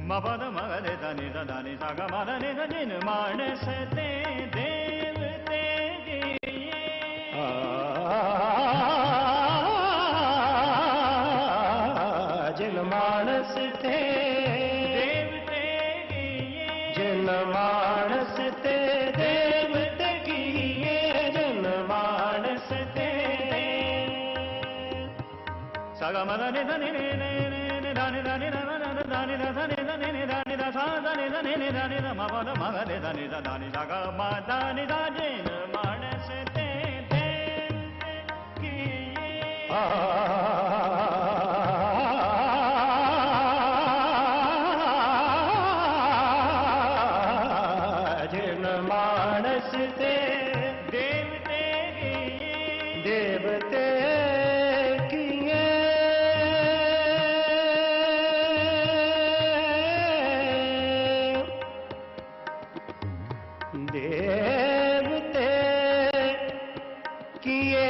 मपद मगरे धनि धनि सग मदनि जिन मानस ते देवते जिन मानस ते देवते जिन मानस ते देवते जिन मानस ते सग मदनि धनि धनि धनि धनि धनि मपद मगरे धनि धनि सग मदनि जिन मानस ते जिन मानस ते देवते देवते देवते किए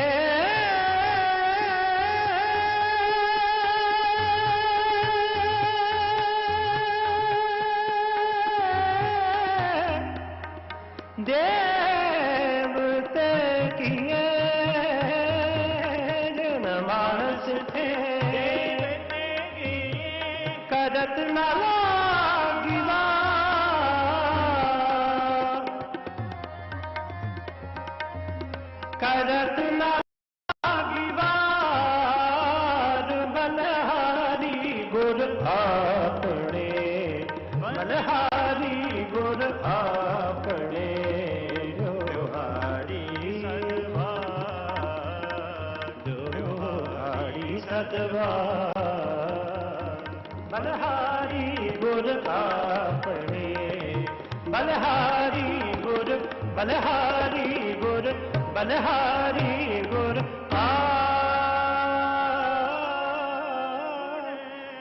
देवते किए जिन मानस थे देवते किए करत न लागिवा करत न लागिवार बलहारी गुर आपने बलहारी गुर आपने बलहारी गुर आपने बलहारी गुर बलहारी गुर बलहारी गुर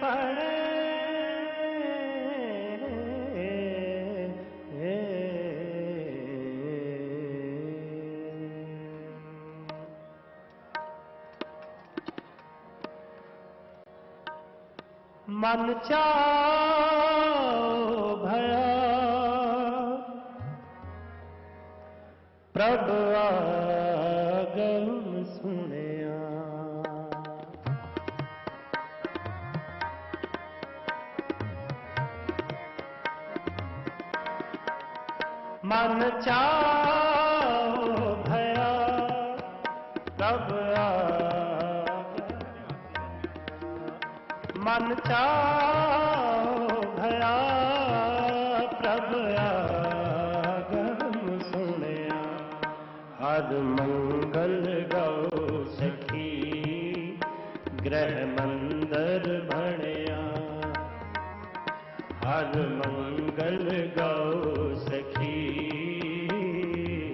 पड़े मन चाओ भया प्रभ आगम सुनिया मन चाओ भया प्रभ मन चाओ भया प्रभ आगम सुनिया हर मंगल गौ सखी ग्रह मंदिर भणिया हर मंगल गौ सखी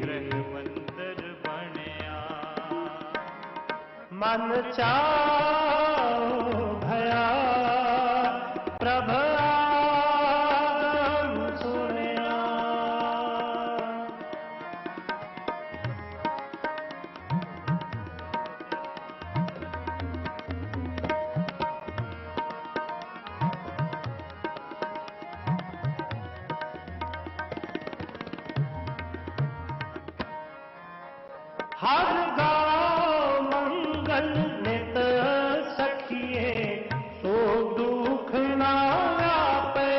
ग्रह मंदिर भणिया मन चाओ भया प्रभ आगम सुनिया हर गाओ मंगल नित सखिए शोक दुख ना व्यापे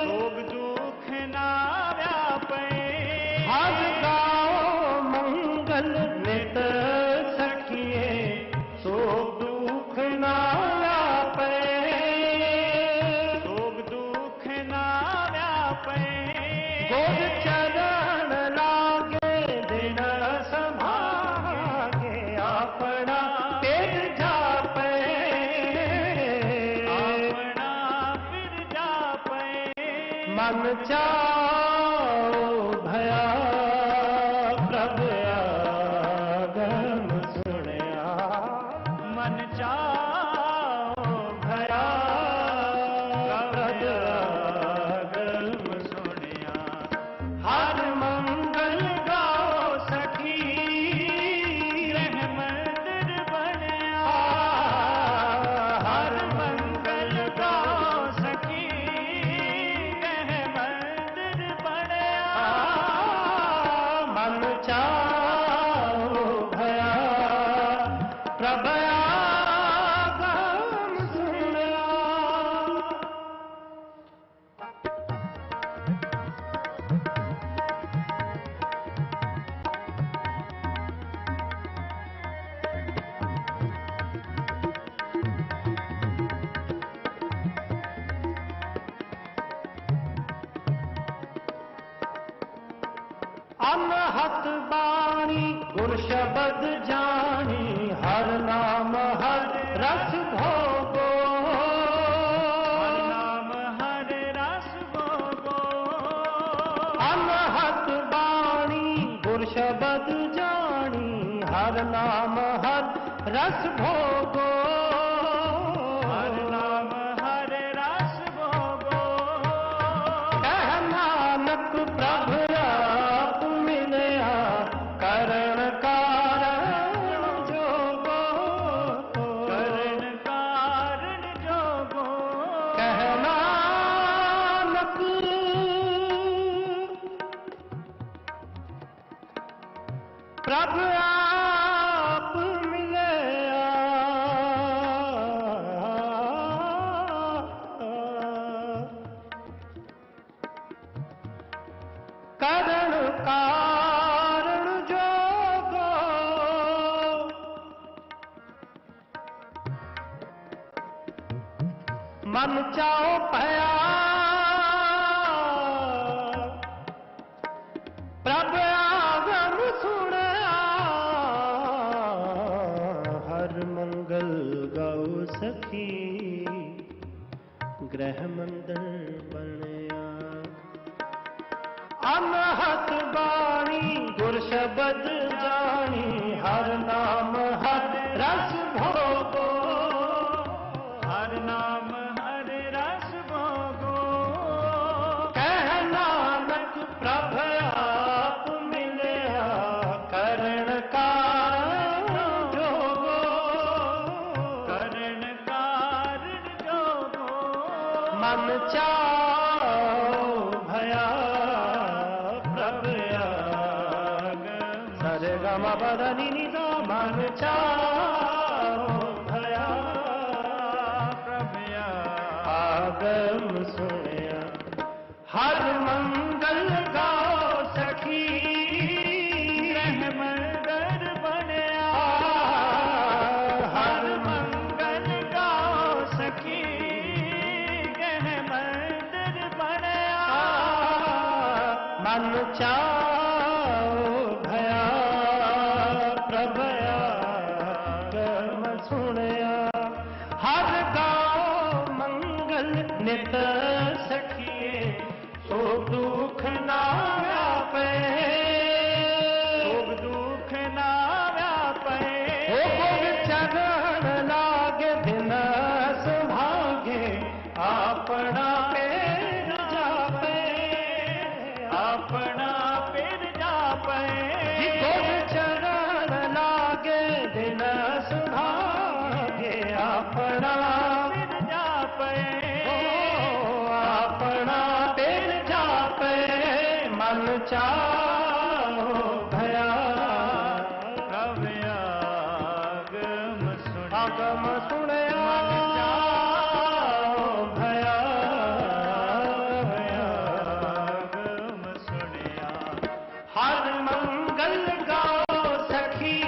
शोक दुख ना व्यापे हर गाओ मंगल नित सखिए शोक दुख ना व्यापे शोक दुख ना व्यापे गोद चरण लागे दिन संभागे अपना पेट जापे अपना फिर जापे मन चाओ भया प्रभ आगम सुनिया मन चाओ भया प्रभ आगम सुनिया हर मंगल गाओ सखी अनहत बाणी गुर शब्द जानी, हर नाम हर रस भोगो, हर नाम हर रस भोगो। अनहत बाणी गुर शब्द जानी, हर नाम हर रस भोगो, हर नाम हर रस भोगो। कह नानक प्रभु आप मिलया, करण कारण जोगो, करण कारण जोगो। कह नानक प्रभु आप मिलया, करण कारण जोगो। मन चाओ पया प्रभ आगम सुनया, हर मंगल गाओ सखी, ग्रह मंदिर बनया। अनहत बाणी गुर शब्द जानी, हर नाम हर रस भोगो, हर नाम हर रस भोगो। कह नानक प्रभ आप मिलया, करण कारण जोगो, करण कारण जोगो। मन चाओ भया प्रभ आगम, सरे गम बदनी निदा, मन चाओ भया प्रभ आगम सुनया। हर मंगल गाओ सखी, ग्रह मंदिर बनया। हर मंगल गाओ सखी, ग्रह मंदिर बनया। मन चाओ भया प्रभ आगम सुनया। हर गाओ मंगल नित सखिए, सो दुख ना व्यापे, सुख दुख ना व्यापे। ओ भोग चरण लागे दिन सुभागे, अपना पेर जापे, अपना पिर जापे। भोग चरण लागे दिन सुभागे, अपना पिर जापे। ओ अपना पेर जापे। मन चाओ भया प्रभ आगम सुन। आगम सुनया, मन चाओ भया आगम सुनया। हर मंगल गाओ सखी,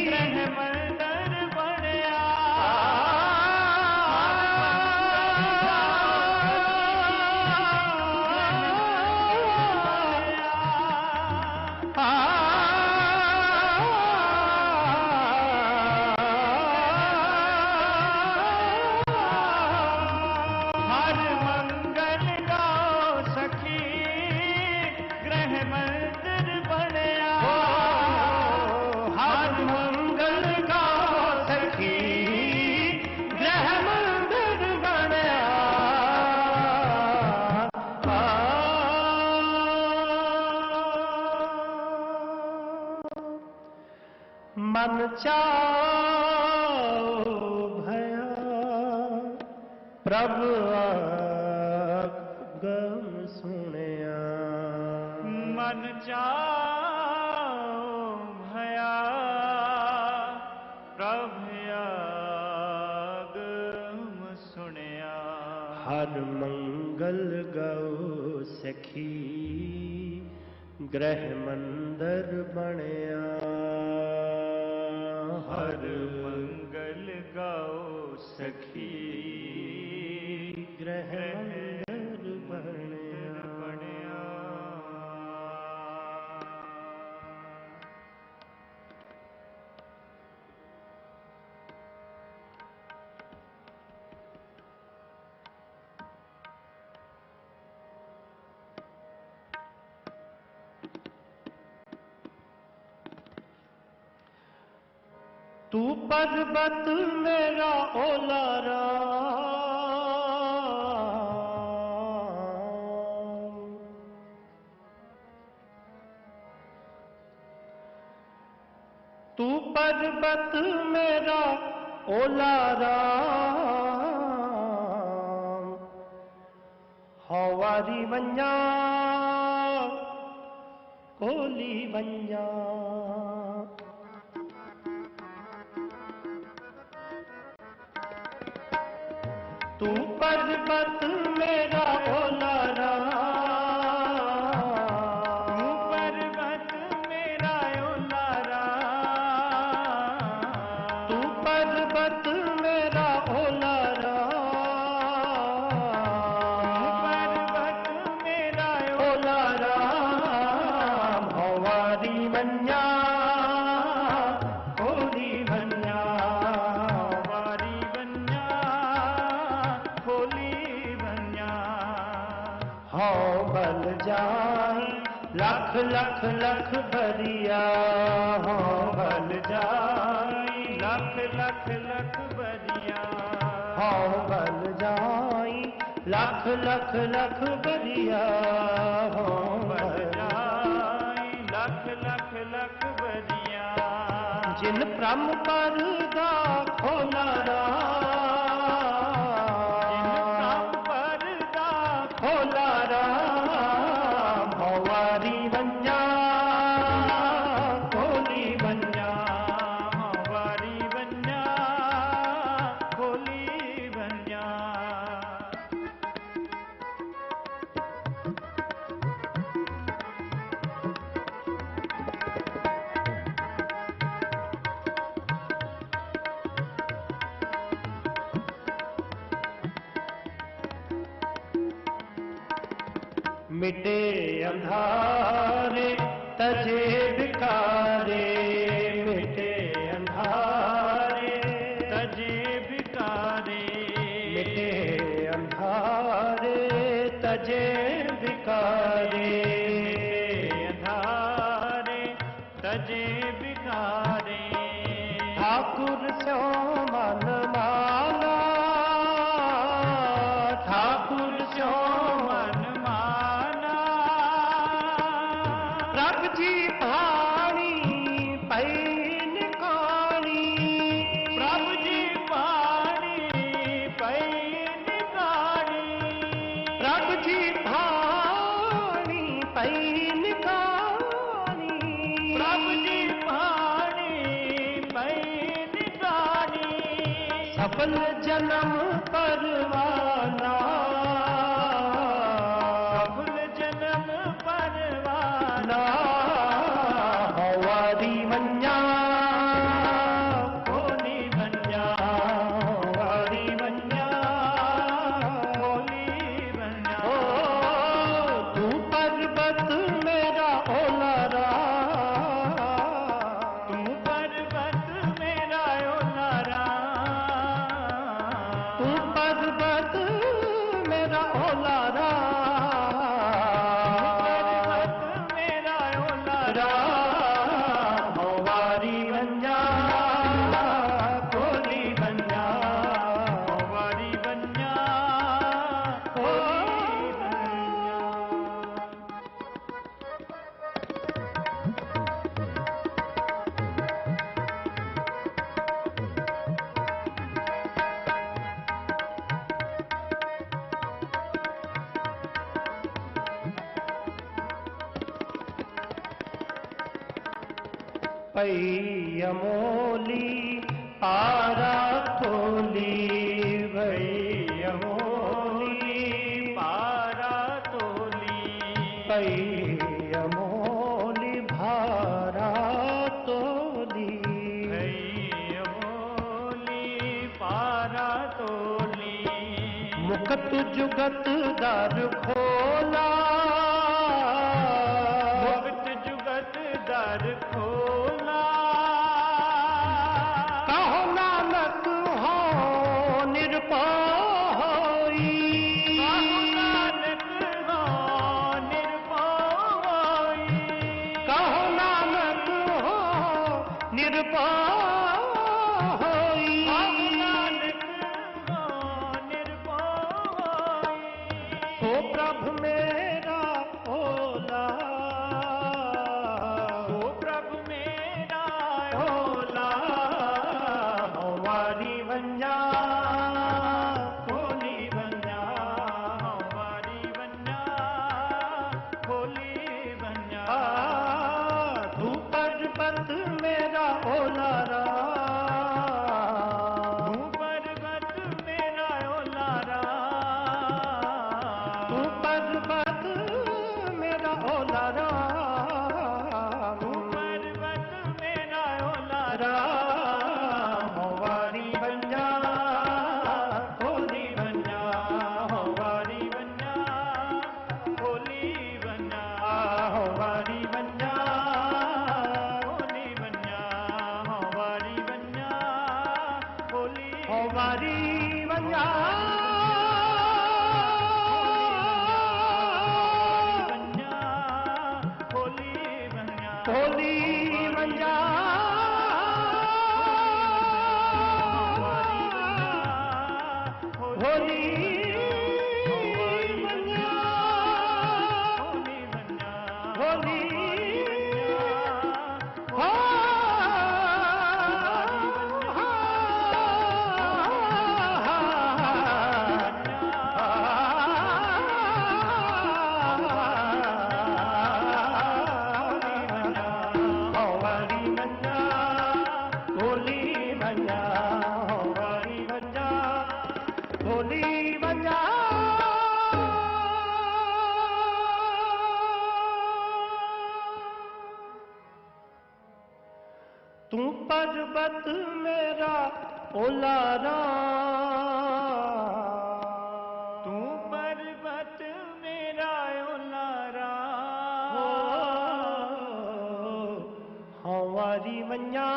ग्रह मंदिर बनया। हर मंगल गाओ सखी, ग्रह मंदिर बनया। हर मंगल गाओ सखी, ग्रह मंदिर बनया। मन चाओ भया प्रभ आगम सुनया। मन चाओ भया प्रभ आगम सुनया। हर मंगल गौ सखी, ग्रह मंदिर बनया। हर मंगल गाओ सखी, ग्रह मंदिर बनया। बनया। तू पर्वत मेरा ओला राम, तू पर्वत मेरा ओला राम, हवारी वन्या कोली वन्या। तू पर्वत मेरा ओला राम, तू पर्वत मेरा ओला राम, तू पर्वत मेरा ओला राम, पर्वत मेरा ओला राम, हवारी वन्या कोली वन्या। वारी बन्या खोली बन्या। हाँ बल जाई लख लख लख बरिया, हाँ बल जाई लख लख लख बरिया। हाँ बल जाई लख लख लख बरिया, हाँ बल बल जाई लख लख लख बरिया। जिन प्रम परदा खोला जिन राम, प्रम परदा खोला राम, हवारी वन्या कोली वन्या। वारी बन्या खोली बन्या। मिटे अंधारे तजे बिकारे, मिटे अंधारे तजे बिकारे। मिटे अंधारे तजे बिकारे। अंधारे तजे बिकारे। ठाकुर स्यो मन माना, ठाकुर स्यो मन माना। प्रभ जी पानी पैन कानी, प्रभु जी पानी पैन कानी। प्रभ जी पानी पैन कानी, प्रभु जी पानी पैन कानी। सफल जन्म परवाना, सफल जन्म परवाना। हवारी वन्या कोली वन्या, हवारी वन्या खोली बन्या। ओ तू पर्वत मेरा ओला राम, तू पर्वत मेरा ओला राम। तू पर्वत मेरा ओला पर्वत राम, मेरा ओला राम हवारी वन्या कोली वन्या। वारी बन्या खोली बन्या। पई अमोली पारा तोली, भई अमोली पारा तोली। पई अमोली भारा तोली, बोली पारा तोली। मुकत जुगत दर खोला, मुक्त जुगत दर खोला। कहो नानक हो निरपाई, कहो नानक हो निरपाई। कहो नानक हो निरपाई। हो प्रभु मेरा ओला, हो प्रभु मेरा ओला, वारी वंजा होली बन्या, वारी बन्या, होली बन्या। तू पर्वत मेरा ओला रा, तू पर्वत मेरा ओला रा, तू पर्वत मेरा ओला रा, तू पर्वत मेरा ओला रा, वारी वंजा होली बन्या, वारी बन्या, होली बन्या, वारी वंजा होली बन्या, वारी बन्या, होली वारी वंजा बन्या, होली बन्या, होली वंजा होली वंजा होली हो वारी वंजा होली वंजा वारी वंजा होली वंजा तू पर्वत मेरा ओला रा, तू पर्वत मेरा ओला रा, वारी वंजा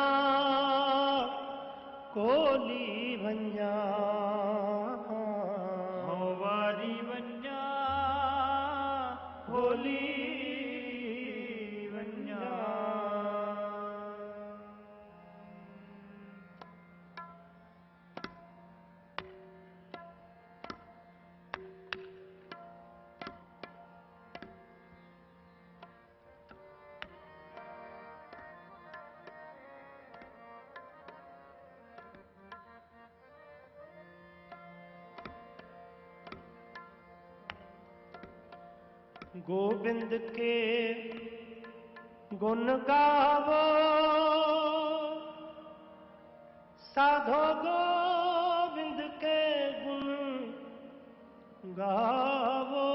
कोली वंजा वारी बन्या, होली बन्या। गोविंद के गुण गावो साधो, गोविंद के गुण गावो,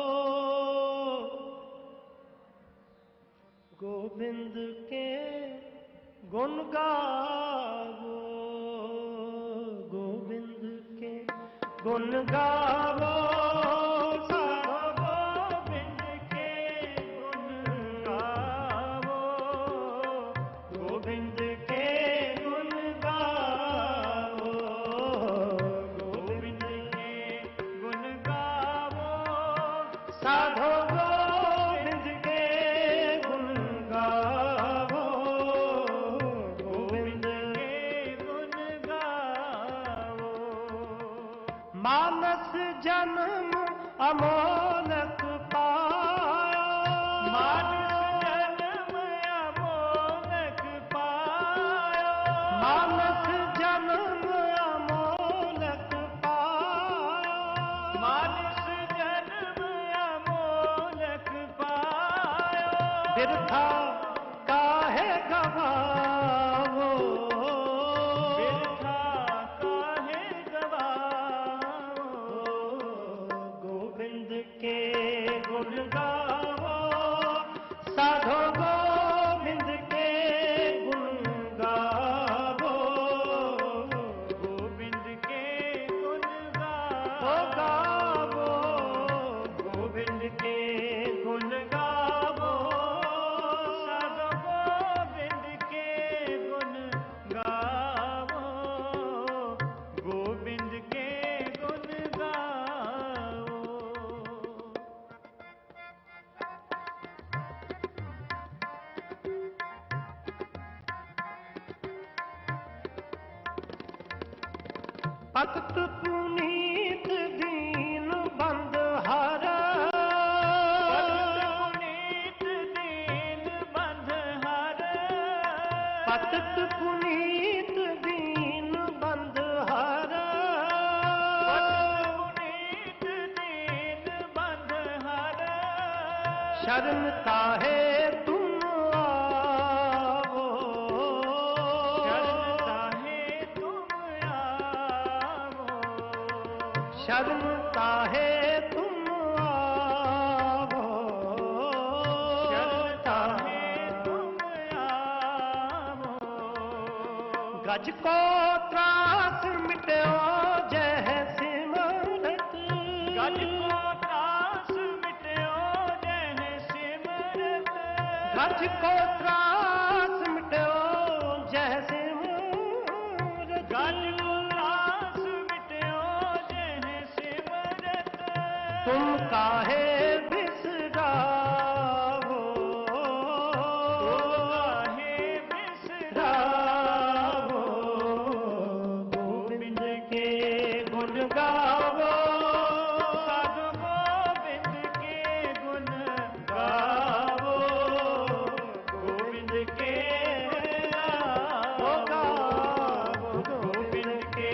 गोविंद के गुण गावो, गोविंद के गुण गावो, गोविंद के गुण गावो, गोविंद के गुण गावो, गोविंद के गुण गावो, साधो गोविंद के गुण गावो, गोविंद के गुण गावो। मानस जन्म अमोलक पायो, मानस जन्म अमोलक पायो, मानस जन्म अमोलक पायो, मानस जन्म अमोलक पायो, बिरथा काहे गवावो, बिरथा काहे गवावो, गोविंद के गुण गावो, साधो गोविंद के गुण गावो, गोविंद के गुण ओ गावो, गावो, गोविंद के गुण गावो, साधो गोविंद के गुण गावो, गोविंद के गुण गावो। भक्त पुनीत दीन बंद हर, पतित पुनीत दीन बंधहर, पुनीत दीन बंधहर, शरण काहे तुम आवो, शरण काहे तुम आवो, शरण काहे तुम आवो, शरण काहे तुम आवो। गज को त्रास मिट्यो जय सिमरत, गज को त्रास मिट्यो जय सिमरत, गज को त्रास मिट्यो जय सिमरत, गज को त्रास मिट्यो जय सिमरत, तुम काहे बिसरावो, काहे रावो, गोविंद के गुण गावो, साधु गोविंद के गुण गावो, गोविंद के गावो, गावो, गोविंद के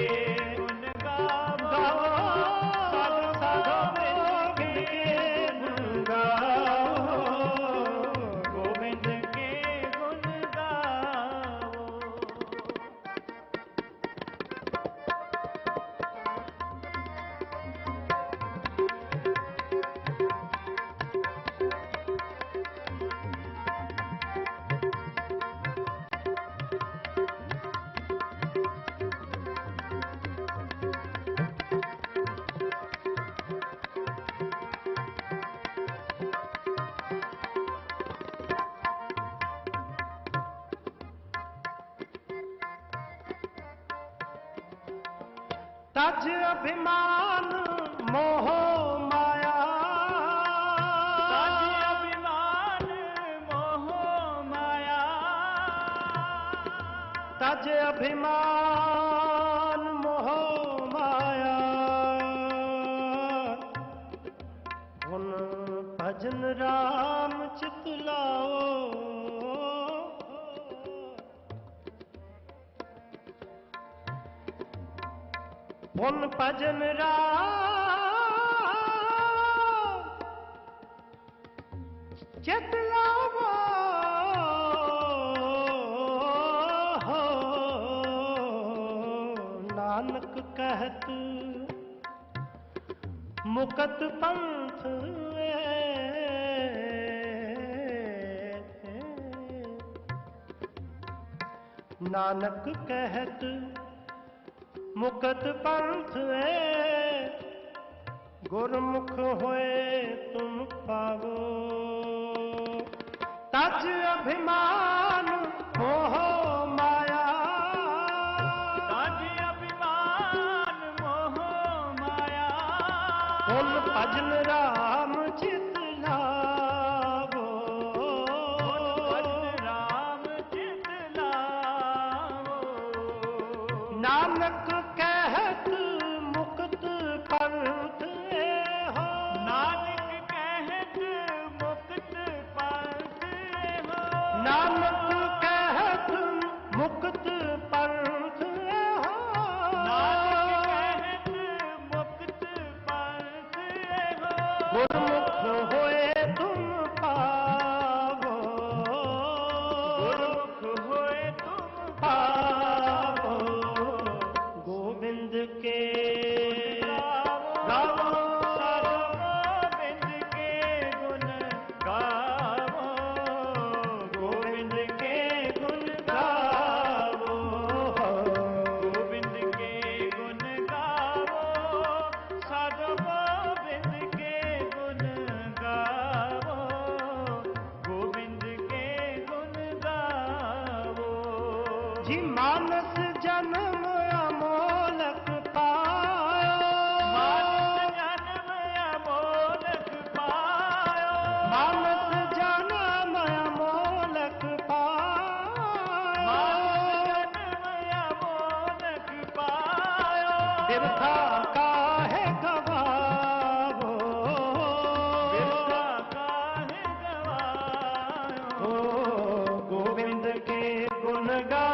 गुण गावो, गावो, साधु गोविंद के गुण गावो, गोविंद के गुण गावो। तज अभिमान मोह माया, तज अभिमान मोह माया, तज अभिमान मोह माया, हुन भजन राम चित लाओ, हुन भजन राम चित लावो, नानक कहत मुकत पंथ नानक कहत मुकत पंथ गुरमुख होए तुम पावो, तज अभिमान मोह माया, तज अभिमान मोह माया, हुन भजन राम चित लावो, भजन राम चित लावो, नानक कहत मुक्त पंथ हो, नानक कहत मुक्त पंथ हो, नानक कहत मुक्त पंथ हो, नानक कहत मुक्त पंथ हो, गुरमुख होए तुम पावो, गुरमुख होए तुम पावो, गोविंद के गावो, गोविंद के गुण गावो, गोविंद के गुण गावो, गोविंद के गुण गावो, साधु गोविंद के गुण गावो, गोविंद के गुण गावो। जी मानस जन्म अमोलक पायो, मानस जन्म अमोलक पायो, मानस जन्म अमोलक पायो, मानस जन्म अमोलक पायो, बिरथा काहे गवावो, बिरथा काहे गवायो, ओ गोविंद के गुण गा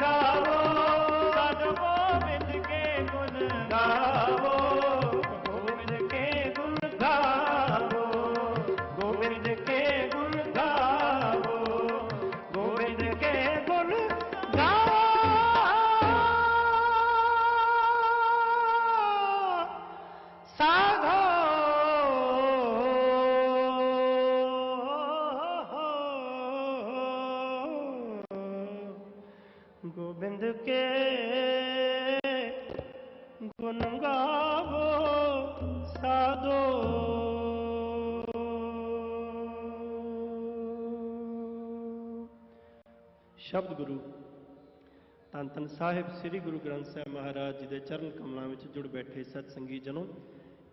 गावो, सत गोविंद के गुण गावो, गोविंद के गुण गावो, गोविंद के गुण गावो, गोविंद के गुण गावो। साधो गोविंद के गुण गावो, साधो। शब्द गुरु ਧੰਨ ਧੰਨ ਸਾਹਿਬ ਸ੍ਰੀ ਗੁਰੂ ਗ੍ਰੰਥ ਸਾਹਿਬ ਮਹਾਰਾਜ ਜੀ ਦੇ ਚਰਨ ਕਮਲਾਂ ਵਿੱਚ ਜੁੜ ਬੈਠੇ ਸਤਸੰਗੀ ਜਨੋ,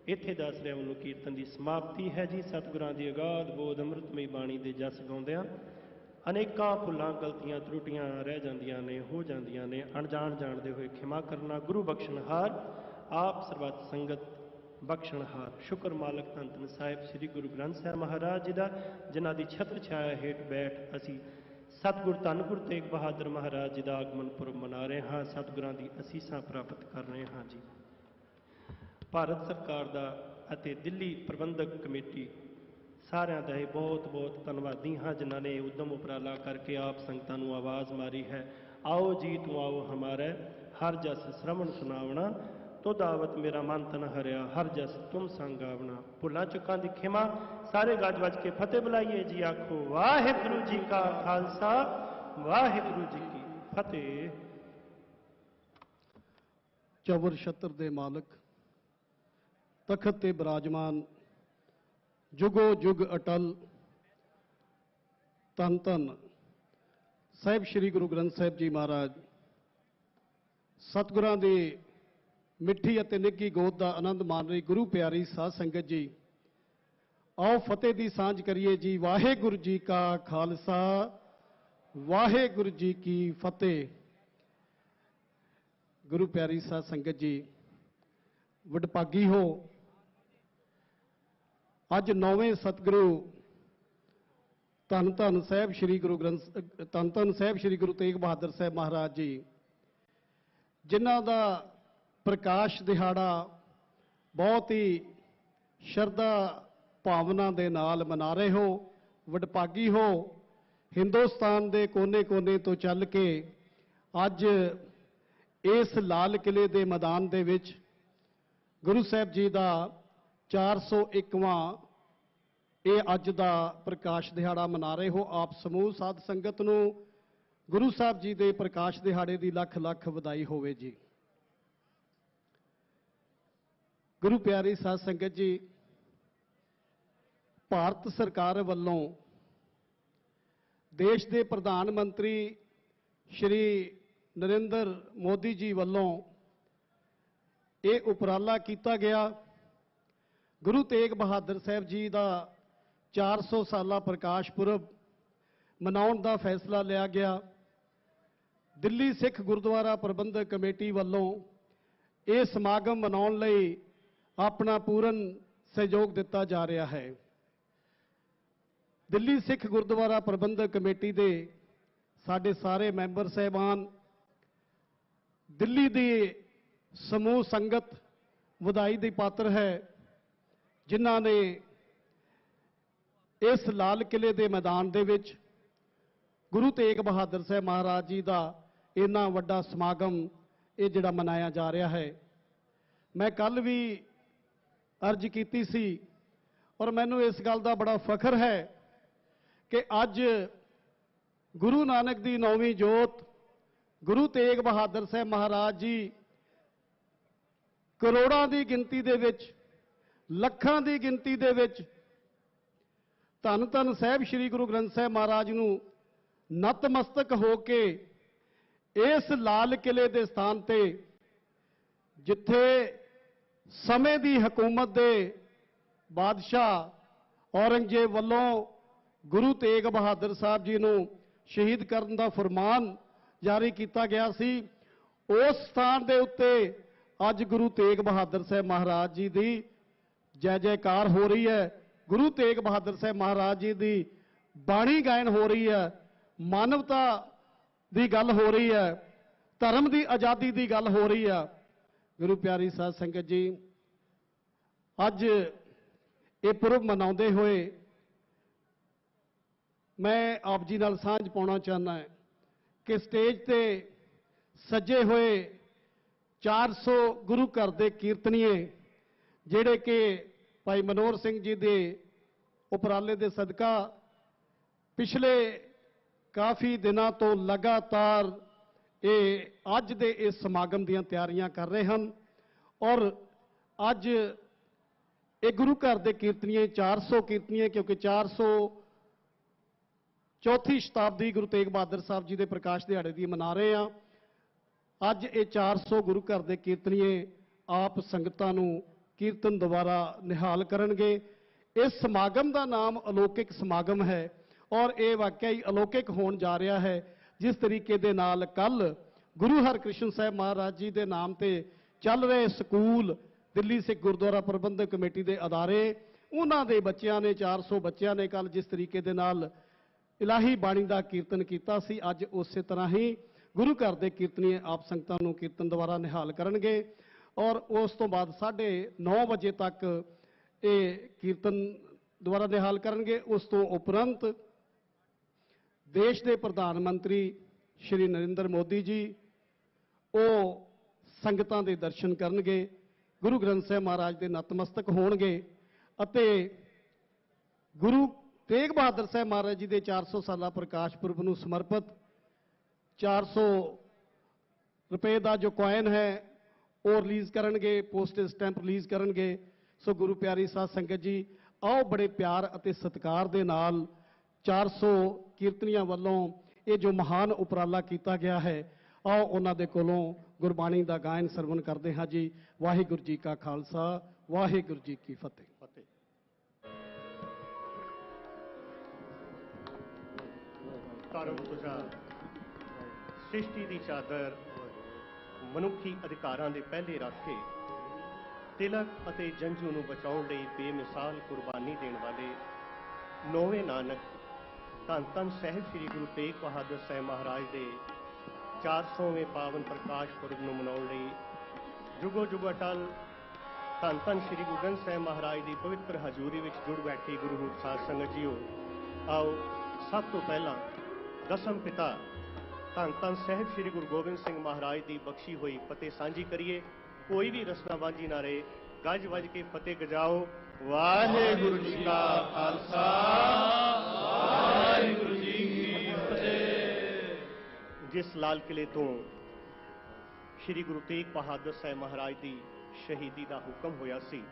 ਇੱਥੇ ਦਾਸਰਿਆਂ ਵੱਲੋਂ ਕੀਰਤਨ ਦੀ ਸਮਾਪਤੀ ਹੈ ਜੀ। ਸਤਿਗੁਰਾਂ ਦੀ ਅਗਾਧ ਬੋਧ ਅੰਮ੍ਰਿਤਮਈ ਬਾਣੀ ਦੇ ਜਸ ਗਾਉਂਦਿਆਂ ਅਨੇਕਾਂ ਭੁੱਲਾਂ ਗਲਤੀਆਂ ਤਰੁੱਟੀਆਂ ਰਹਿ ਜਾਂਦੀਆਂ ਨੇ, ਹੋ ਜਾਂਦੀਆਂ ਨੇ। ਅਣਜਾਣ ਜਾਣਦੇ ਹੋਏ ਖਿਮਾ ਕਰਨਾ। ਗੁਰੂ ਬਖਸ਼ਣਹਾਰ ਆਪ ਸਰਬੱਤ ਸੰਗਤ ਬਖਸ਼ਣਹਾਰ। ਸ਼ੁਕਰ ਮਾਲਕ ਧੰਨ ਧੰਨ ਸਾਹਿਬ ਸ੍ਰੀ ਗੁਰੂ ਗ੍ਰੰਥ ਸਾਹਿਬ ਮਹਾਰਾਜ ਜੀ ਦਾ, ਜਿਨ੍ਹਾਂ ਦੀ ਛਤਰ ਛਾਇਆ ਹੇਠ ਬੈਠ ਅਸੀਂ ਸਤਿਗੁਰ ਧੰਨ ਗੁਰੂ ਤੇਗ ਬਹਾਦਰ ਮਹਾਰਾਜ ਜੀ ਦਾ ਆਗਮਨ ਪੁਰਬ ਮਨਾ ਰਹੇ ਹਾਂ, ਸਤਿਗੁਰਾਂ ਦੀ ਅਸੀਸਾਂ ਪ੍ਰਾਪਤ ਕਰ ਰਹੇ ਹਾਂ ਜੀ। ਭਾਰਤ ਸਰਕਾਰ ਦਾ ਅਤੇ ਦਿੱਲੀ ਪ੍ਰਬੰਧਕ ਕਮੇਟੀ ਸਾਰਿਆਂ ਦਾ ਹੀ ਬਹੁਤ ਬਹੁਤ ਧੰਨਵਾਦੀ ਹਾਂ, ਜਿਨ੍ਹਾਂ ਨੇ ਉਦਮ ਉਪਰਾਲਾ ਕਰਕੇ ਆਪ ਸੰਗਤਾਂ ਨੂੰ ਆਵਾਜ਼ ਮਾਰੀ ਹੈ। ਆਓ ਜੀ ਤੂੰ ਆਓ ਹਮਾਰੇ, ਹਰ ਜਸ ਸ਼ਰਵਣ ਸੁਣਾਵਣਾ, ਤੁਧ ਆਵਤ ਮੇਰਾ ਮਨ ਤਨ ਹਰਿਆ, ਹਰ ਜਸ ਤੁਮ ਸੰਗ ਆਵਣਾ। ਭੁੱਲਾਂ ਚੁੱਕਾਂ ਦੀ ਖਿਮਾ। ਸਾਰੇ ਗੱਜ ਵੱਜ ਕੇ ਫਤਿਹ ਬੁਲਾਈਏ ਜੀ। ਆਖੋ ਵਾਹਿਗੁਰੂ ਜੀ ਕਾ ਖਾਲਸਾ, ਵਾਹਿਗੁਰੂ ਜੀ ਕੀ ਫਤਿਹ। ਚੌਵਰ ਛਤਰ ਦੇ ਮਾਲਕ, ਤਖਤ ਤੇ ਬਿਰਾਜਮਾਨ, ਜੁਗੋ ਜੁਗ ਅਟਲ, ਧੰਨ ਧੰਨ ਸਾਹਿਬ ਸ੍ਰੀ ਗੁਰੂ ਗ੍ਰੰਥ ਸਾਹਿਬ ਜੀ ਮਹਾਰਾਜ, ਸਤਿਗੁਰਾਂ ਦੀ ਮਿੱਠੀ ਅਤੇ ਨਿੱਘੀ ਗੋਦ ਦਾ ਆਨੰਦ ਮਾਣ ਰਹੀ ਗੁਰੂ ਪਿਆਰੀ ਸਾਧ ਸੰਗਤ ਜੀ, ਆਓ ਫਤਿਹ ਦੀ ਸਾਂਝ ਕਰੀਏ ਜੀ। ਵਾਹਿਗੁਰੂ ਜੀ ਕਾ ਖਾਲਸਾ, ਵਾਹਿਗੁਰੂ ਜੀ ਕੀ ਫਤਿਹ। ਗੁਰੂ ਪਿਆਰੀ ਸਾਧ ਸੰਗਤ ਜੀ, ਵਡਭਾਗੀ ਹੋ। ਅੱਜ ਨੌਵੇਂ ਸਤਿਗੁਰੂ ਧੰਨ ਧੰਨ ਸਾਹਿਬ ਸ੍ਰੀ ਗੁਰੂ ਗ੍ਰੰਥ ਧੰਨ ਧੰਨ ਸਾਹਿਬ ਸ੍ਰੀ ਗੁਰੂ ਤੇਗ ਬਹਾਦਰ ਸਾਹਿਬ ਮਹਾਰਾਜ ਜੀ, ਜਿਨ੍ਹਾਂ ਦਾ ਪ੍ਰਕਾਸ਼ ਦਿਹਾੜਾ ਬਹੁਤ ਹੀ ਸ਼ਰਧਾ ਭਾਵਨਾ ਦੇ ਨਾਲ ਮਨਾ ਰਹੇ ਹੋ। ਵਡਭਾਗੀ ਹੋ। ਹਿੰਦੁਸਤਾਨ ਦੇ ਕੋਨੇ-ਕੋਨੇ ਤੋਂ ਚੱਲ ਕੇ ਅੱਜ ਇਸ ਲਾਲ ਕਿਲੇ ਦੇ ਮੈਦਾਨ ਦੇ ਵਿੱਚ ਗੁਰੂ ਸਾਹਿਬ ਜੀ ਦਾ 401ਵਾਂ ਇਹ ਅੱਜ ਦਾ ਪ੍ਰਕਾਸ਼ ਦਿਹਾੜਾ ਮਨਾ ਰਹੇ ਹੋ। ਆਪ ਸਮੂਹ ਸਾਧ ਸੰਗਤ ਨੂੰ ਗੁਰੂ ਸਾਹਿਬ ਜੀ ਦੇ ਪ੍ਰਕਾਸ਼ ਦਿਹਾੜੇ ਦੀ ਲੱਖ ਲੱਖ ਵਧਾਈ ਹੋਵੇ ਜੀ। ਗੁਰੂ ਪਿਆਰੀ ਸਾਧ ਸੰਗਤ ਜੀ, ਭਾਰਤ ਸਰਕਾਰ ਵੱਲੋਂ ਦੇਸ਼ ਦੇ ਪ੍ਰਧਾਨ ਮੰਤਰੀ ਸ਼੍ਰੀ ਨਰਿੰਦਰ ਮੋਦੀ ਜੀ ਵੱਲੋਂ ਇਹ ਉਪਰਾਲਾ ਕੀਤਾ ਗਿਆ। ਗੁਰੂ ਤੇਗ ਬਹਾਦਰ ਸਾਹਿਬ ਜੀ ਦਾ 400 ਸਾਲਾ ਪ੍ਰਕਾਸ਼ ਪੁਰਬ ਮਨਾਉਣ ਦਾ ਫੈਸਲਾ ਲਿਆ ਗਿਆ। ਦਿੱਲੀ ਸਿੱਖ ਗੁਰਦੁਆਰਾ ਪ੍ਰਬੰਧਕ ਕਮੇਟੀ ਵੱਲੋਂ ਇਹ ਸਮਾਗਮ ਮਨਾਉਣ ਲਈ ਆਪਣਾ ਪੂਰਨ ਸਹਿਯੋਗ ਦਿੱਤਾ ਜਾ ਰਿਹਾ ਹੈ। ਦਿੱਲੀ ਸਿੱਖ ਗੁਰਦੁਆਰਾ ਪ੍ਰਬੰਧਕ ਕਮੇਟੀ ਦੇ ਸਾਡੇ ਸਾਰੇ ਮੈਂਬਰ ਸਾਹਿਬਾਨ, ਦਿੱਲੀ ਦੀ ਸਮੂਹ ਸੰਗਤ ਵਧਾਈ ਦੀ ਪਾਤਰ ਹੈ, ਜਿਨ੍ਹਾਂ ਨੇ ਇਸ ਲਾਲ ਕਿਲੇ ਦੇ ਮੈਦਾਨ ਦੇ ਵਿੱਚ ਗੁਰੂ ਤੇਗ ਬਹਾਦਰ ਸਾਹਿਬ ਮਹਾਰਾਜ ਜੀ ਦਾ ਇੰਨਾ ਵੱਡਾ ਸਮਾਗਮ ਇਹ ਜਿਹੜਾ ਮਨਾਇਆ ਜਾ ਰਿਹਾ ਹੈ। ਮੈਂ ਕੱਲ ਵੀ ਅਰਜ਼ ਕੀਤੀ ਸੀ ਔਰ ਮੈਨੂੰ ਇਸ ਗੱਲ ਦਾ ਬੜਾ ਫਖਰ ਹੈ ਕਿ ਅੱਜ ਗੁਰੂ ਨਾਨਕ ਦੀ 9ਵੀਂ ਜੋਤ ਗੁਰੂ ਤੇਗ ਬਹਾਦਰ ਸਾਹਿਬ ਮਹਾਰਾਜ ਜੀ ਕਰੋੜਾਂ ਦੀ ਗਿਣਤੀ ਦੇ ਵਿੱਚ, ਲੱਖਾਂ ਦੀ ਗਿਣਤੀ ਦੇ ਵਿੱਚ ਧੰਨ ਧੰਨ ਸਾਹਿਬ ਸ੍ਰੀ ਗੁਰੂ ਗ੍ਰੰਥ ਸਾਹਿਬ ਮਹਾਰਾਜ ਨੂੰ ਨਤਮਸਤਕ ਹੋ ਕੇ ਇਸ ਲਾਲ ਕਿਲੇ ਦੇ ਸਥਾਨ ਤੇ, ਜਿੱਥੇ ਸਮੇਂ ਦੀ ਹਕੂਮਤ ਦੇ ਬਾਦਸ਼ਾਹ ਔਰੰਗਜ਼ੇਬ ਵੱਲੋਂ ਗੁਰੂ ਤੇਗ ਬਹਾਦਰ ਸਾਹਿਬ ਜੀ ਨੂੰ ਸ਼ਹੀਦ ਕਰਨ ਦਾ ਫਰਮਾਨ ਜਾਰੀ ਕੀਤਾ ਗਿਆ ਸੀ, ਉਸ ਸਥਾਨ ਦੇ ਉੱਤੇ ਅੱਜ ਗੁਰੂ ਤੇਗ ਬਹਾਦਰ ਸਾਹਿਬ ਮਹਾਰਾਜ ਜੀ ਦੀ ਜੈ ਜੈਕਾਰ ਹੋ ਰਹੀ ਹੈ। ਗੁਰੂ ਤੇਗ ਬਹਾਦਰ ਸਾਹਿਬ ਮਹਾਰਾਜ ਜੀ ਦੀ ਬਾਣੀ ਗਾਇਨ ਹੋ ਰਹੀ ਹੈ, ਮਾਨਵਤਾ ਦੀ ਗੱਲ ਹੋ ਰਹੀ ਹੈ। ਧਰਮ ਦੀ ਆਜ਼ਾਦੀ ਦੀ ਗੱਲ ਹੋ ਰਹੀ ਆ। ਗੁਰੂ ਪਿਆਰੀ ਸਾਧ ਸੰਗਤ ਜੀ, ਅੱਜ ਇਹ ਪੁਰਬ ਮਨਾਉਂਦੇ ਹੋਏ ਮੈਂ ਆਪ ਜੀ ਨਾਲ ਸਾਂਝ ਪਾਉਣਾ ਚਾਹੁੰਦਾ ਹਾਂ ਕਿ ਸਟੇਜ ਤੇ ਸੱਜੇ ਹੋਏ 400 ਗੁਰੂ ਘਰ ਦੇ ਕੀਰਤਨੀਏ ਜਿਹੜੇ ਕਿ ਭਾਈ ਮਨੋਹਰ ਸਿੰਘ ਜੀ ਦੇ ਉਪਰਾਲੇ ਦੇ ਸਦਕਾ ਪਿਛਲੇ ਕਾਫੀ ਦਿਨਾਂ ਤੋਂ ਲਗਾਤਾਰ ਇਹ ਅੱਜ ਦੇ ਇਸ ਸਮਾਗਮ ਦੀਆਂ ਤਿਆਰੀਆਂ ਕਰ ਰਹੇ ਹਨ ਔਰ ਅੱਜ ਇਹ ਗੁਰੂ ਘਰ ਦੇ ਕੀਰਤਨੀਏ 400 ਕੀਰਤਨੀਏ ਕਿਉਂਕਿ 400 ਚੌਥੀ ਸ਼ਤਾਬਦੀ ਗੁਰੂ ਤੇਗ ਬਹਾਦਰ ਸਾਹਿਬ ਜੀ ਦੇ ਪ੍ਰਕਾਸ਼ ਦਿਹਾੜੇ ਦੀ ਮਨਾ ਰਹੇ ਹਾਂ। ਅੱਜ ਇਹ 400 ਗੁਰੂ ਘਰ ਦੇ ਕੀਰਤਨੀਏ ਆਪ ਸੰਗਤਾਂ ਨੂੰ ਕੀਰਤਨ ਦੁਆਰਾ ਨਿਹਾਲ ਕਰਨਗੇ। ਇਸ ਸਮਾਗਮ ਦਾ ਨਾਮ ਅਲੌਕਿਕ ਸਮਾਗਮ ਹੈ ਔਰ ਇਹ ਵਾਕਿਆ ਹੀ ਅਲੌਕਿਕ ਹੋਣ ਜਾ ਰਿਹਾ ਹੈ। ਜਿਸ ਤਰੀਕੇ ਦੇ ਨਾਲ ਕੱਲ ਗੁਰੂ ਹਰਕ੍ਰਿਸ਼ਨ ਸਾਹਿਬ ਮਹਾਰਾਜ ਜੀ ਦੇ ਨਾਮ ਤੇ ਚੱਲ ਰਹੇ ਸਕੂਲ, ਦਿੱਲੀ ਸਿੱਖ ਗੁਰਦੁਆਰਾ ਪ੍ਰਬੰਧਕ ਕਮੇਟੀ ਦੇ ਅਦਾਰੇ, ਉਹਨਾਂ ਦੇ ਬੱਚਿਆਂ ਨੇ 400 ਬੱਚਿਆਂ ਨੇ ਕੱਲ ਜਿਸ ਤਰੀਕੇ ਦੇ ਨਾਲ ਇਲਾਹੀ ਬਾਣੀ ਦਾ ਕੀਰਤਨ ਕੀਤਾ ਸੀ, ਅੱਜ ਉਸੇ ਤਰ੍ਹਾਂ ਹੀ ਗੁਰੂ ਘਰ ਦੇ ਕੀਰਤਨੀਏ ਆਪ ਸੰਗਤਾਂ ਨੂੰ ਕੀਰਤਨ ਦੁਆਰਾ ਨਿਹਾਲ ਕਰਨਗੇ ਔਰ ਉਸ ਤੋਂ ਬਾਅਦ 9:30 ਵਜੇ ਤੱਕ ਇਹ ਕੀਰਤਨ ਦੁਆਰਾ ਨਿਹਾਲ ਕਰਨਗੇ। ਉਸ ਤੋਂ ਉਪਰੰਤ ਦੇਸ਼ ਦੇ ਪ੍ਰਧਾਨ ਮੰਤਰੀ ਸ਼੍ਰੀ ਨਰਿੰਦਰ ਮੋਦੀ ਜੀ ਉਹ ਸੰਗਤਾਂ ਦੇ ਦਰਸ਼ਨ ਕਰਨਗੇ, ਗੁਰੂ ਗ੍ਰੰਥ ਸਾਹਿਬ ਮਹਾਰਾਜ ਦੇ ਨਤਮਸਤਕ ਹੋਣਗੇ ਅਤੇ ਗੁਰੂ ਤੇਗ ਬਹਾਦਰ ਸਾਹਿਬ ਮਹਾਰਾਜ ਜੀ ਦੇ 400 ਸਾਲਾ ਪ੍ਰਕਾਸ਼ ਪੁਰਬ ਨੂੰ ਸਮਰਪਿਤ 400 ਰੁਪਏ ਦਾ ਜੋ ਕੋਇਨ ਹੈ ਉਹ ਰਿਲੀਜ਼ ਕਰਨਗੇ, ਪੋਸਟੇਜ ਸਟੈਂਪ ਰਿਲੀਜ਼ ਕਰਨਗੇ। ਸੋ ਗੁਰੂ ਪਿਆਰੀ ਸਾਧ ਸੰਗਤ ਜੀ, ਆਓ ਬੜੇ ਪਿਆਰ ਅਤੇ ਸਤਿਕਾਰ ਦੇ ਨਾਲ 400 ਕੀਰਤਨੀਆਂ ਵੱਲੋਂ ਇਹ ਜੋ ਮਹਾਨ ਉਪਰਾਲਾ ਕੀਤਾ ਗਿਆ ਹੈ, ਆਓ ਉਹਨਾਂ ਦੇ ਕੋਲੋਂ ਗੁਰਬਾਣੀ ਦਾ ਗਾਇਨ ਸਰਵਣ ਕਰਦੇ ਹਾਂ ਜੀ। ਵਾਹਿਗੁਰੂ ਜੀ ਕਾ ਖਾਲਸਾ, ਵਾਹਿਗੁਰੂ ਜੀ ਕੀ ਫਤਿਹ। ਧਰਮ ਤੁਝਾ ਸ੍ਰਿਸ਼ਟੀ ਦੀ ਚਾਦਰ ਮਨੁੱਖੀ ਅਧਿਕਾਰਾਂ ਦੇ ਪਹਿਲੇ ਰਾਖੇ, ਤਿਲਕ ਅਤੇ ਜੰਝੂ ਨੂੰ ਬਚਾਉਣ ਲਈ ਬੇਮਿਸਾਲ ਕੁਰਬਾਨੀ ਦੇਣ ਵਾਲੇ ਨੌਵੇਂ ਨਾਨਕ ਧੰਨ ਧੰਨ ਸਾਹਿਬ ਸ੍ਰੀ ਗੁਰੂ ਤੇਗ ਬਹਾਦਰ ਸਾਹਿਬ ਮਹਾਰਾਜ ਦੇ 400ਵੇਂ ਪਾਵਨ ਪ੍ਰਕਾਸ਼ ਪੁਰਬ ਨੂੰ ਮਨਾਉਣ ਲਈ ਜੁਗੋ ਜੁਗ ਅਟਲ ਧੰਨ ਧੰਨ ਸ੍ਰੀ ਗੁਰੂ ਗ੍ਰੰਥ ਸਾਹਿਬ ਮਹਾਰਾਜ ਦੀ ਪਵਿੱਤਰ ਹਜ਼ੂਰੀ ਵਿੱਚ ਜੁੜ ਬੈਠੀ ਗੁਰੂ ਰੂਪ ਸਾਧ ਸੰਗਤ ਜੀਓ, ਆਓ ਸਭ ਤੋਂ ਪਹਿਲਾਂ ਦਸਮ ਪਿਤਾ ਧੰਨ ਧੰਨ ਸਾਹਿਬ ਸ੍ਰੀ ਗੁਰੂ ਗੋਬਿੰਦ ਸਿੰਘ ਮਹਾਰਾਜ ਦੀ ਬਖਸ਼ੀ ਹੋਈ ਫਤਿਹ ਸਾਂਝੀ ਕਰੀਏ। ਕੋਈ ਵੀ ਰਸਨਾ ਵਾਂਝੀ ਨਾ ਰਹੇ, ਗੱਜ ਵੱਜ ਕੇ ਫਤਿਹ ਗਜਾਓ। ਵਾਹਿਗੁਰੂ ਜੀ ਕਾ ਖਾਲਸਾ, ਵਾਹਿਗੁਰੂ ਜੀ ਕੀ ਫਤਿਹ। ਜਿਸ ਲਾਲ ਕਿਲੇ ਤੋਂ ਸ੍ਰੀ ਗੁਰੂ ਤੇਗ ਬਹਾਦਰ ਸਾਹਿਬ ਮਹਾਰਾਜ ਦੀ ਸ਼ਹੀਦੀ ਦਾ ਹੁਕਮ ਹੋਇਆ ਸੀ,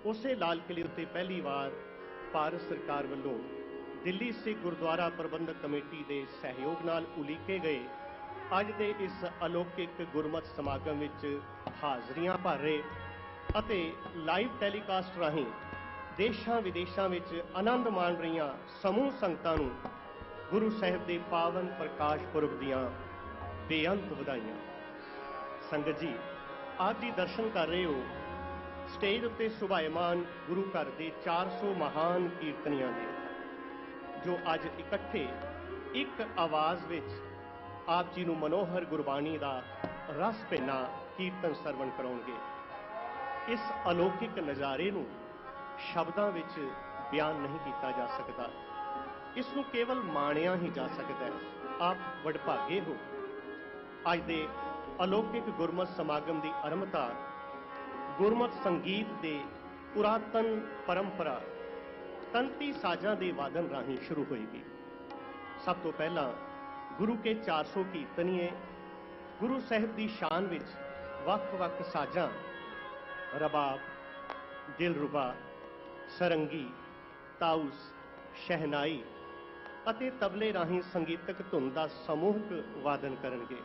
ਉਸੇ ਲਾਲ ਕਿਲੇ ਉੱਤੇ ਪਹਿਲੀ ਵਾਰ ਭਾਰਤ ਸਰਕਾਰ ਵੱਲੋਂ ਦਿੱਲੀ ਸਿੱਖ ਗੁਰਦੁਆਰਾ ਪ੍ਰਬੰਧਕ ਕਮੇਟੀ ਦੇ ਸਹਿਯੋਗ ਨਾਲ ਉਲੀਕੇ ਗਏ ਅੱਜ ਦੇ ਇਸ ਅਲੌਕਿਕ ਗੁਰਮਤਿ ਸਮਾਗਮ ਵਿੱਚ ਹਾਜ਼ਰੀਆਂ ਭਰ ਰਹੇ ਅਤੇ ਲਾਈਵ ਟੈਲੀਕਾਸਟ ਰਾਹੀਂ ਦੇਸ਼ਾਂ ਵਿਦੇਸ਼ਾਂ ਵਿੱਚ ਆਨੰਦ ਮਾਣ ਰਹੀਆਂ ਸਮੂਹ ਸੰਗਤਾਂ ਨੂੰ ਗੁਰੂ ਸਾਹਿਬ ਦੇ ਪਾਵਨ ਪ੍ਰਕਾਸ਼ ਪੁਰਬ ਦੀਆਂ ਬੇਅੰਤ ਵਧਾਈਆਂ। ਸੰਗਤ ਜੀ, ਆਪ ਜੀ ਦਰਸ਼ਨ ਕਰ ਰਹੇ ਹੋ ਸਟੇਜ ਉੱਤੇ ਸੁਭਾਇਮਾਨ ਗੁਰੂ ਘਰ ਦੇ 400 ਮਹਾਨ ਕੀਰਤਨੀਆਂ ਦੇ, ਜੋ ਅੱਜ ਇਕੱਠੇ ਇੱਕ ਆਵਾਜ਼ ਵਿੱਚ ਆਪ ਜੀ ਨੂੰ ਮਨੋਹਰ ਗੁਰਬਾਣੀ ਦਾ ਰਸ ਭਿੰਨਾ ਕੀਰਤਨ ਸਰਵਣ ਕਰਾਉਣਗੇ। ਇਸ ਅਲੌਕਿਕ ਨਜ਼ਾਰੇ ਨੂੰ ਸ਼ਬਦਾਂ ਵਿੱਚ ਬਿਆਨ ਨਹੀਂ ਕੀਤਾ ਜਾ ਸਕਦਾ, ਇਸ ਨੂੰ ਕੇਵਲ ਮਾਣਿਆ ਹੀ ਜਾ ਸਕਦਾ ਹੈ। ਆਪ ਵਡਭਾਗੇ ਹੋ। ਅੱਜ ਦੇ ਅਲੌਕਿਕ ਗੁਰਮਤਿ ਸਮਾਗਮ ਦੀ ਆਰੰਭਤਾ ਗੁਰਮਤਿ ਸੰਗੀਤ ਦੇ ਪੁਰਾਤਨ ਪਰੰਪਰਾ ਤੰਤੀ ਸਾਜ਼ਾਂ ਦੇ ਵਾਦਨ ਰਾਹੀਂ ਸ਼ੁਰੂ ਹੋਏਗੀ। ਸਭ ਤੋਂ ਪਹਿਲਾਂ ਗੁਰੂ ਕੇ 400 ਕੀਰਤਨੀਏ ਗੁਰੂ ਸਾਹਿਬ ਦੀ ਸ਼ਾਨ ਵਿੱਚ ਵੱਖ-ਵੱਖ ਸਾਜ਼ਾਂ ਰਬਾਬ, ਦਿਲਰੁਬਾ, ਸਰੰਗੀ, ਤਾਊਸ, ਸ਼ਹਿਨਾਈ ਅਤੇ ਤਬਲੇ ਰਾਹੀਂ ਸੰਗੀਤਕ ਧੁਨ ਦਾ ਸਮੂਹਕ ਵਾਦਨ ਕਰਨਗੇ।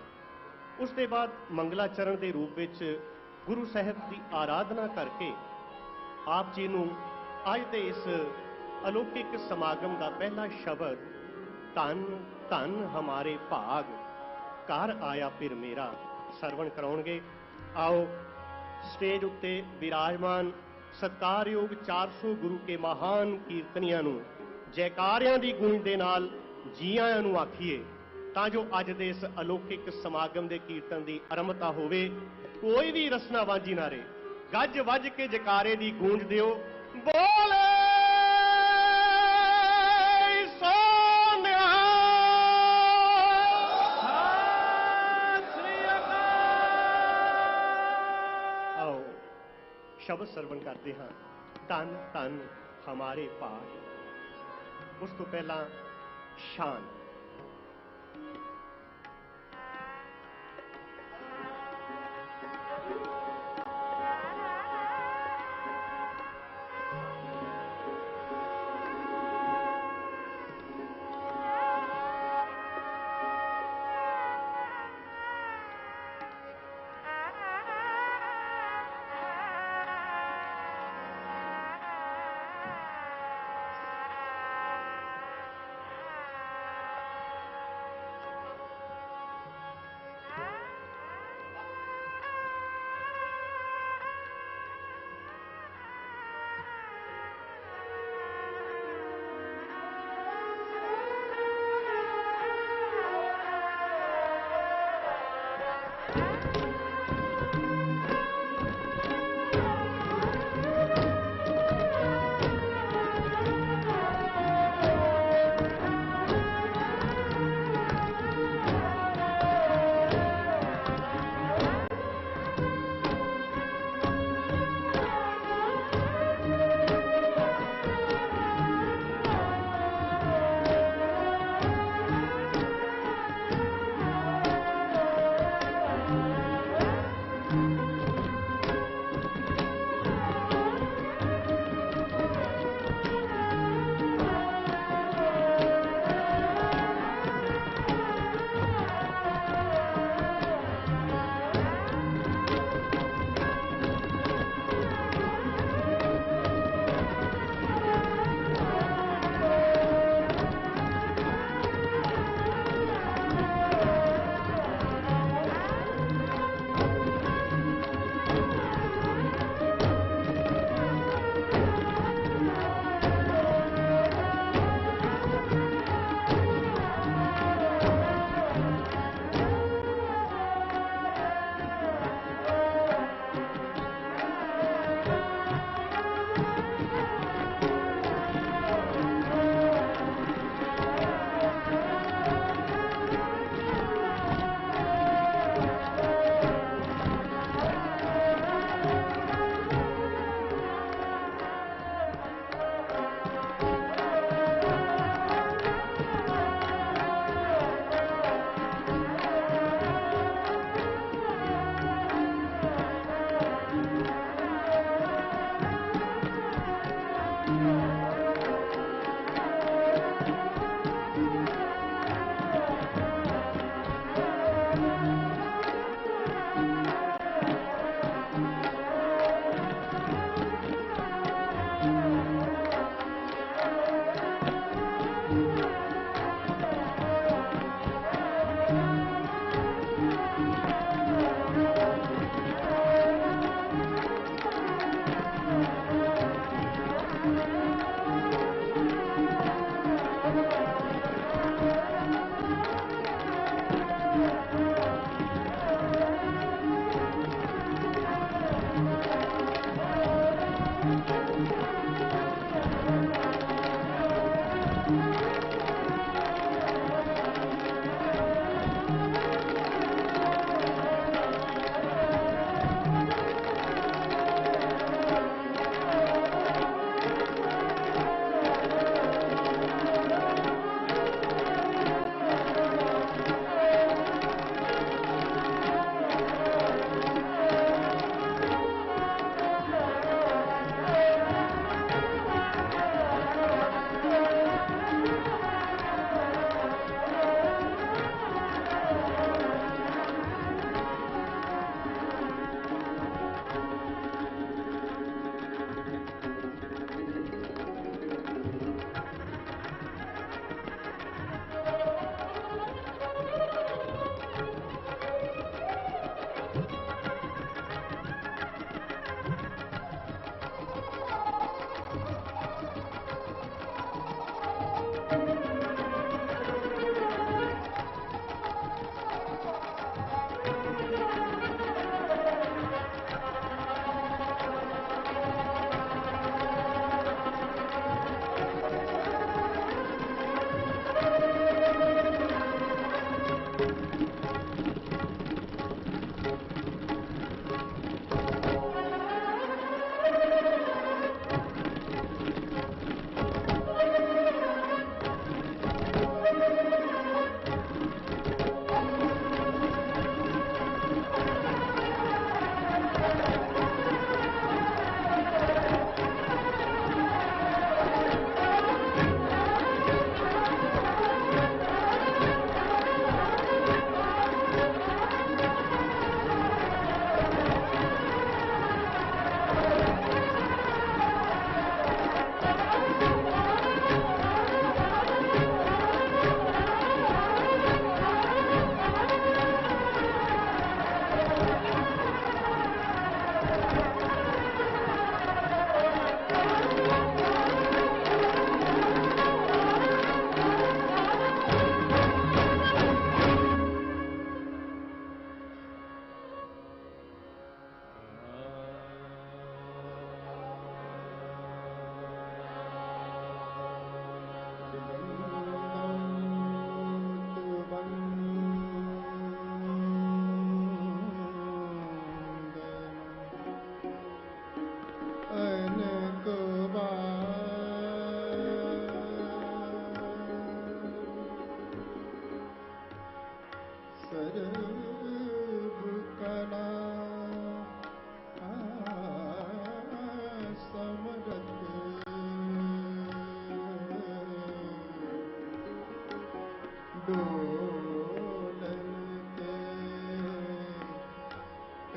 ਉਸ ਦੇ ਬਾਅਦ ਮੰਗਲਾਚਰਨ ਦੇ ਰੂਪ ਵਿੱਚ ਗੁਰੂ ਸਾਹਿਬ ਦੀ ਆਰਾਧਨਾ ਕਰਕੇ ਆਪ ਜੀ ਨੂੰ ਅੱਜ ਦੇ ਇਸ ਅਲੌਕਿਕ ਸਮਾਗਮ ਦਾ ਪਹਿਲਾ ਸ਼ਬਦ ਧੰਨ ਧੰਨ ਹਮਾਰੇ ਭਾਗ ਘਰ ਆਇਆ ਫਿਰ ਮੇਰਾ ਸਰਵਣ ਕਰਾਉਣਗੇ। ਆਓ ਸਟੇਜ ਉੱਤੇ ਵਿਰਾਜਮਾਨ ਸਤਿਕਾਰਯੋਗ 400 ਗੁਰੂ ਕੇ ਮਹਾਨ ਕੀਰਤਨੀਆਂ ਨੂੰ ਜੈਕਾਰਿਆਂ ਦੀ ਗੂੰਜ ਦੇ ਨਾਲ ਜੀ ਆਇਆਂ ਨੂੰ ਆਖੀਏ। ਤਾਂ ਜੋ ਅੱਜ ਦੇ ਇਸ ਅਲੌਕਿਕ ਸਮਾਗਮ ਦੇ ਕੀਰਤਨ ਦੀ ਆਰੰਭਤਾ ਹੋਵੇ। ਕੋਈ ਵੀ ਰਸਨਾ ਵਾਂਝੀ ਨਾ ਰਹੇ। ਗੱਜ ਵੱਜ ਕੇ ਜਕਾਰੇ ਦੀ ਗੂੰਜ ਦਿਓ, ਬੋਲੇ ਸੋਨਿਆ। ਆਓ ਸ਼ਬਦ ਸਰਵਣ ਕਰਦੇ ਹਾਂ। ਧੰਨ ਧੰਨ ਹਮਾਰੇ ਪਾਠ। ਉਸ ਤੋਂ ਪਹਿਲਾਂ ਸ਼ਾਨ।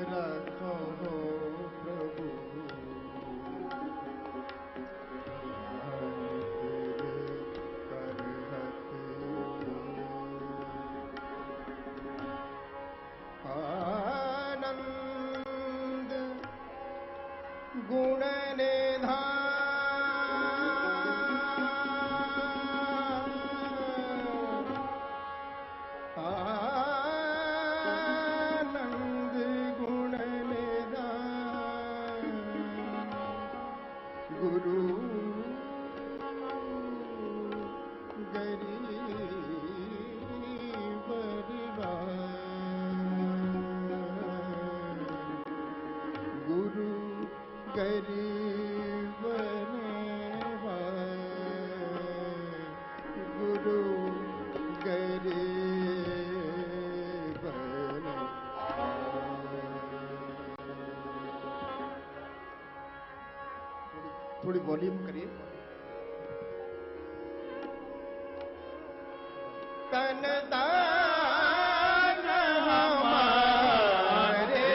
रखो प्रभु आनंद गुण आनंद गुण गुरु गरीब गुरु गरीब गुरु गरीब थोड़ी वॉल्यूम करिए। तन दान हमारे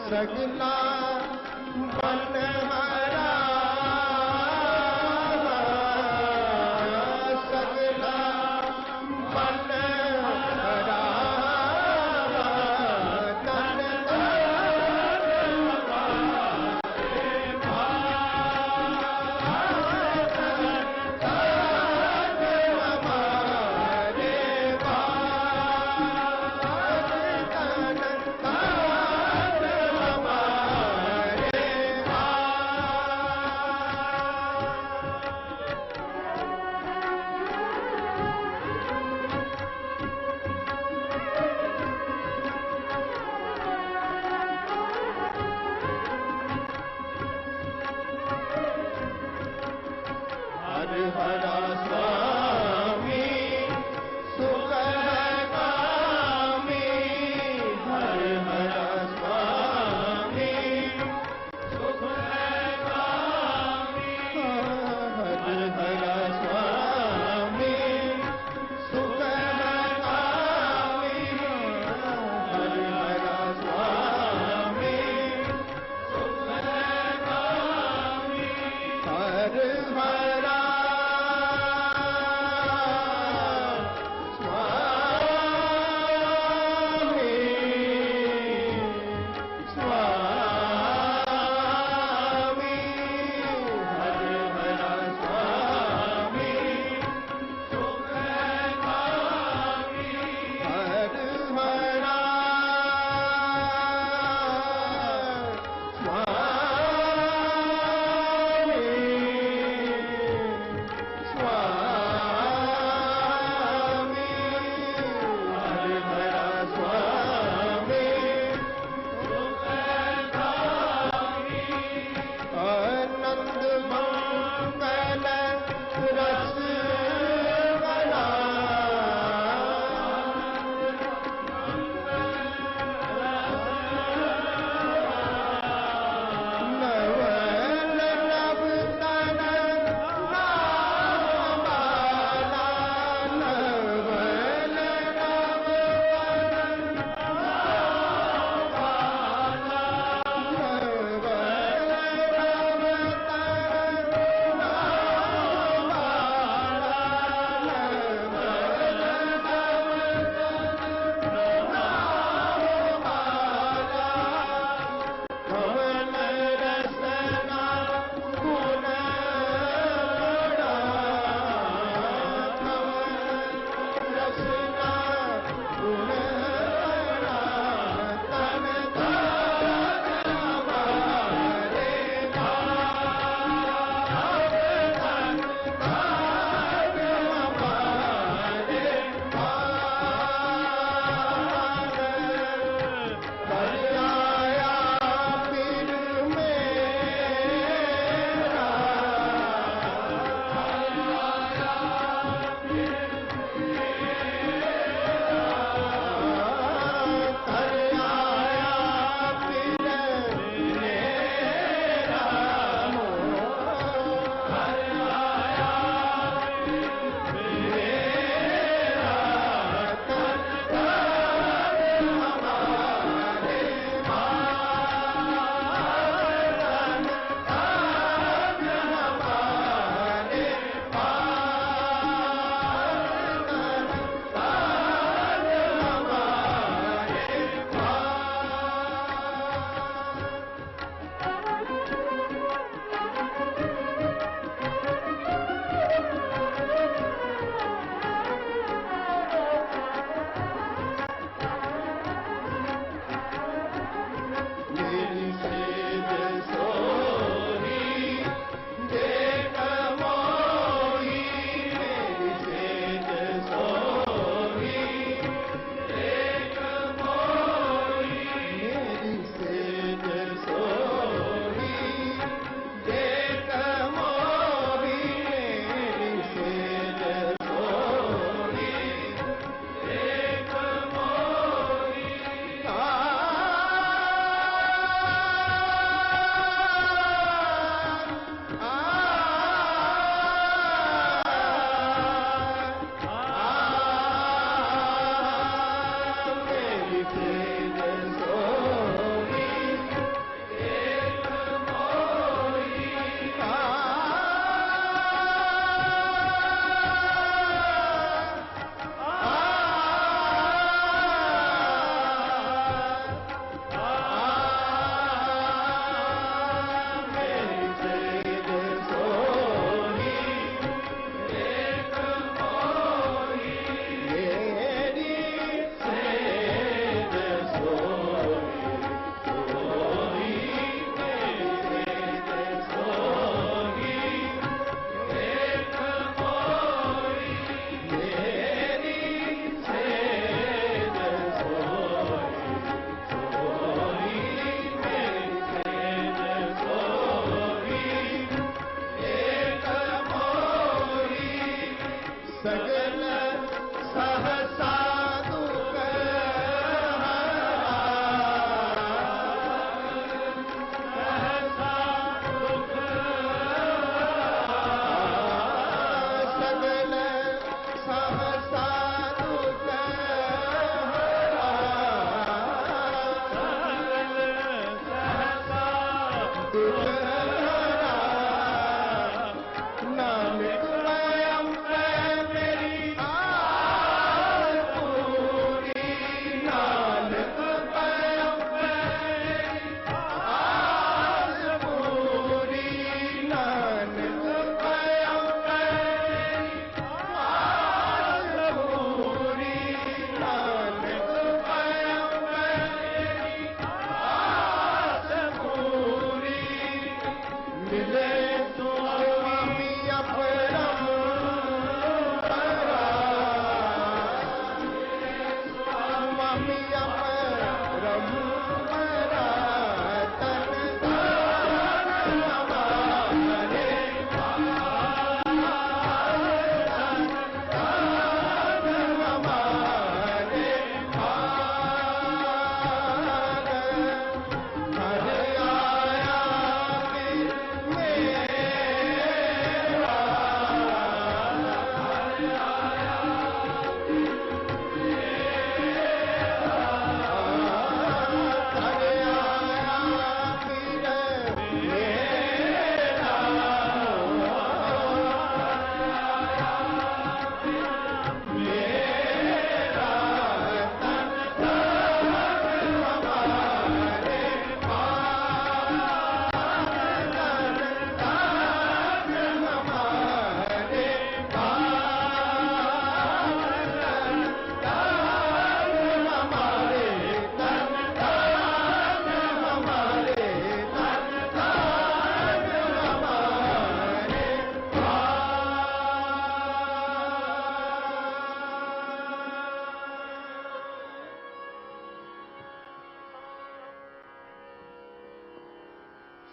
सगला मन हरा सगला मन हरा तन हरा स्वामी सुखगामी हर हरा स्वामी सुखगामी हर हरा स्वामी सुखगामी हर हरा स्वामी सुखगामी हर हरा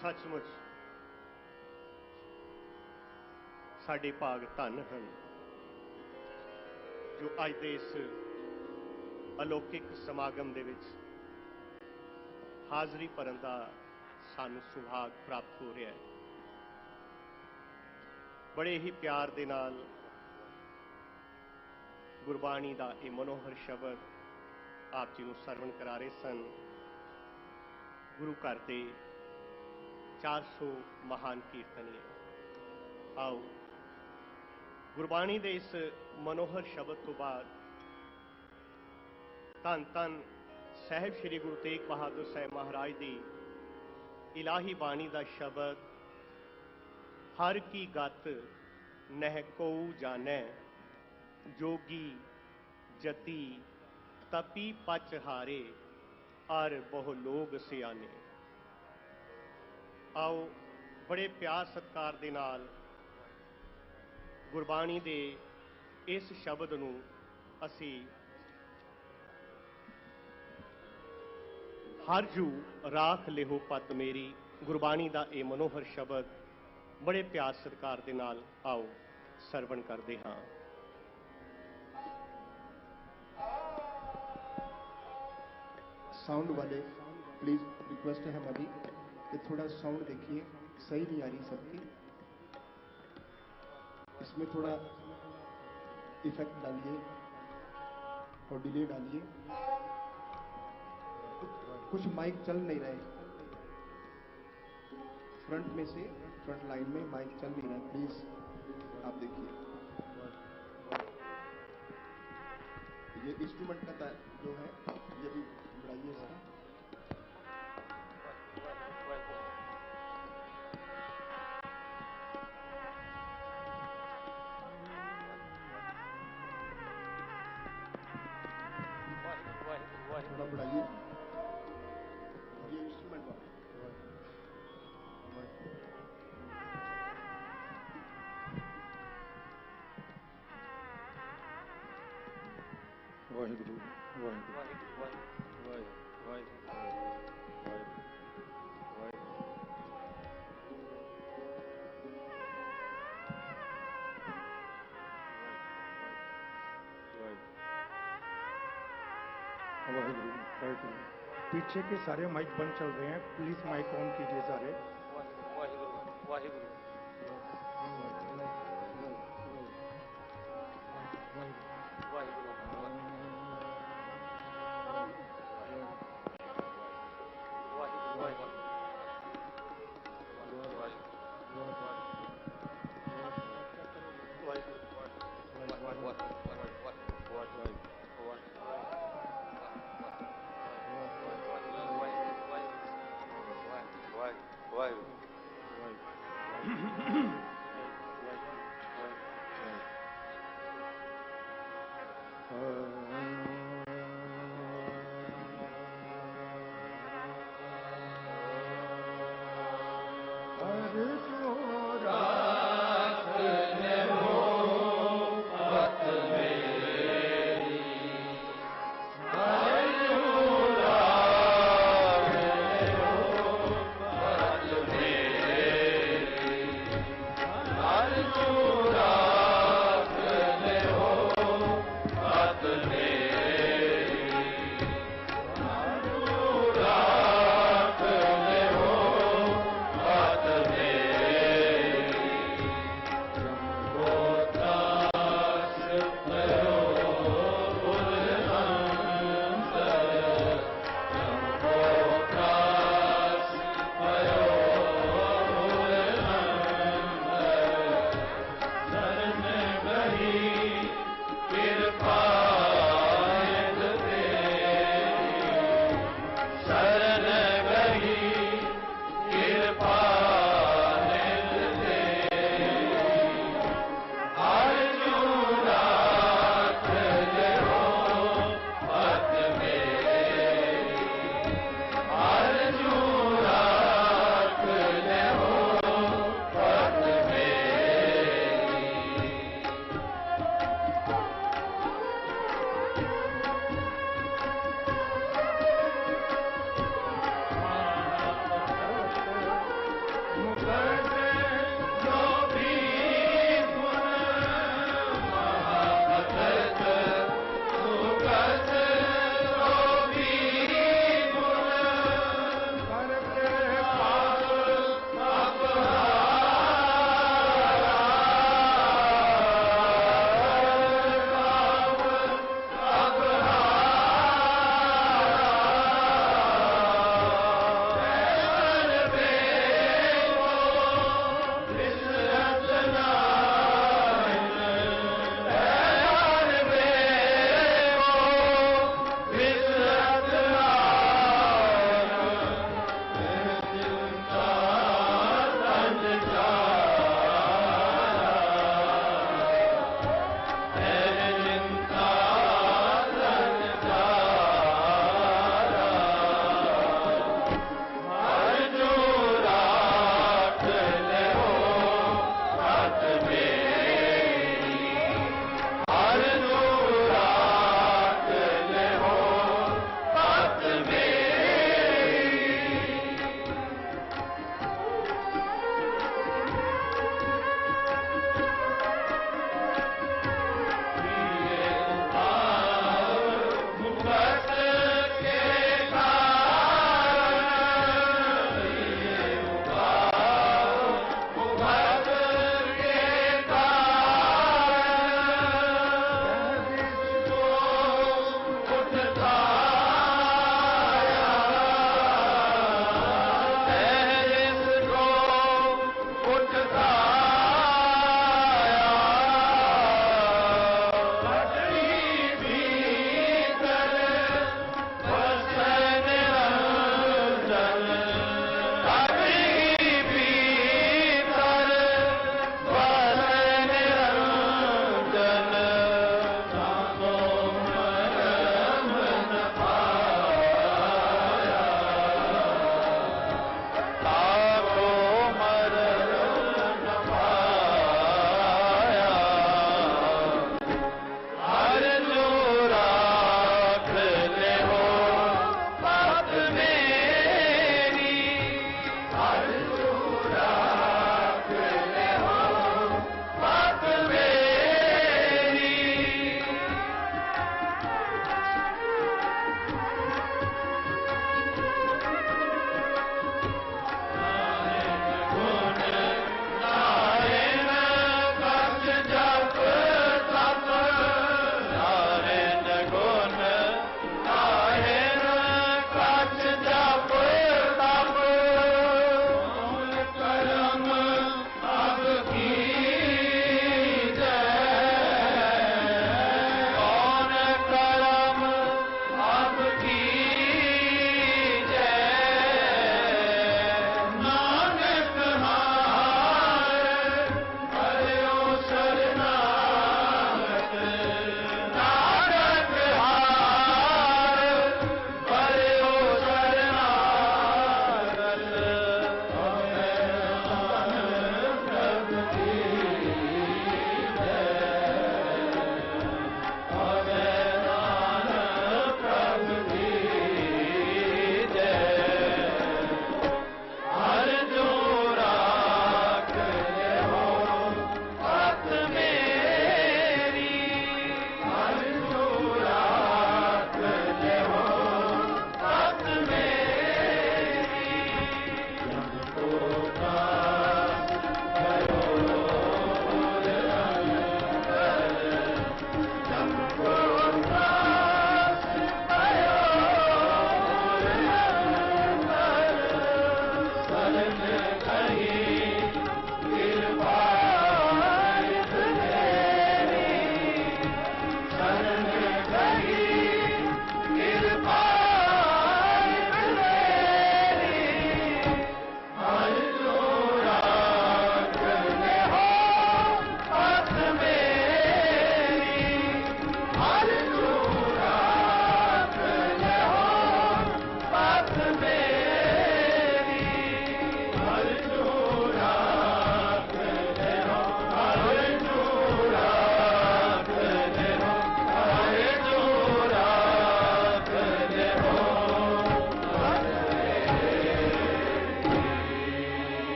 सचमुच साडे भाग धन हैं जो अज के इस अलौकिक समागम दे विच हाज़री भरन का सानू सुभाग प्राप्त हो रहा है। बड़े ही प्यार दे नाल गुरबाणी का यह मनोहर शब्द आप जी नूं सरवण करा रहे सन। गुरु घर के 400 महान कीर्तनीय, आओ गुरबाणी के इस मनोहर शब्द तो बाद धन धन साहिब श्री गुरु तेग बहादुर साहब महाराज की इलाही बाणी का शब्द हर की गत नह को जानै जोगी जति तपी पच हारे अर बहु लोग सियाने। आओ बड़े प्यार सत्कार दे नाल गुरबाणी दे इस शब्द नूं असी हर जू राख लिहो पत मेरी गुरबाणी का यह मनोहर शब्द बड़े प्यार सत्कार दे नाल आओ सरवण करते हाँ। साउंड वाले प्लीज रिक्वेस्ट है हमारी कि थोड़ा साउंड देखिए, सही नहीं आ रही सबकी, इसमें थोड़ा इफेक्ट डालिए और डिले डालिए। कुछ माइक चल नहीं रहे, फ्रंट में से फ्रंट लाइन में माइक चल नहीं रहे, प्लीज आप देखिए। ये इंस्ट्रूमेंट का जो है ये भी बढ़ाइए इसका। थोड़ा बढ़ाइए ये इंस्ट्रूमेंट वाला। वाहिगुरु वाहिगुरु पीछे के सारे माइक बंद चल रहे हैं, प्लीज माइक ऑन कीजिए सारे। मेरी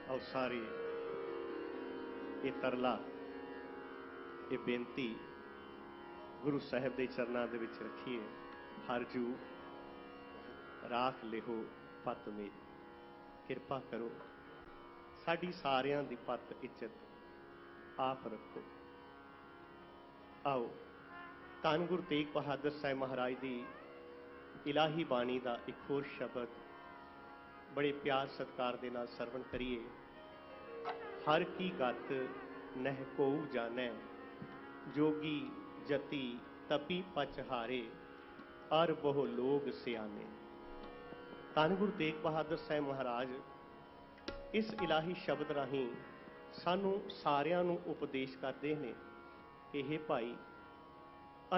ਆਓ ਸਾਰੇ ਇਹ ਤਰਲਾ, ਇਹ ਬੇਨਤੀ ਗੁਰੂ ਸਾਹਿਬ ਦੇ ਚਰਨਾਂ ਦੇ ਵਿੱਚ ਰੱਖੀਏ। ਹਰ ਜੂ ਰਾਖ ਲਿਹੋ ਪਤ ਮੇਰੀ, ਕਿਰਪਾ ਕਰੋ ਸਾਡੀ ਸਾਰਿਆਂ ਦੀ ਪਤ ਇੱਜ਼ਤ ਆਪ ਰੱਖੋ। ਆਓ ਧੰਨ ਗੁਰੂ ਤੇਗ ਬਹਾਦਰ ਸਾਹਿਬ ਮਹਾਰਾਜ ਦੀ ਇਲਾਹੀ ਬਾਣੀ ਦਾ ਇੱਕ ਹੋਰ ਸ਼ਬਦ ਬੜੇ ਪਿਆਰ ਸਤਿਕਾਰ ਦੇ ਨਾਲ ਸਰਵਣ ਕਰੀਏ। ਹਰ ਕੀ ਗਤ ਨਹਿ ਕੋਉ ਜਾਣੈ, ਜੋਗੀ ਜਤੀ ਤਪੀ ਪਚਹਾਰੇ, ਅਰ ਬਹੁ ਲੋਗ ਸਿਆਣੇ। ਧੰਨ ਗੁਰੂ ਤੇਗ ਬਹਾਦਰ ਸਾਹਿਬ ਮਹਾਰਾਜ ਇਸ ਇਲਾਹੀ ਸ਼ਬਦ ਰਾਹੀਂ ਸਾਨੂੰ ਸਾਰਿਆਂ ਨੂੰ ਉਪਦੇਸ਼ ਕਰਦੇ ਨੇ ਕਿ ਇਹ ਭਾਈ,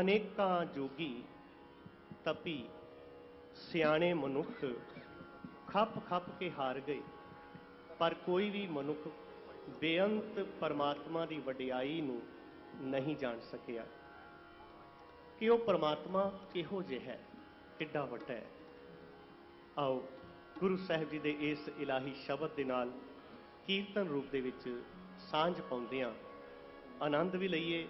ਅਨੇਕਾਂ ਜੋਗੀ ਤਪੀ ਸਿਆਣੇ ਮਨੁੱਖ ਖੱਪ ਖੱਪ ਕੇ ਹਾਰ ਗਏ, ਪਰ ਕੋਈ ਵੀ ਮਨੁੱਖ ਬੇਅੰਤ ਪਰਮਾਤਮਾ ਦੀ ਵਡਿਆਈ ਨੂੰ ਨਹੀਂ ਜਾਣ ਸਕਿਆ ਕਿ ਉਹ ਪਰਮਾਤਮਾ ਕਿਹੋ ਜਿਹਾ ਹੈ, ਕਿੱਡਾ ਵੱਡਾ ਹੈ। ਆਓ ਗੁਰੂ ਸਾਹਿਬ ਜੀ ਦੇ ਇਸ ਇਲਾਹੀ ਸ਼ਬਦ ਦੇ ਨਾਲ ਕੀਰਤਨ ਰੂਪ ਦੇ ਵਿੱਚ ਸਾਂਝ ਪਾਉਂਦਿਆਂ ਆਨੰਦ ਵੀ ਲਈਏ,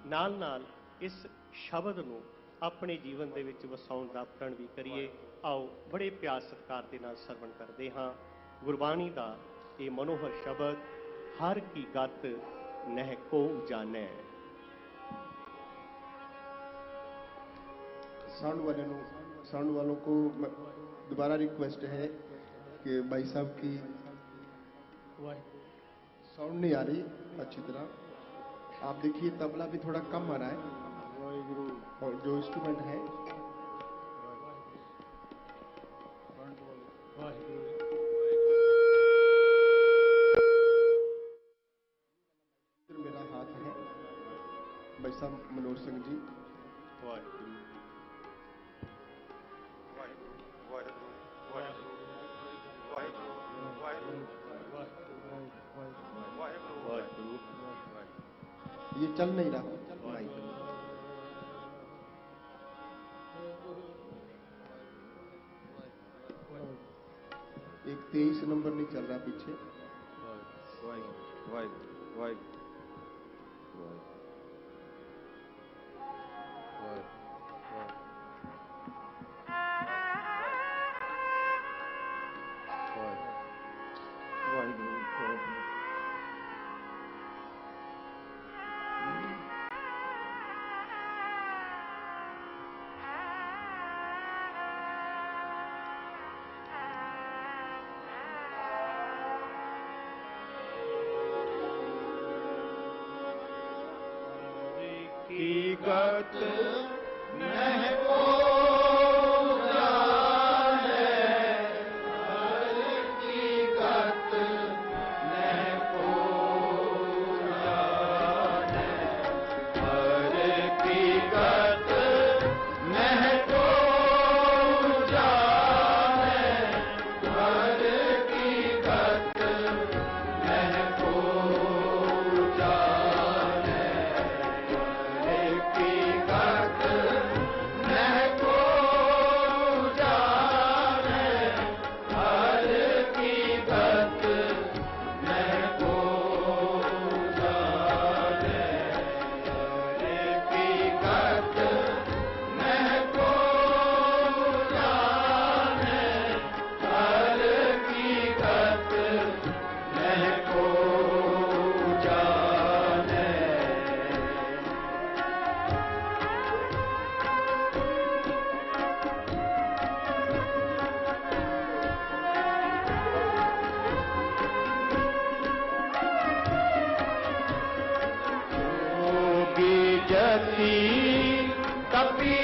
ਨਾਲ ਨਾਲ ਇਸ ਸ਼ਬਦ ਨੂੰ ਆਪਣੇ ਜੀਵਨ ਦੇ ਵਿੱਚ ਵਸਾਉਣ ਦਾ ਪ੍ਰਣ ਵੀ ਕਰੀਏ। ਆਓ ਬੜੇ ਪਿਆਰ ਸਤਿਕਾਰ ਦੇ ਨਾਲ ਸਰਵਣ ਕਰਦੇ ਹਾਂ ਗੁਰਬਾਣੀ ਦਾ ਇਹ ਮਨੋਹਰ ਸ਼ਬਦ, ਹਰ ਕੀ ਗਤ ਨਹਿ ਕੋਉ ਜਾਣੈ। साउंड वालों को दोबारा रिक्वेस्ट है कि भाई साहब की साउंड नहीं आ रही अच्छी तरह। आप देखिए तबला भी थोड़ा कम आ रहा है और जो इंस्ट्रूमेंट है मेरा हाथ है भाई साहब मनोज सिंह जी। ये चल नहीं रहा माइक। एक 23 नंबर नहीं चल रहा पीछे। की गत नह कोउ जाणै, हर की गत नह कोउ जाणै, हर की गत नह कोउ जाणै, हर की गत नह कोउ जाणै, की गत नह को जति कपि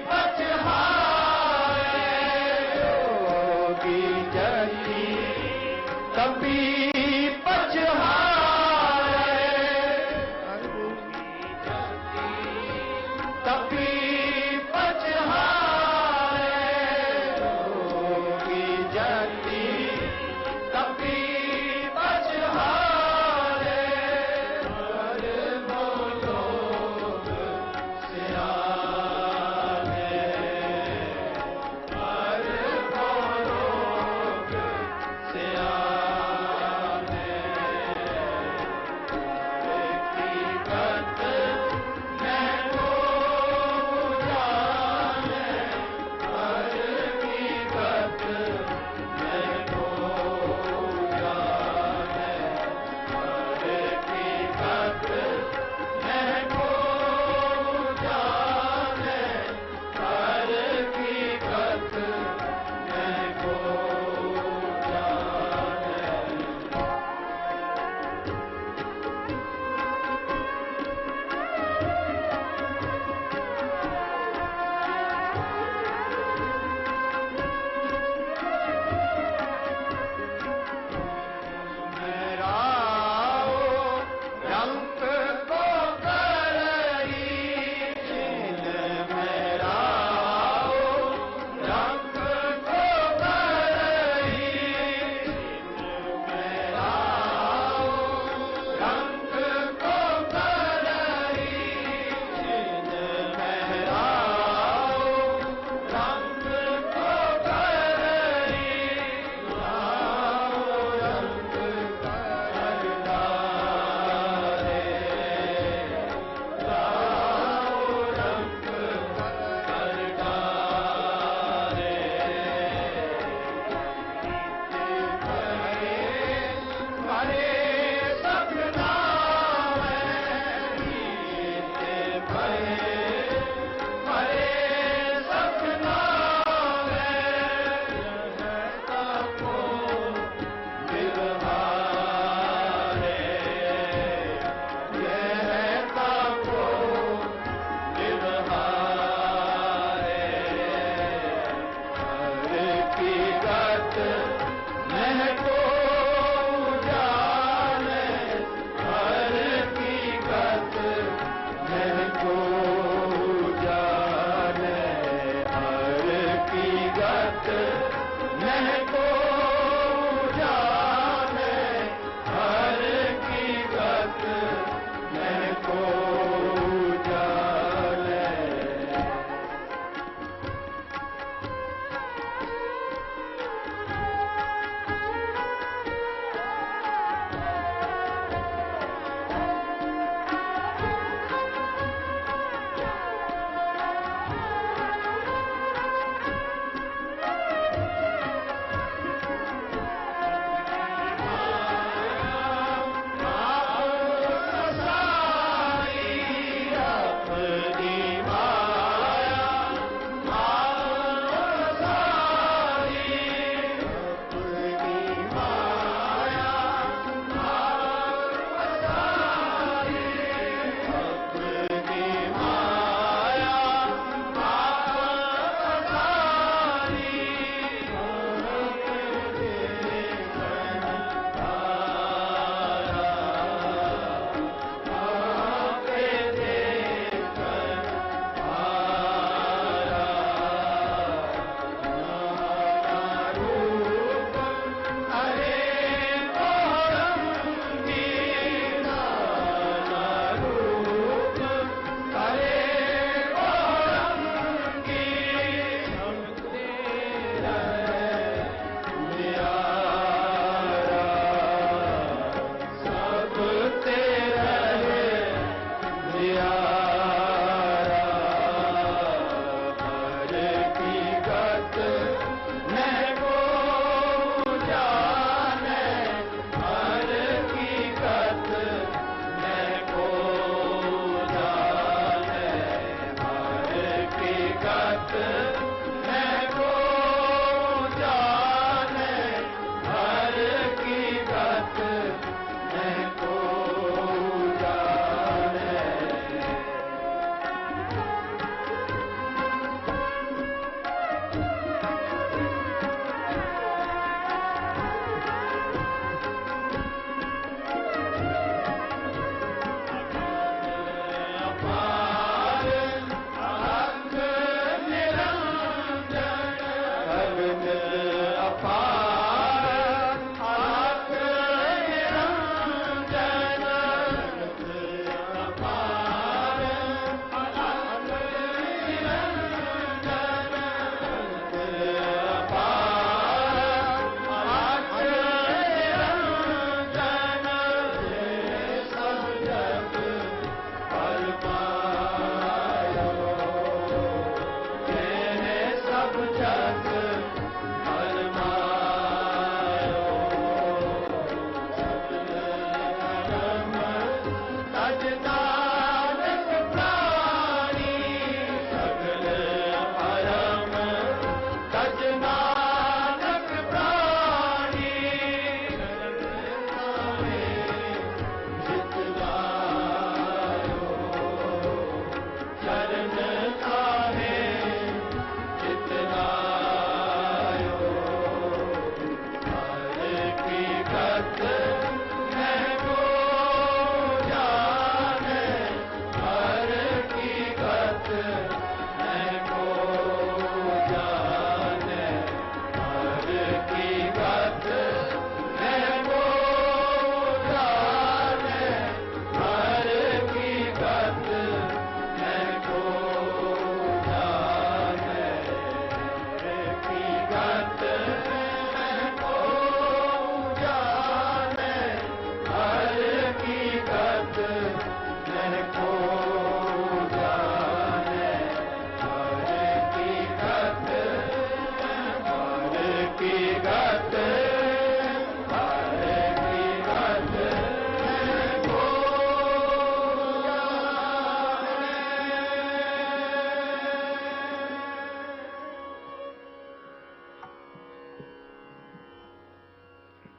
पछहारे योगी जति कपि पछहारे योगी जति कपि पछहारे योगी जति कपि पछहारे हर बोलो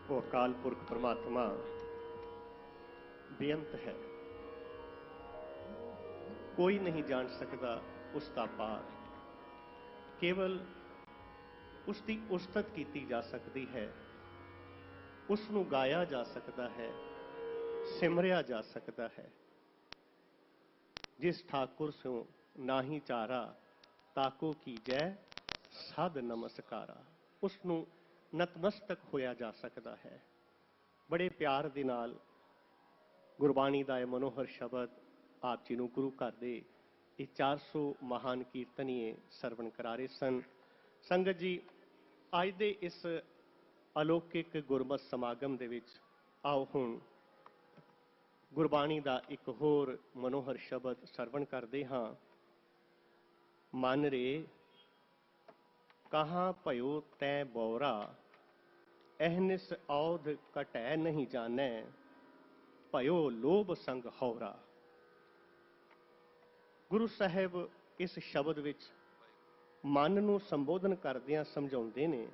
ਉਹ ਅਕਾਲ ਪੁਰਖ ਪਰਮਾਤਮਾ ਬੇਅੰਤ ਹੈ, ਕੋਈ ਨਹੀਂ ਜਾਣ ਸਕਦਾ ਉਸ ਦਾ ਪਾਰ। ਕੇਵਲ ਉਸ ਦੀ ਉਸਤਤ ਕੀਤੀ ਜਾ ਸਕਦੀ ਹੈ, ਉਸ ਨੂੰ ਗਾਇਆ ਜਾ ਸਕਦਾ ਹੈ, ਸਿਮਰਿਆ ਜਾ ਸਕਦਾ ਹੈ। ਜਿਸ ਠਾਕੁਰ ਸਿਉ ਨਾਹੀ ਚਾਰਾ, ਤਾਕੋ ਕੀਜੈ ਸਾਧ ਨਮਸਕਾਰਾ। ਉਸ ਨੂੰ ਨਤਮਸਤਕ ਹੋਇਆ ਜਾ ਸਕਦਾ ਹੈ। ਬੜੇ ਪਿਆਰ ਦੇ ਨਾਲ ਗੁਰਬਾਣੀ ਦਾ ਇਹ ਮਨੋਹਰ ਸ਼ਬਦ ਆਪ ਜੀ ਨੂੰ ਗੁਰੂ ਘਰ ਦੇ ਇਹ 400 ਮਹਾਨ ਕੀਰਤਨੀਏ ਸਰਵਣ ਕਰਾ ਰਹੇ ਸਨ। ਸੰਗਤ ਜੀ, ਅੱਜ ਦੇ ਇਸ ਅਲੌਕਿਕ ਗੁਰਮਤਿ ਸਮਾਗਮ ਦੇ ਵਿੱਚ ਆਓ ਹੁਣ ਗੁਰਬਾਣੀ ਦਾ ਇੱਕ ਹੋਰ ਮਨੋਹਰ ਸ਼ਬਦ ਸਰਵਣ ਕਰਦੇ ਹਾਂ। ਮਨ ਰੇ ਕਹਾਂ ਭਇਓ ਤੈ ਬੌਰਾ, ਅਹਨਿਸ ਔਧ ਘਟੈ ਨਹੀਂ ਜਾਣੈ, ਭਇਓ ਲੋਭ ਸੰਗ ਹੌਰਾ। ਗੁਰੂ ਸਾਹਿਬ ਇਸ ਸ਼ਬਦ ਵਿੱਚ ਮਨ ਨੂੰ ਸੰਬੋਧਨ ਕਰਦਿਆਂ ਸਮਝਾਉਂਦੇ ਨੇ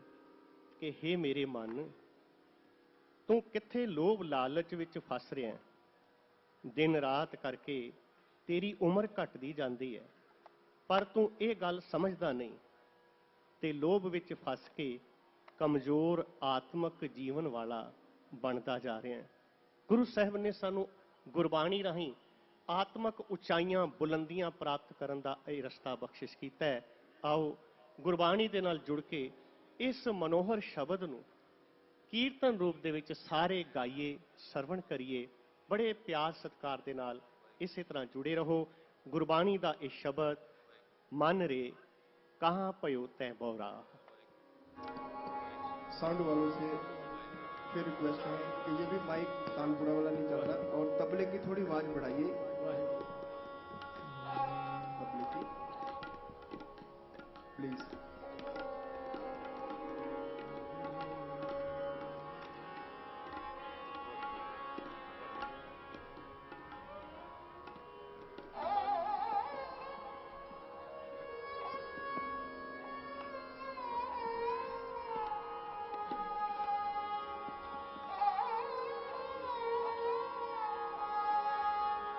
ਕਿ ਹੇ ਮੇਰੇ ਮਨ, ਤੂੰ ਕਿੱਥੇ ਲੋਭ ਲਾਲਚ ਵਿੱਚ ਫਸ ਰਿਹਾ। ਦਿਨ ਰਾਤ ਕਰਕੇ ਤੇਰੀ ਉਮਰ ਘਟਦੀ ਜਾਂਦੀ ਹੈ, ਪਰ ਤੂੰ ਇਹ ਗੱਲ ਸਮਝਦਾ ਨਹੀਂ ਤੇ ਲੋਭ ਵਿੱਚ ਫਸ ਕੇ ਕਮਜ਼ੋਰ ਆਤਮਿਕ ਜੀਵਨ ਵਾਲਾ ਬਣਦਾ ਜਾ ਰਿਹਾ ਹੈ। ਗੁਰੂ ਸਾਹਿਬ ਨੇ ਸਾਨੂੰ ਗੁਰਬਾਣੀ ਰਾਹੀਂ ਆਤਮਿਕ ਉਚਾਈਆਂ ਬੁਲੰਦੀਆਂ ਪ੍ਰਾਪਤ ਕਰਨ ਦਾ ਇਹ ਰਸਤਾ ਬਖਸ਼ਿਸ਼ ਕੀਤਾ ਹੈ। ਆਓ ਗੁਰਬਾਣੀ ਦੇ ਨਾਲ ਜੁੜ ਕੇ ਇਸ ਮਨੋਹਰ ਸ਼ਬਦ ਨੂੰ ਕੀਰਤਨ ਰੂਪ ਦੇ ਵਿੱਚ ਸਾਰੇ ਗਾਈਏ, ਸਰਵਣ ਕਰੀਏ। ਬੜੇ ਪਿਆਰ ਸਤਿਕਾਰ ਦੇ ਨਾਲ ਇਸੇ ਤਰ੍ਹਾਂ ਜੁੜੇ ਰਹੋ। ਗੁਰਬਾਣੀ ਦਾ ਇਹ ਸ਼ਬਦ ਮਨ ਰੇ ਕਹਾਂ ਭਇਓ ਤੈ ਬੌਰਾ। साउंड वालों से फिर रिक्वेस्ट है कि ये भी माइक तानपुरा वाला नहीं चल रहा और तबले की थोड़ी आवाज बढ़ाइए, तबले की प्लीज।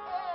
Oh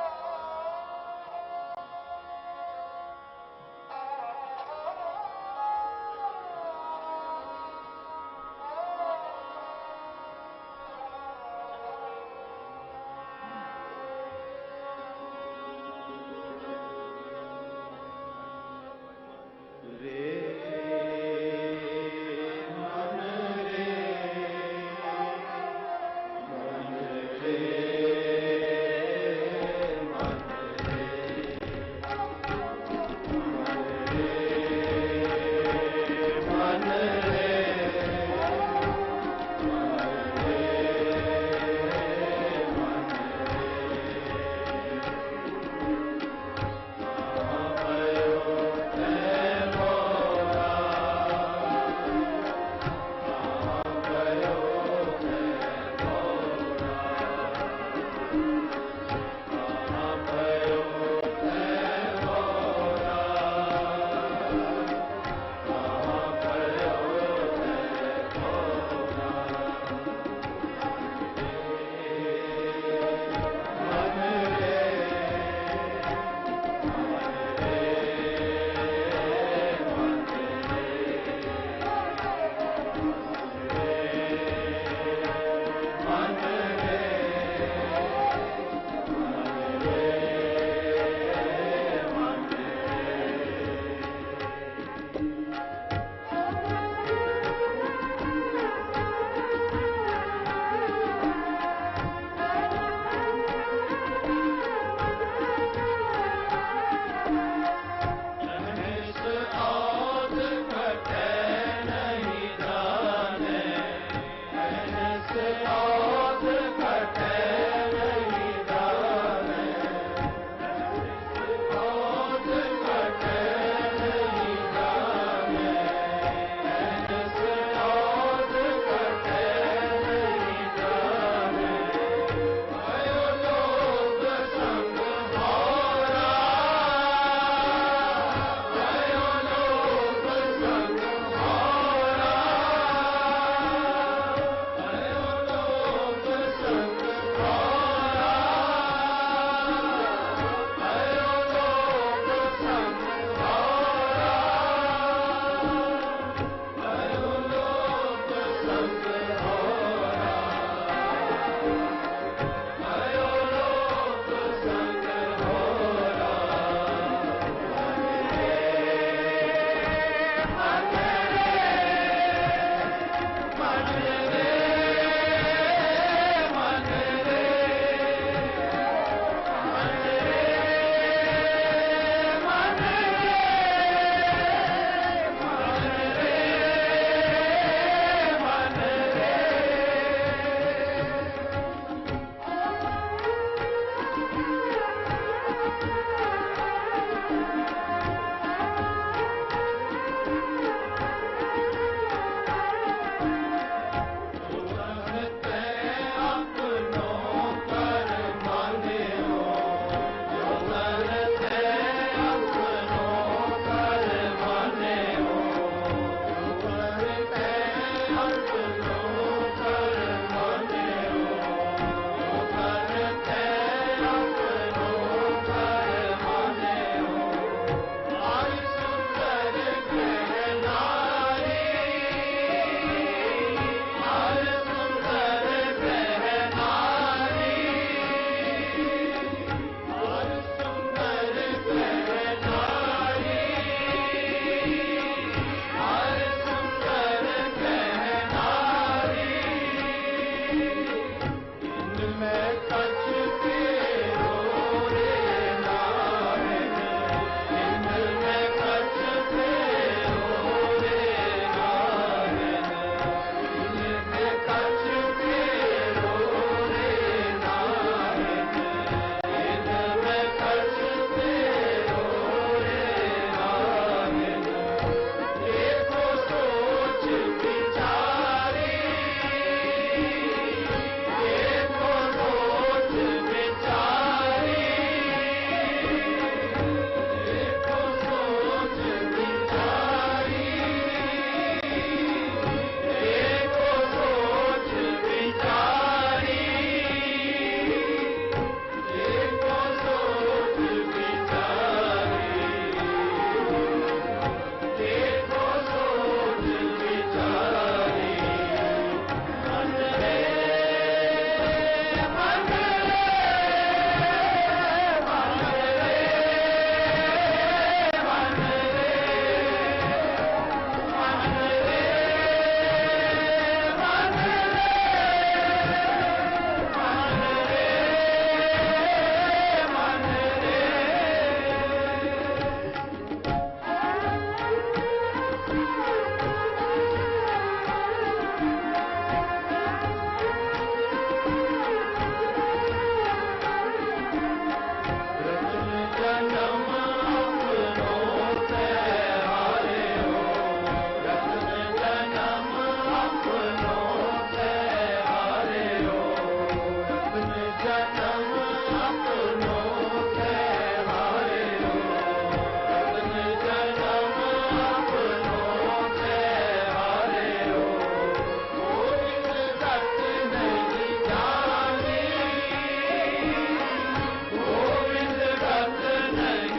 नहीं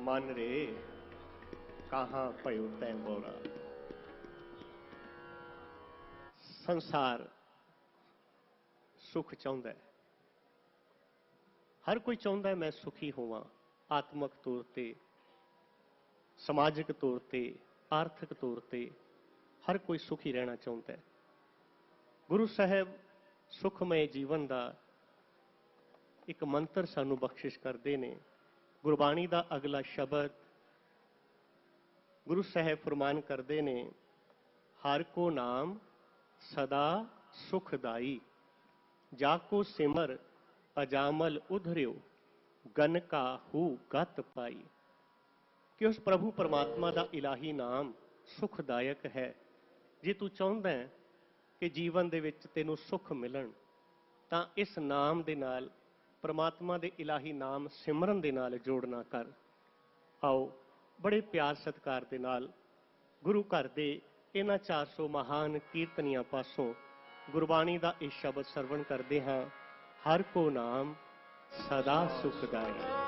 मन रे कहाँ पयो तै बोरा। संसार सुख चाहुंदा है, हर कोई चाहुंदा है मैं सुखी होवां, आत्मक तौर ते, समाजिक तौर ते, आर्थिक तौर ते हर कोई सुखी रहना चाहुंदा है। गुरु साहब सुखमय जीवन का एक मंत्र सानू बख्शिश करते हैं। गुरबाणी का अगला शब्द गुरु साहब फरमान करते हैं, हर को नाम सदा सुखदाई, जाको सिमर अजामल उधरियो, गन का हु गत पाई। कि उस प्रभु परमात्मा का इलाही नाम सुखदायक है। जे तू चाहुंदा है कि जीवन दे विच तैनूं सुख मिलन, तां इस नाम दे नाल परमात्मा दे इलाही नाम सिमरन दे नाल जोड़ना कर। आओ बड़े प्यार सत्कार दे नाल गुरु घर दे इन्हां 400 महान कीर्तनियां पासों गुरबाणी का इह शब्द सरवण करते हाँ, हर को नाम सदा सुखदाई।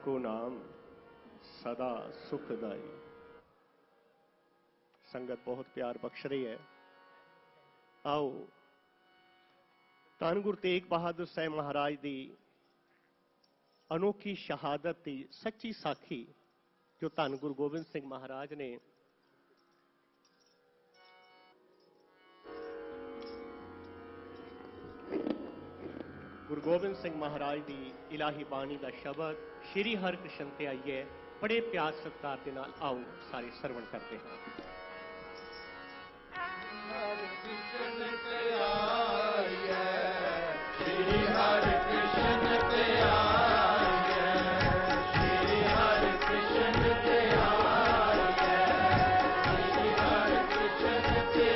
एको नाम सदा सुखदाई। संगत बहुत प्यार बख्श रही है। आओ धन गुरु तेग बहादुर साहब महाराज की अनोखी शहादत की सच्ची साखी जो धन गुरु गोबिंद सिंह महाराज ने गुरु गोबिंद सिंह महाराज की इलाही बाणी का शब्द श्री हरकृष्ण ते आइए बड़े प्यार सत्कार के नाल आओ सारे सरवण करते हैं। हरकृष्ण ते आइए श्री हरकृष्ण ते आइए श्री हरकृष्ण ते आइए श्री हरकृष्ण ते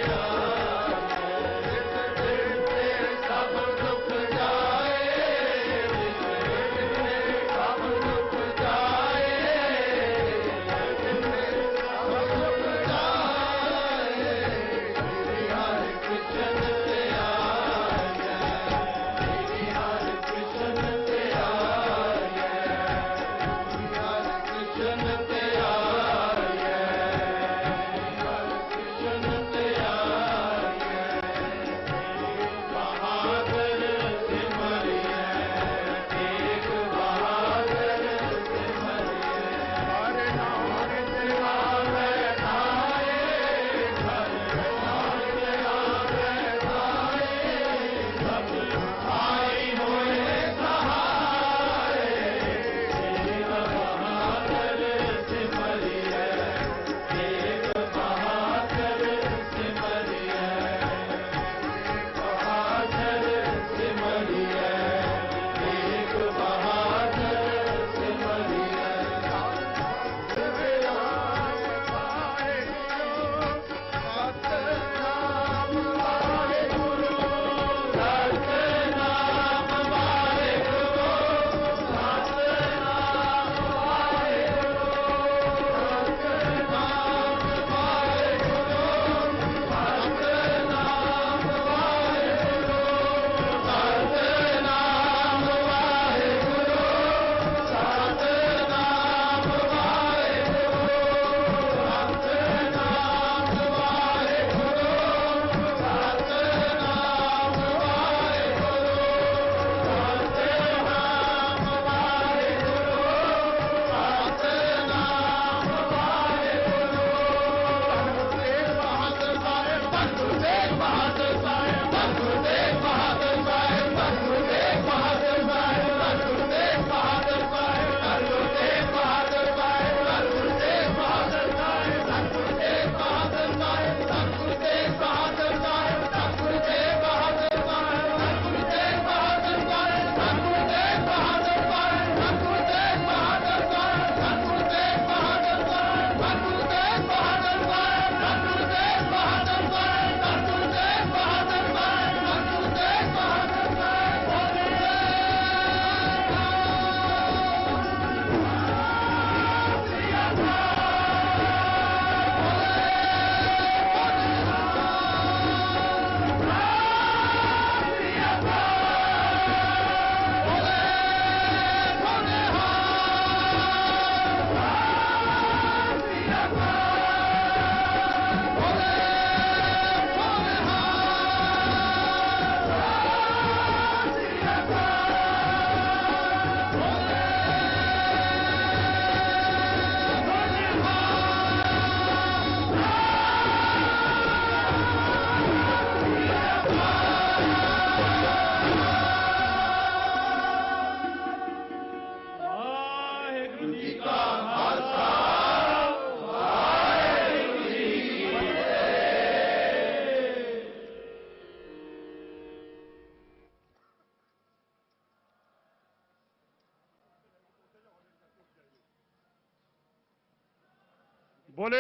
बोले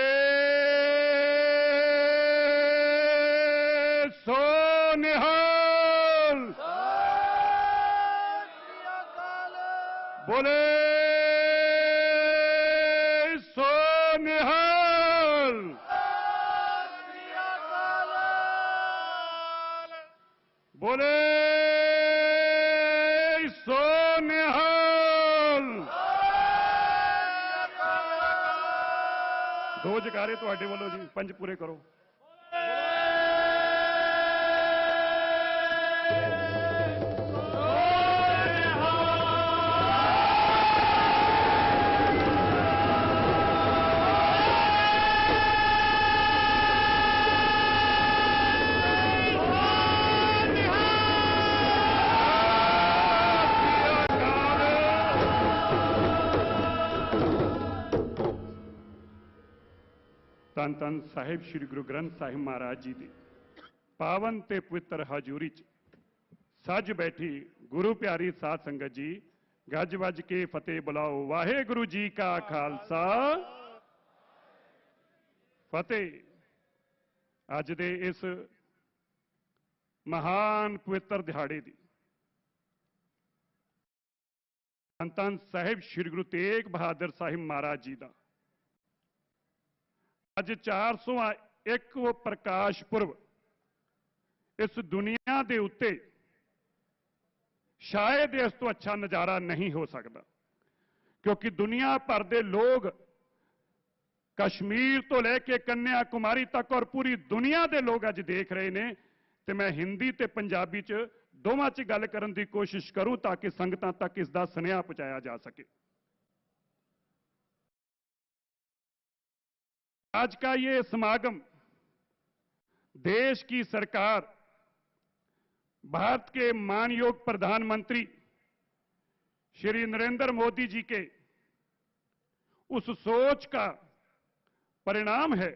सो निहाल, बोले सो निहाल, बोले सो निहाल। दो जकारे तुहाडे वल्लों जी, 5 पूरे करो। ਧੰਨ ਧੰਨ ਸਾਹਿਬ ਸ੍ਰੀ ਗੁਰੂ ਗ੍ਰੰਥ ਸਾਹਿਬ ਮਹਾਰਾਜ ਜੀ ਦੀ ਪਾਵਨ ਤੇ ਪਵਿੱਤਰ ਹਜ਼ੂਰੀ 'ਚ ਸੱਜ ਬੈਠੀ ਗੁਰੂ ਪਿਆਰੀ ਸਾਧ ਸੰਗਤ ਜੀ, ਗੱਜ ਵੱਜ ਕੇ ਫਤਿਹ ਬੁਲਾਓ। ਵਾਹਿਗੁਰੂ ਜੀ ਕਾ ਖਾਲਸਾ, ਫਤਿਹ। ਅੱਜ ਦੇ ਇਸ ਮਹਾਨ ਪਵਿੱਤਰ ਦਿਹਾੜੇ ਦੀ ਧੰਨ ਧੰਨ ਸਾਹਿਬ ਸ੍ਰੀ ਗੁਰੂ ਤੇਗ ਬਹਾਦਰ ਸਾਹਿਬ ਮਹਾਰਾਜ ਜੀ ਦਾ ਅੱਜ 401 ਪ੍ਰਕਾਸ਼ ਪੁਰਬ ਇਸ ਦੁਨੀਆ ਦੇ ਉੱਤੇ ਸ਼ਾਇਦ ਇਸ ਤੋਂ ਅੱਛਾ ਨਜ਼ਾਰਾ ਨਹੀਂ ਹੋ ਸਕਦਾ, ਕਿਉਂਕਿ ਦੁਨੀਆ ਭਰ ਦੇ ਲੋਕ ਕਸ਼ਮੀਰ ਤੋਂ ਲੈ ਕੇ ਕੰਨਿਆ ਕੁਮਾਰੀ ਤੱਕ ਔਰ ਪੂਰੀ ਦੁਨੀਆ ਦੇ ਲੋਕ ਅੱਜ ਦੇਖ ਰਹੇ ਨੇ। ਤੇ ਮੈਂ ਹਿੰਦੀ ਤੇ ਪੰਜਾਬੀ 'ਚ ਦੋਵਾਂ 'ਚ ਗੱਲ ਕਰਨ ਦੀ ਕੋਸ਼ਿਸ਼ ਕਰੂੰ ਤਾਂ ਕਿ ਸੰਗਤਾਂ ਤੱਕ ਇਸ ਦਾ ਸੁਨੇਹਾ ਪਹੁੰਚਾਇਆ ਜਾ ਸਕੇ। आज का ये समागम देश की सरकार, भारत के मानयोग प्रधानमंत्री श्री नरेंद्र मोदी जी के उस सोच का परिणाम है।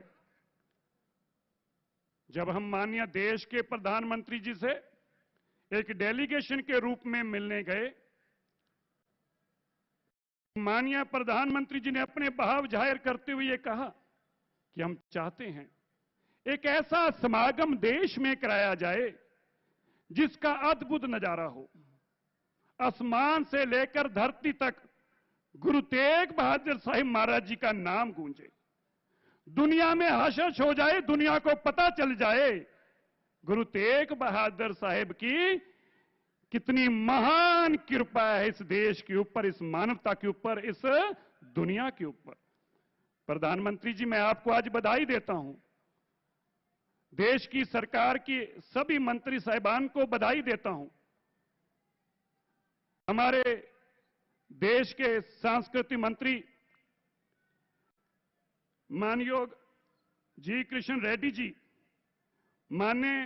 जब हम माननीय देश के प्रधानमंत्री जी से एक डेलीगेशन के रूप में मिलने गए, माननीय प्रधानमंत्री जी ने अपने भाव जाहिर करते हुए ये कहा कि हम चाहते हैं एक ऐसा समागम देश में कराया जाए जिसका अद्भुत नजारा हो। आसमान से लेकर धरती तक गुरु तेग बहादुर साहिब महाराज जी का नाम गूंजे, दुनिया में हर्ष हो जाए, दुनिया को पता चल जाए गुरु तेग बहादुर साहिब की कितनी महान कृपा है इस देश के ऊपर, इस मानवता के ऊपर, इस दुनिया के ऊपर। प्रधानमंत्री जी, मैं आपको आज बधाई देता हूं, देश की सरकार की सभी मंत्री साहिबान को बधाई देता हूं। हमारे देश के सांस्कृतिक मंत्री मानयोग जी कृष्ण रेड्डी जी, माननीय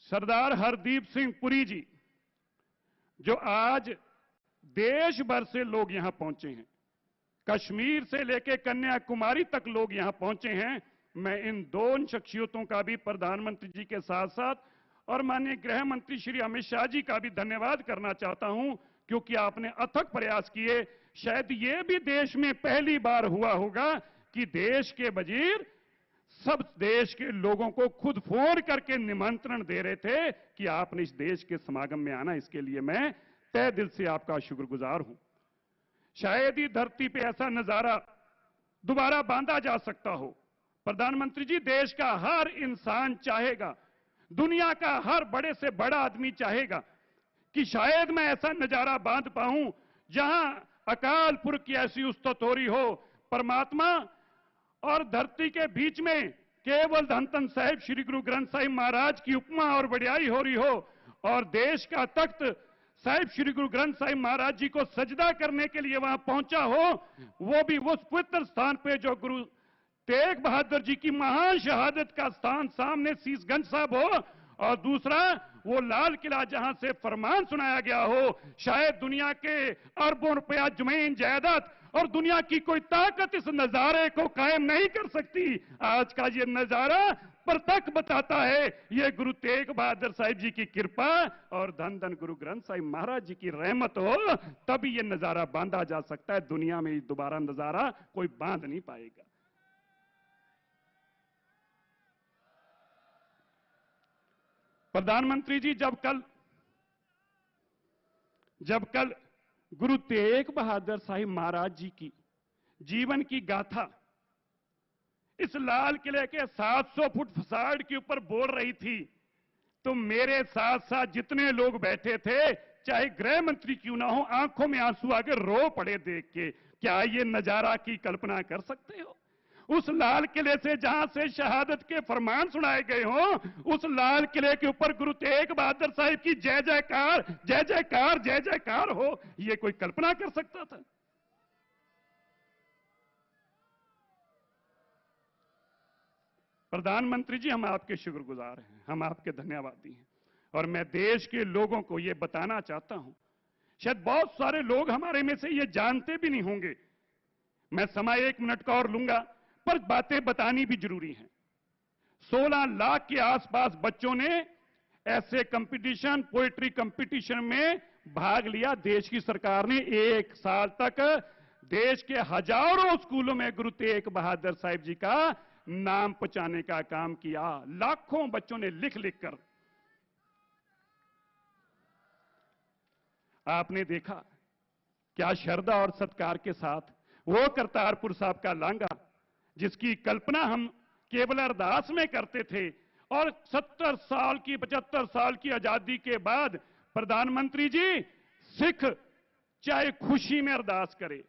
सरदार हरदीप सिंह पुरी जी, जो आज देश भर से लोग यहां पहुंचे हैं, कश्मीर से लेकर कन्याकुमारी तक लोग यहां पहुंचे हैं। मैं इन दोनों शख्सियतों का भी प्रधानमंत्री जी के साथ साथ और माननीय गृह मंत्री श्री अमित शाह जी का भी धन्यवाद करना चाहता हूं, क्योंकि आपने अथक प्रयास किए। शायद ये भी देश में पहली बार हुआ होगा कि देश के वजीर सब देश के लोगों को खुद फोन करके निमंत्रण दे रहे थे कि आपने इस देश के समागम में आना। इसके लिए मैं तहे दिल से आपका शुक्रगुजार हूं। शायद ही धरती पे ऐसा नजारा दोबारा बांधा जा सकता हो। प्रधानमंत्री जी, देश का हर इंसान चाहेगा, दुनिया का हर बड़े से बड़ा आदमी चाहेगा कि शायद मैं ऐसा नजारा बांध पाऊं जहां अकाल पुरख की ऐसी उस्तत हो रही हो, परमात्मा और धरती के बीच में केवल धन धन साहिब श्री गुरु ग्रंथ साहिब महाराज की उपमा और बढ़ियाई हो रही हो, और देश का तख्त साहिब श्री गुरु ग्रंथ साहिब महाराज जी को सजदा करने के लिए वहां पहुंचा हो, वो भी उस पवित्र स्थान पे जो गुरु तेग बहादुर जी की महान शहादत का स्थान सामने शीशगंज साहब हो, और दूसरा वो लाल किला जहां से फरमान सुनाया गया हो। शायद दुनिया के अरबों रुपया जमीन जायदाद और दुनिया की कोई ताकत इस नजारे को कायम नहीं कर सकती। आज का ये नजारा प्रत्यक्ष बताता है ये गुरु तेग बहादुर साहिब जी की कृपा और धन धन गुरु ग्रंथ साहिब महाराज जी की रहमत हो, तभी ये नजारा बांधा जा सकता है। दुनिया में दोबारा नजारा कोई बांध नहीं पाएगा। प्रधानमंत्री जी, जब कल गुरु तेग बहादुर साहिब महाराज जी की जीवन की गाथा इस लाल किले के 700 फुट फसाड के ऊपर बोल रही थी, तो मेरे साथ साथ जितने लोग बैठे थे चाहे गृह मंत्री क्यों ना हो, आंखों में आंसू आके रो पड़े देख के। क्या ये नजारा की कल्पना कर सकते हो? उस लाल किले से जहां से शहादत के फरमान सुनाए गए हो, उस लाल किले के ऊपर गुरु तेग बहादुर साहिब की जय जयकार, जय जयकार, जय जयकार हो, ये कोई कल्पना कर सकता था? प्रधानमंत्री जी, हम आपके शुक्रगुजार हैं, हम आपके धन्यवादी हैं। और मैं देश के लोगों को यह बताना चाहता हूं, शायद बहुत सारे लोग हमारे में से ये जानते भी नहीं होंगे, मैं समय 1 मिनट का और लूंगा, पर बातें बतानी भी जरूरी हैं। 16 लाख के आसपास बच्चों ने ऐसे कंपटीशन, पोएट्री कंपटीशन में भाग लिया। देश की सरकार ने 1 साल तक देश के हजारों स्कूलों में गुरु तेग बहादुर साहिब जी का नाम पहुंचाने का काम किया। लाखों बच्चों ने लिख लिख कर। आपने देखा क्या श्रद्धा और सत्कार के साथ वो करतारपुर साहब का लांघा, जिसकी कल्पना हम केवल अरदास में करते थे, और 70 साल की 75 साल की आजादी के बाद प्रधानमंत्री जी, सिख चाहे खुशी में अरदास करे,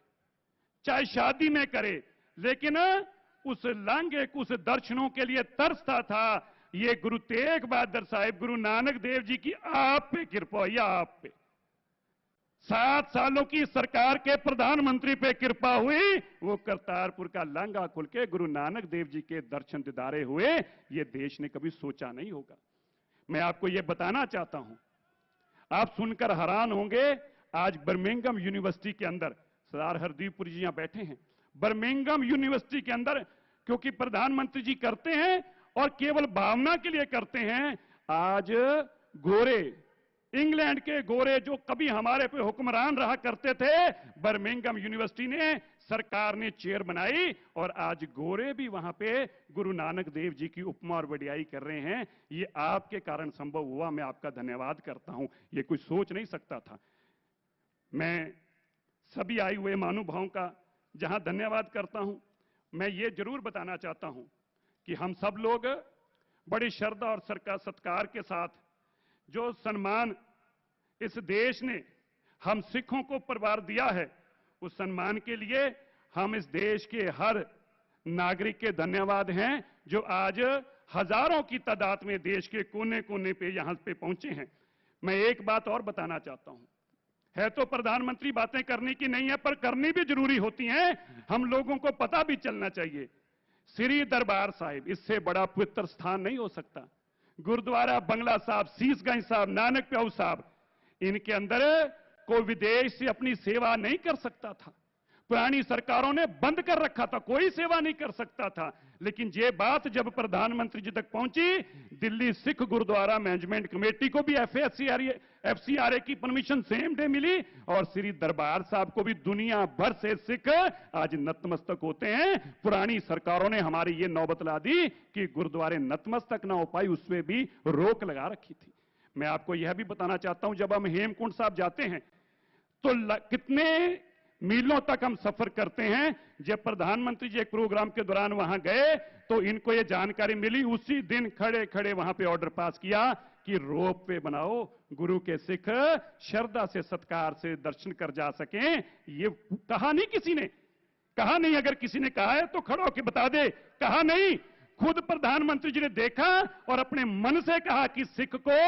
चाहे शादी में करे, लेकिन उस लांघे को, उस दर्शनों के लिए तरसता था। ये गुरु तेग बहादुर साहिब, गुरु नानक देव जी की आप पे कृपा हुई, आप पे 7 सालों की सरकार के प्रधानमंत्री पे कृपा हुई। वो करतारपुर का लांघा खुल के गुरु नानक देव जी के दर्शन दीदारे हुए। ये देश ने कभी सोचा नहीं होगा। मैं आपको ये बताना चाहता हूं, आप सुनकर हैरान होंगे, आज बर्मिंघम यूनिवर्सिटी के अंदर सरदार हरदीप पुरी जी यहां बैठे हैं। बर्मिंघम यूनिवर्सिटी के अंदर, क्योंकि प्रधानमंत्री जी करते हैं और केवल भावना के लिए करते हैं, आज गोरे, इंग्लैंड के गोरे जो कभी हमारे पे हुक्मरान रहा करते थे, बर्मिंघम यूनिवर्सिटी ने, सरकार ने चेयर बनाई, और आज गोरे भी वहां पे गुरु नानक देव जी की उपमा और वडियाई कर रहे हैं। ये आपके कारण संभव हुआ, मैं आपका धन्यवाद करता हूं। ये कोई सोच नहीं सकता था। मैं सभी आए हुए महानुभावों का जहां धन्यवाद करता हूं, मैं ये जरूर बताना चाहता हूं कि हम सब लोग बड़ी श्रद्धा और सत्कार के साथ जो सम्मान इस देश ने हम सिखों को परिवार दिया है, उस सम्मान के लिए हम इस देश के हर नागरिक के धन्यवाद हैं, जो आज हजारों की तादाद में देश के कोने कोने पे यहां पे पहुंचे हैं। मैं एक बात और बताना चाहता हूं, है तो प्रधानमंत्री बातें करने की नहीं है, पर करनी भी जरूरी होती हैं। हम लोगों को पता भी चलना चाहिए, श्री दरबार साहिब, इससे बड़ा पवित्र स्थान नहीं हो सकता। गुरुद्वारा बंगला साहब, शीशगंज साहब, नानक प्याऊ साहब, इनके अंदर कोई विदेश से अपनी सेवा नहीं कर सकता था। पुरानी सरकारों ने बंद कर रखा था, कोई सेवा नहीं कर सकता था। लेकिन ये बात जब प्रधानमंत्री जी तक पहुंची, दिल्ली सिख गुरुद्वारा मैनेजमेंट कमेटी को भी एफसीआरए की परमिशन सेम डे मिली, और श्री दरबार साहब को भी दुनिया भर से सिख आज नतमस्तक होते हैं। पुरानी सरकारों ने हमारी ये नौबत ला दी कि गुरुद्वारे नतमस्तक ना हो पाई, उसमें भी रोक लगा रखी थी। मैं आपको यह भी बताना चाहता हूं, जब हम हेमकुंड साहब जाते हैं तो कितने मीलों तक हम सफर करते हैं। जब प्रधानमंत्री जी एक प्रोग्राम के दौरान वहां गए तो इनको यह जानकारी मिली, उसी दिन खड़े खड़े वहां पे ऑर्डर पास किया कि रोप वे बनाओ, गुरु के सिख श्रद्धा से सत्कार से दर्शन कर जा सकें। ये कहा नहीं किसी ने, कहा नहीं, अगर किसी ने कहा है तो खड़ो के बता दे, कहा नहीं, खुद प्रधानमंत्री जी ने देखा और अपने मन से कहा कि सिख को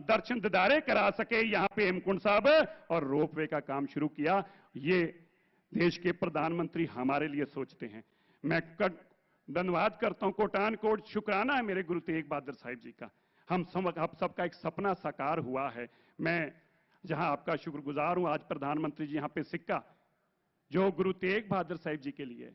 दर्शन दीदारे करा सके यहां पे हेमकुंड साहब, और रोपवे का काम शुरू किया। ये देश के प्रधानमंत्री हमारे लिए सोचते हैं। मैं धन्यवाद करता हूं, कोटान कोट शुक्राना है मेरे गुरु तेग बहादुर साहिब जी का। हम सबका एक सपना साकार हुआ है। मैं जहां आपका शुक्रगुजार हूं, आज प्रधानमंत्री जी यहां पे सिक्का जो गुरु तेग बहादुर साहिब जी के लिए,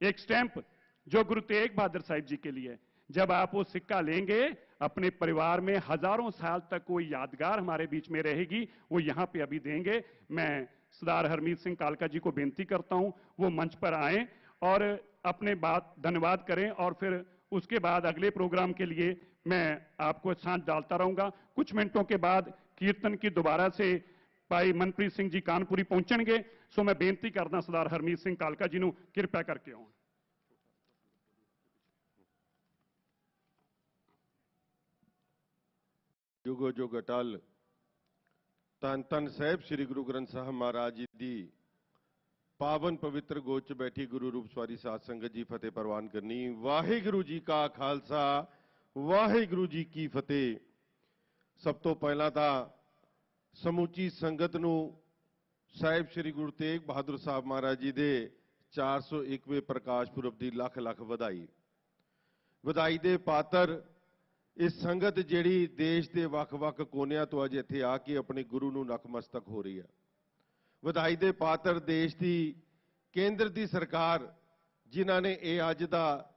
एक स्टैंप जो गुरु तेग बहादुर साहिब जी के लिए, जब आप वो सिक्का लेंगे अपने परिवार में हजारों साल तक कोई यादगार हमारे बीच में रहेगी, वो यहां पे अभी देंगे। मैं सरदार हरमीत सिंह कालका जी को बेनती करता हूं वो मंच पर आए और अपने बात धन्यवाद करें, और फिर उसके बाद अगले प्रोग्राम के लिए मैं आपको सांस डालता रहूंगा। कुछ मिनटों के बाद कीर्तन की दोबारा से भाई मनप्रीत सिंह जी कानपुरी पहुंचणगे। सो मैं बेनती करदा सरदार हरमीत सिंह कालका जी नूं कृपा करके आउण। जुगो जुग अटल ਧੰਨ ਧੰਨ ਸਾਹਿਬ ਸ੍ਰੀ ਗੁਰੂ ਗ੍ਰੰਥ ਸਾਹਿਬ ਮਹਾਰਾਜ ਜੀ ਦੀ ਪਾਵਨ ਪਵਿੱਤਰ ਗੋਦ 'ਚ ਬੈਠੀ ਗੁਰੂ ਰੂਪ ਸਵਾਰੀ ਸਾਧ ਸੰਗਤ ਜੀ ਫਤਿਹ ਪ੍ਰਵਾਨ ਕਰਨੀ। ਵਾਹਿਗੁਰੂ ਜੀ ਕਾ ਖਾਲਸਾ, ਵਾਹਿਗੁਰੂ ਜੀ ਕੀ ਫਤਿਹ। ਸਭ ਤੋਂ ਪਹਿਲਾਂ ਤਾਂ ਸਮੁੱਚੀ ਸੰਗਤ ਨੂੰ ਸਾਹਿਬ ਸ੍ਰੀ ਗੁਰੂ ਤੇਗ ਬਹਾਦਰ ਸਾਹਿਬ ਮਹਾਰਾਜ ਜੀ ਦੇ 401ਵੇਂ ਪ੍ਰਕਾਸ਼ ਪੁਰਬ ਦੀ ਲੱਖ ਲੱਖ ਵਧਾਈ। ਵਧਾਈ ਦੇ ਪਾਤਰ ਇਹ ਸੰਗਤ ਜਿਹੜੀ ਦੇਸ਼ ਦੇ ਵੱਖ-ਵੱਖ ਕੋਨਿਆਂ ਤੋਂ ਅੱਜ ਇੱਥੇ ਆ ਕੇ ਆਪਣੇ ਗੁਰੂ ਨੂੰ ਨਤਮਸਤਕ ਹੋ ਰਹੀ ਹੈ। ਵਧਾਈ ਦੇ ਪਾਤਰ ਦੇਸ਼ ਦੀ ਕੇਂਦਰ ਦੀ ਸਰਕਾਰ, ਜਿਨ੍ਹਾਂ ਨੇ ਇਹ ਅੱਜ ਦਾ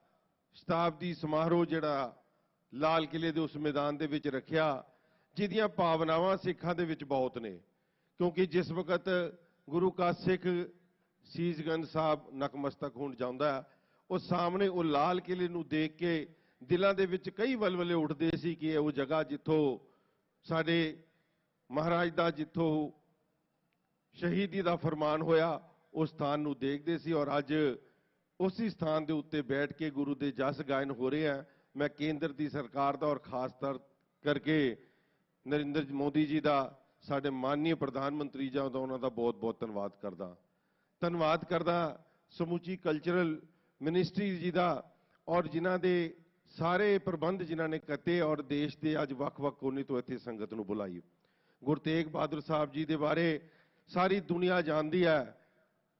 ਸ਼ਤਾਬਦੀ ਸਮਾਰੋਹ ਜਿਹੜਾ ਲਾਲ ਕਿਲੇ ਦੇ ਉਸ ਮੈਦਾਨ ਦੇ ਵਿੱਚ ਰੱਖਿਆ, ਜਿਹਦੀਆਂ ਭਾਵਨਾਵਾਂ ਸਿੱਖਾਂ ਦੇ ਵਿੱਚ ਬਹੁਤ ਨੇ। ਕਿਉਂਕਿ ਜਿਸ ਵਕਤ ਗੁਰੂ ਕਾ ਸਿੱਖ ਸੀਸਗੰਜ ਸਾਹਿਬ ਨਤਮਸਤਕ ਹੋਣ ਜਾਂਦਾ, ਉਹ ਸਾਹਮਣੇ ਉਹ ਲਾਲ ਕਿਲੇ ਨੂੰ ਦੇਖ ਕੇ ਦਿਲਾਂ ਦੇ ਵਿੱਚ ਕਈ ਵਲਵਲੇ ਉੱਠਦੇ ਸੀ ਕਿ ਇਹ ਉਹ ਜਗ੍ਹਾ ਜਿੱਥੋਂ ਸਾਡੇ ਮਹਾਰਾਜ ਦਾ ਜਿੱਥੋਂ ਸ਼ਹੀਦੀ ਦਾ ਫਰਮਾਨ ਹੋਇਆ, ਉਸ ਸਥਾਨ ਨੂੰ ਦੇਖਦੇ ਸੀ। ਔਰ ਅੱਜ ਉਸੇ ਸਥਾਨ ਦੇ ਉੱਤੇ ਬੈਠ ਕੇ ਗੁਰੂ ਦੇ ਜਸ ਗਾਇਨ ਹੋ ਰਹੇ ਆ। ਮੈਂ ਕੇਂਦਰ ਦੀ ਸਰਕਾਰ ਦਾ ਔਰ ਖਾਸ ਤੌਰ ਕਰਕੇ ਨਰਿੰਦਰ ਮੋਦੀ ਜੀ ਦਾ, ਸਾਡੇ ਮਾਨਨੀय ਪ੍ਰਧਾਨ ਮੰਤਰੀ ਜੀ ਦਾ, ਉਹਨਾਂ ਦਾ ਬਹੁਤ ਬਹੁਤ ਧੰਨਵਾਦ ਕਰਦਾ ਸਮੁੱਚੀ ਕਲਚਰਲ ਮਿਨਿਸਟਰੀ ਜੀ ਦਾ, ਔਰ ਜਿਨ੍ਹਾਂ ਦੇ ਸਾਰੇ ਪ੍ਰਬੰਧ ਜਿਨ੍ਹਾਂ ਨੇ ਕੀਤੇ, ਔਰ ਦੇਸ਼ ਦੇ ਅੱਜ ਵੱਖ-ਵੱਖ ਕੋਨੇ ਤੋਂ ਇੱਥੇ ਸੰਗਤ ਨੂੰ ਬੁਲਾਈ। ਗੁਰੂ ਤੇਗ ਬਹਾਦਰ ਸਾਹਿਬ ਜੀ ਦੇ ਬਾਰੇ ਸਾਰੀ ਦੁਨੀਆ ਜਾਣਦੀ ਹੈ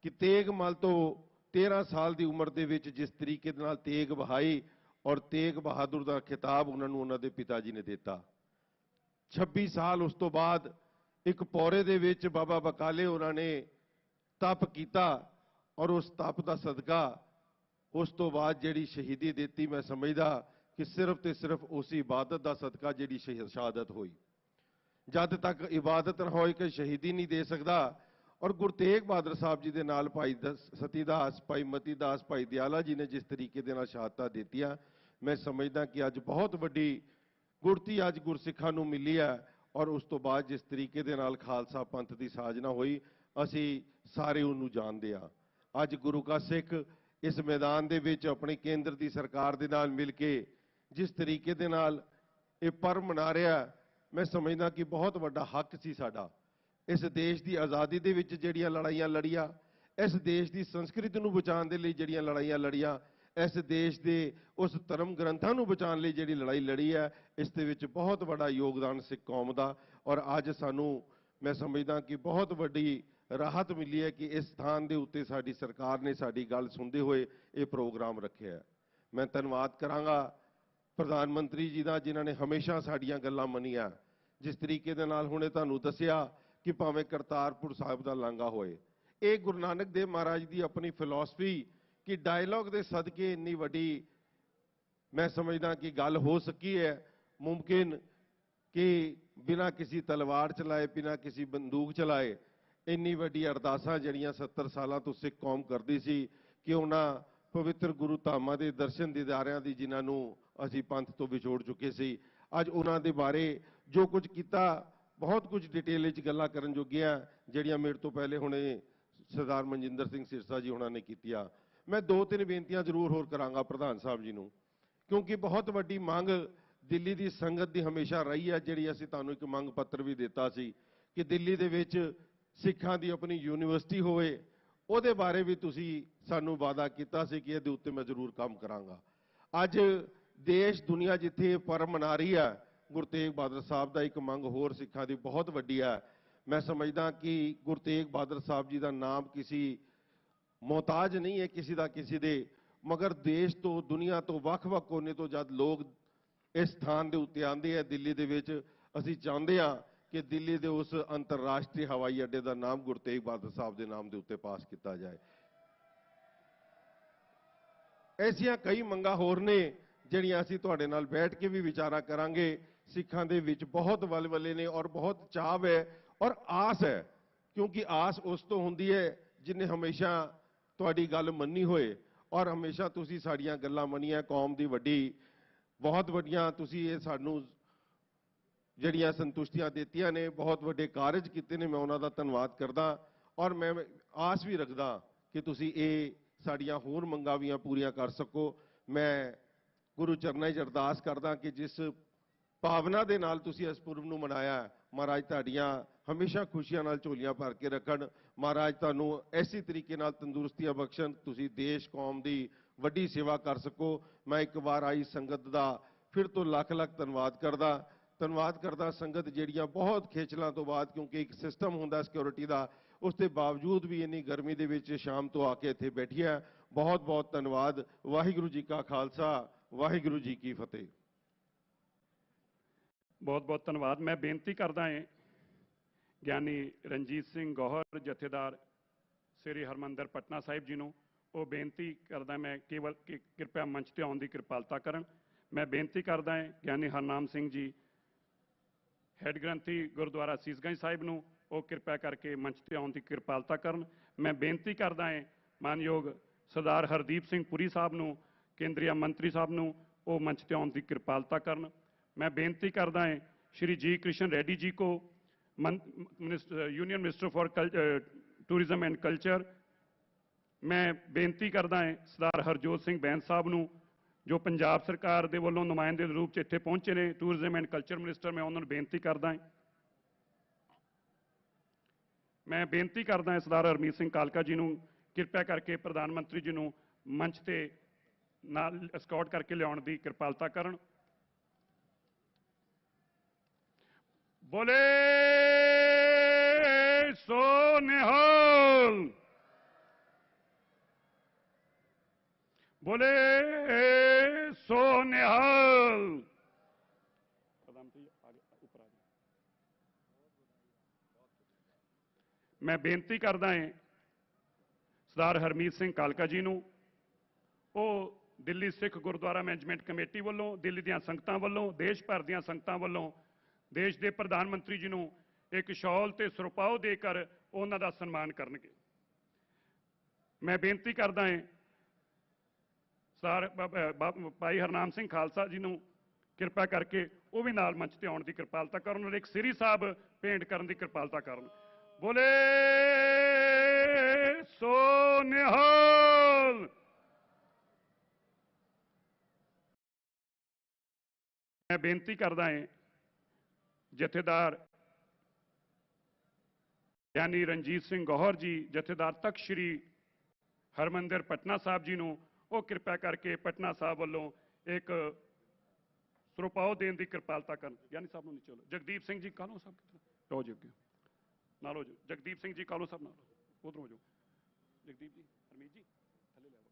ਕਿ ਤੇਗ ਮਲ ਤੋਂ 13 ਸਾਲ ਦੀ ਉਮਰ ਦੇ ਵਿੱਚ ਜਿਸ ਤਰੀਕੇ ਦੇ ਨਾਲ ਤੇਗ ਬਹਾਈ, ਔਰ ਤੇਗ ਬਹਾਦਰ ਦਾ ਖਿਤਾਬ ਉਹਨਾਂ ਨੂੰ ਉਹਨਾਂ ਦੇ ਪਿਤਾ ਜੀ ਨੇ ਦਿੱਤਾ। 26 ਸਾਲ ਉਸ ਤੋਂ ਬਾਅਦ ਇੱਕ ਪੌਰੇ ਦੇ ਵਿੱਚ ਬਾਬਾ ਬਕਾਲੇ ਉਹਨਾਂ ਨੇ ਤਪ ਕੀਤਾ, ਔਰ ਉਸ ਤਪ ਦਾ ਸਦਕਾ ਉਸ ਤੋਂ ਬਾਅਦ ਜਿਹੜੀ ਸ਼ਹੀਦੀ ਦਿੱਤੀ, ਮੈਂ ਸਮਝਦਾ ਕਿ ਸਿਰਫ ਤੇ ਸਿਰਫ ਉਸ ਇਬਾਦਤ ਦਾ ਸਦਕਾ ਜਿਹੜੀ ਸ਼ਹਾਦਤ ਹੋਈ। ਜਦ ਤੱਕ ਇਬਾਦਤ ਨਾ ਹੋਏ ਕਿ ਸ਼ਹੀਦੀ ਨਹੀਂ ਦੇ ਸਕਦਾ। ਔਰ ਗੁਰੂ ਤੇਗ ਬਹਾਦਰ ਸਾਹਿਬ ਜੀ ਦੇ ਨਾਲ ਭਾਈ ਸਤੀਦਾਸ, ਭਾਈ ਮਤੀ ਦਾਸ, ਭਾਈ ਦਿਆਲਾ ਜੀ ਨੇ ਜਿਸ ਤਰੀਕੇ ਦੇ ਨਾਲ ਸ਼ਹਾਦਤਾਂ ਦਿੱਤੀਆਂ, ਮੈਂ ਸਮਝਦਾ ਕਿ ਅੱਜ ਬਹੁਤ ਵੱਡੀ ਗੁਰਤੀ ਅੱਜ ਗੁਰਸਿੱਖਾਂ ਨੂੰ ਮਿਲੀ ਹੈ। ਔਰ ਉਸ ਤੋਂ ਬਾਅਦ ਜਿਸ ਤਰੀਕੇ ਦੇ ਨਾਲ ਖਾਲਸਾ ਪੰਥ ਦੀ ਸਾਜਨਾ ਹੋਈ, ਅਸੀਂ ਸਾਰੇ ਉਹਨੂੰ ਜਾਣਦੇ ਹਾਂ। ਅੱਜ ਗੁਰੂ ਕਾ ਸਿੱਖ ਇਸ ਮੈਦਾਨ ਦੇ ਵਿੱਚ ਆਪਣੀ ਕੇਂਦਰ ਦੀ ਸਰਕਾਰ ਦੇ ਨਾਲ ਮਿਲ ਕੇ ਜਿਸ ਤਰੀਕੇ ਦੇ ਨਾਲ ਇਹ ਪਰਵ ਮਨਾ ਰਿਹਾ, ਮੈਂ ਸਮਝਦਾ ਕਿ ਬਹੁਤ ਵੱਡਾ ਹੱਕ ਸੀ ਸਾਡਾ। ਇਸ ਦੇਸ਼ ਦੀ ਆਜ਼ਾਦੀ ਦੇ ਵਿੱਚ ਜਿਹੜੀਆਂ ਲੜਾਈਆਂ ਲੜੀਆਂ, ਇਸ ਦੇਸ਼ ਦੀ ਸੰਸਕ੍ਰਿਤੀ ਨੂੰ ਬਚਾਉਣ ਦੇ ਲਈ ਜਿਹੜੀਆਂ ਲੜਾਈਆਂ ਲੜੀਆਂ, ਇਸ ਦੇਸ਼ ਦੇ ਉਸ ਧਰਮ ਗ੍ਰੰਥਾਂ ਨੂੰ ਬਚਾਉਣ ਲਈ ਜਿਹੜੀ ਲੜਾਈ ਲੜੀ ਹੈ, ਇਸ ਦੇ ਵਿੱਚ ਬਹੁਤ ਵੱਡਾ ਯੋਗਦਾਨ ਸਿੱਖ ਕੌਮ ਦਾ। ਔਰ ਅੱਜ ਸਾਨੂੰ ਮੈਂ ਸਮਝਦਾ ਕਿ ਬਹੁਤ ਵੱਡੀ ਰਾਹਤ ਮਿਲੀ ਹੈ ਕਿ ਇਸ ਸਥਾਨ ਦੇ ਉੱਤੇ ਸਾਡੀ ਸਰਕਾਰ ਨੇ ਸਾਡੀ ਗੱਲ ਸੁਣਦੇ ਹੋਏ ਇਹ ਪ੍ਰੋਗਰਾਮ ਰੱਖਿਆ ਹੈ। ਮੈਂ ਧੰਨਵਾਦ ਕਰਾਂਗਾ ਪ੍ਰਧਾਨ ਮੰਤਰੀ ਜੀ ਦਾ, ਜਿਨ੍ਹਾਂ ਨੇ ਹਮੇਸ਼ਾ ਸਾਡੀਆਂ ਗੱਲਾਂ ਮੰਨੀਆਂ। ਜਿਸ ਤਰੀਕੇ ਦੇ ਨਾਲ ਹੁਣੇ ਤੁਹਾਨੂੰ ਦੱਸਿਆ ਕਿ ਭਾਵੇਂ ਕਰਤਾਰਪੁਰ ਸਾਹਿਬ ਦਾ ਲਾਂਘਾ ਹੋਏ, ਇਹ ਗੁਰੂ ਨਾਨਕ ਦੇਵ ਮਹਾਰਾਜ ਦੀ ਆਪਣੀ ਫਿਲਾਸਫੀ ਕਿ ਡਾਇਲੌਗ ਦੇ ਸਦਕੇ ਇੰਨੀ ਵੱਡੀ ਮੈਂ ਸਮਝਦਾ ਕਿ ਗੱਲ ਹੋ ਸਕੀ ਹੈ। ਮੁਮਕਿਨ ਕਿ ਬਿਨਾਂ ਕਿਸੇ ਤਲਵਾਰ ਚਲਾਏ, ਬਿਨਾਂ ਕਿਸੇ ਬੰਦੂਕ ਚਲਾਏ, ਇੰਨੀ ਵੱਡੀ ਅਰਦਾਸਾਂ ਜਿਹੜੀਆਂ 70 ਸਾਲਾਂ ਤੋਂ ਸਿੱਖ ਕੌਮ ਕਰਦੀ ਸੀ ਕਿ ਉਹਨਾਂ ਪਵਿੱਤਰ ਗੁਰੂ ਧਾਮਾਂ ਦੇ ਦਰਸ਼ਨ ਦੀਦਾਰਿਆਂ ਦੀ, ਜਿਨ੍ਹਾਂ ਨੂੰ ਅਸੀਂ ਪੰਥ ਤੋਂ ਵਿਛੋੜ ਚੁੱਕੇ ਸੀ, ਅੱਜ ਉਹਨਾਂ ਦੇ ਬਾਰੇ ਜੋ ਕੁਝ ਕੀਤਾ, ਬਹੁਤ ਕੁਝ ਡਿਟੇਲ ਵਿੱਚ ਗੱਲਾਂ ਕਰਨ ਜੋਗੀਆਂ, ਜਿਹੜੀਆਂ ਮੇਰੇ ਤੋਂ ਪਹਿਲੇ ਹੁਣੇ ਸਰਦਾਰ ਮਨਜਿੰਦਰ ਸਿੰਘ ਸਿਰਸਾ ਜੀ ਉਹਨਾਂ ਨੇ ਕੀਤੀਆਂ। ਮੈਂ 2-3 ਬੇਨਤੀਆਂ ਜ਼ਰੂਰ ਹੋਰ ਕਰਾਂਗਾ ਪ੍ਰਧਾਨ ਸਾਹਿਬ ਜੀ ਨੂੰ, ਕਿਉਂਕਿ ਬਹੁਤ ਵੱਡੀ ਮੰਗ ਦਿੱਲੀ ਦੀ ਸੰਗਤ ਦੀ ਹਮੇਸ਼ਾ ਰਹੀ ਹੈ, ਜਿਹੜੀ ਅਸੀਂ ਤੁਹਾਨੂੰ ਇੱਕ ਮੰਗ ਪੱਤਰ ਵੀ ਦਿੱਤਾ ਸੀ ਕਿ ਦਿੱਲੀ ਦੇ ਵਿੱਚ ਸਿੱਖਾਂ ਦੀ ਆਪਣੀ ਯੂਨੀਵਰਸਿਟੀ ਹੋਵੇ। ਉਹਦੇ ਬਾਰੇ ਵੀ ਤੁਸੀਂ ਸਾਨੂੰ ਵਾਅਦਾ ਕੀਤਾ ਸੀ ਕਿ ਇਹਦੇ ਉੱਤੇ ਮੈਂ ਜ਼ਰੂਰ ਕੰਮ ਕਰਾਂਗਾ। ਅੱਜ ਦੇਸ਼ ਦੁਨੀਆ ਜਿੱਥੇ ਪਰਵ ਮਨਾ ਰਹੀ ਹੈ, ਗੁਰੂ ਤੇਗ ਬਹਾਦਰ ਸਾਹਿਬ ਦਾ ਇੱਕ ਮੰਗ ਹੋਰ ਸਿੱਖਾਂ ਦੀ ਬਹੁਤ ਵੱਡੀ ਹੈ। ਮੈਂ ਸਮਝਦਾ ਕਿ ਗੁਰੂ ਤੇਗ ਬਹਾਦਰ ਸਾਹਿਬ ਜੀ ਦਾ ਨਾਮ ਕਿਸੇ ਮੁਹਤਾਜ ਨਹੀਂ ਹੈ ਕਿਸੇ ਦਾ ਕਿਸੇ ਦੇ, ਮਗਰ ਦੇਸ਼ ਤੋਂ ਦੁਨੀਆ ਤੋਂ ਵੱਖ-ਵੱਖ ਕੋਨੇ ਤੋਂ ਜਦ ਲੋਕ ਇਸ ਸਥਾਨ ਦੇ ਉੱਤੇ ਆਉਂਦੇ ਆ ਦਿੱਲੀ ਦੇ ਵਿੱਚ, ਅਸੀਂ ਚਾਹੁੰਦੇ ਹਾਂ ਕਿ ਦਿੱਲੀ ਦੇ ਉਸ ਅੰਤਰਰਾਸ਼ਟਰੀ ਹਵਾਈ ਅੱਡੇ ਦਾ ਨਾਮ ਗੁਰੂ ਤੇਗ ਬਹਾਦਰ ਸਾਹਿਬ ਦੇ ਨਾਮ ਦੇ ਉੱਤੇ ਪਾਸ ਕੀਤਾ ਜਾਏ। ਐਸੀਆਂ ਕਈ ਮੰਗਾਂ ਹੋਰ ਨੇ ਜਿਹੜੀਆਂ ਅਸੀਂ ਤੁਹਾਡੇ ਨਾਲ ਬੈਠ ਕੇ ਵੀ ਵਿਚਾਰਾ ਕਰਾਂਗੇ। ਸਿੱਖਾਂ ਦੇ ਵਿੱਚ ਬਹੁਤ ਵਲਵਲੇ ਨੇ ਔਰ ਬਹੁਤ ਚਾਅ ਹੈ ਔਰ ਆਸ ਹੈ, ਕਿਉਂਕਿ ਆਸ ਉਸ ਤੋਂ ਹੁੰਦੀ ਹੈ ਜਿਹਨੇ ਹਮੇਸ਼ਾ ਤੁਹਾਡੀ ਗੱਲ ਮੰਨੀ ਹੋਏ ਔਰ ਹਮੇਸ਼ਾ ਤੁਸੀਂ ਸਾਡੀਆਂ ਗੱਲਾਂ ਮੰਨੀਆਂ। ਕੌਮ ਦੀ ਵੱਡੀ ਬਹੁਤ ਵੱਡੀਆਂ ਤੁਸੀਂ ਇਹ ਸਾਨੂੰ ਜਿਹੜੀਆਂ ਸੰਤੁਸ਼ਟੀਆਂ ਦਿੱਤੀਆਂ ਨੇ, ਬਹੁਤ ਵੱਡੇ ਕਾਰਜ ਕੀਤੇ ਨੇ, ਮੈਂ ਉਹਨਾਂ ਦਾ ਧੰਨਵਾਦ ਕਰਦਾ ਔਰ ਮੈਂ ਆਸ ਵੀ ਰੱਖਦਾ ਕਿ ਤੁਸੀਂ ਇਹ ਸਾਡੀਆਂ ਹੋਰ ਮੰਗਾਂ ਵੀ ਪੂਰੀਆਂ ਕਰ ਸਕੋ। ਮੈਂ ਗੁਰੂ ਚਰਨਾਂ 'ਚ ਅਰਦਾਸ ਕਰਦਾ ਕਿ ਜਿਸ ਭਾਵਨਾ ਦੇ ਨਾਲ ਤੁਸੀਂ ਇਸ ਪੁਰਬ ਨੂੰ ਮਨਾਇਆ, ਮਹਾਰਾਜ ਤੁਹਾਡੀਆਂ ਹਮੇਸ਼ਾ ਖੁਸ਼ੀਆਂ ਨਾਲ ਝੋਲੀਆਂ ਭਰ ਕੇ ਰੱਖਣ। ਮਹਾਰਾਜ ਤੁਹਾਨੂੰ ਐਸੀ ਤਰੀਕੇ ਨਾਲ ਤੰਦਰੁਸਤੀਆਂ ਬਖਸ਼ਣ, ਤੁਸੀਂ ਦੇਸ਼ ਕੌਮ ਦੀ ਵੱਡੀ ਸੇਵਾ ਕਰ ਸਕੋ। ਮੈਂ ਇੱਕ ਵਾਰ ਆਈ ਸੰਗਤ ਦਾ ਫਿਰ ਤੋਂ ਲੱਖ ਲੱਖ ਧੰਨਵਾਦ ਕਰਦਾ ਸੰਗਤ ਜਿਹੜੀਆਂ ਬਹੁਤ ਖੇਚਲਾਂ ਤੋਂ ਬਾਅਦ, ਕਿਉਂਕਿ ਇੱਕ ਸਿਸਟਮ ਹੁੰਦਾ ਸਿਕਿਉਰਿਟੀ ਦਾ, ਉਸ ਦੇ ਬਾਵਜੂਦ ਵੀ ਇੰਨੀ ਗਰਮੀ ਦੇ ਵਿੱਚ ਸ਼ਾਮ ਤੋਂ ਆ ਕੇ ਇੱਥੇ ਬੈਠੀ ਹੈ। ਬਹੁਤ ਬਹੁਤ ਧੰਨਵਾਦ। ਵਾਹਿਗੁਰੂ ਜੀ ਕਾ ਖਾਲਸਾ, ਵਾਹਿਗੁਰੂ ਜੀ ਕੀ ਫਤਿਹ। ਬਹੁਤ ਬਹੁਤ ਧੰਨਵਾਦ। ਮੈਂ ਬੇਨਤੀ ਕਰਦਾ ਹਾਂ ਗਿਆਨੀ ਰਣਜੀਤ ਸਿੰਘ ਗੌਹਰ ਜਥੇਦਾਰ ਸ੍ਰੀ ਹਰਮੰਦਰ ਪਟਨਾ ਸਾਹਿਬ ਜੀ ਨੂੰ, ਉਹ ਬੇਨਤੀ ਕਰਦਾ ਮੈਂ ਕੇਵਲ ਕਿ ਕਿਰਪਾ ਮੰਚ ਤੇ ਆਉਣ ਦੀ ਕਿਰਪਾਲਤਾ ਕਰਨ। ਮੈਂ ਬੇਨਤੀ ਕਰਦਾ ਹਾਂ ਗਿਆਨੀ ਹਰਨਾਮ ਸਿੰਘ ਜੀ ਹੈੱਡ ਗ੍ਰੰਥੀ ਗੁਰਦੁਆਰਾ ਸੀਸਗੰਜ ਸਾਹਿਬ ਨੂੰ, ਉਹ ਕਿਰਪਾ ਕਰਕੇ ਮੰਚ ਤੇ ਆਉਣ ਦੀ ਕਿਰਪਾਲਤਾ ਕਰਨ। ਮੈਂ ਬੇਨਤੀ ਕਰਦਾ ਹਾਂ ਮਾਨਯੋਗ ਸਰਦਾਰ ਹਰਦੀਪ ਸਿੰਘ ਪੁਰੀ ਸਾਹਿਬ ਨੂੰ, ਕੇਂਦਰੀ ਮੰਤਰੀ ਸਾਹਿਬ ਨੂੰ, ਉਹ ਮੰਚ ਤੇ ਆਉਣ ਦੀ ਕਿਰਪਾਲਤਾ ਕਰਨ। मैं बेनती करता है श्री जी कृष्ण रेड्डी जी को, union minister for tourism and culture. मैं बेनती करता है सरदार हरजोत सिंह बैंस साहब नूं, जो पंजाब सरकार दे वल्लों नुमाइंदे दे रूप च इत्थे पहुंचे ने, टूरिज्म एंड कल्चर मिनिस्टर। मैं उन्होंने बेनती करता है। मैं बेनती करता है सरदार हरमीत सिंह कालका जी नूं, किरपा करके प्रधानमंत्री जी नूं मंच ते नाल एस्कॉर्ट करके लियाउण दी किरपालता करन। बोले सो निहाल, बोले सो निहाल। मैं बेनती करदा है सरदार हरमीत सिंह कालका जी नूं, ਉਹ दिल्ली सिख गुरुद्वारा मैनेजमेंट कमेटी वालों, दिल्ली ਦੀਆਂ ਸੰਗਤਾਂ ਵੱਲੋਂ, देश भर ਦੀਆਂ ਸੰਗਤਾਂ ਵੱਲੋਂ देश के प्रधानमंत्री जी ਨੂੰ एक शॉल ते ਸਰਪਾਓ देकर ਉਹਨਾਂ ਦਾ ਸਨਮਾਨ ਕਰਨਗੇ। मैं बेनती करदा है सर भाई हरनाम सिंह खालसा जी ਨੂੰ ਕਿਰਪਾ ਕਰਕੇ ਉਹ ਵੀ ਨਾਲ ਮੰਚ ਤੇ ਆਉਣ ਦੀ ਕਿਰਪਾਲਤਾ ਕਰਨ, ਔਰ ਇੱਕ ਸ੍ਰੀ ਸਾਹਿਬ ਭੇਂਟ ਕਰਨ ਦੀ ਕਿਰਪਾਲਤਾ ਕਰਨ। ਬੋਲੇ ਸੋ ਨਿਹਾਲ। मैं बेनती करदा है जथेदार ਗਿਆਨੀ ਰਣਜੀਤ ਸਿੰਘ ਗੌਹਰ ਜੀ, ਜਥੇਦਾਰ ਤਖਤ ਸ਼੍ਰੀ ਹਰਮੰਦਰ ਪਟਨਾ ਸਾਹਿਬ ਜੀ ਨੂੰ, ਉਹ ਕਿਰਪਾ ਕਰਕੇ ਪਟਨਾ ਸਾਹਿਬ ਵੱਲੋਂ ਇੱਕ ਸਰਪਾਓ ਦੇਣ ਦੀ ਕਿਰਪਾਲਤਾ ਕਰਨ। ਗਿਆਨੀ ਸਾਹਿਬ ਨੂੰ ਨੀਚੇ ਲਓ। ਜਗਦੀਪ ਸਿੰਘ ਜੀ ਕਾਲੋ ਸਾਹਿਬ ਕਿੱਥੇ ਲਓ ਜੀ, ਅੱਗੇ ਨਾਲ ਹੋ ਜਾਓ। ਜਗਦੀਪ ਸਿੰਘ ਜੀ ਕਾਲੋ ਸਾਹਿਬ ਨਾਲ ਉਧਰ ਹੋ ਜਾਓ। ਜਗਦੀਪ ਜੀ, ਹਰਮੀਤ ਜੀ ਥੱਲੇ ਲੈ ਆਓ।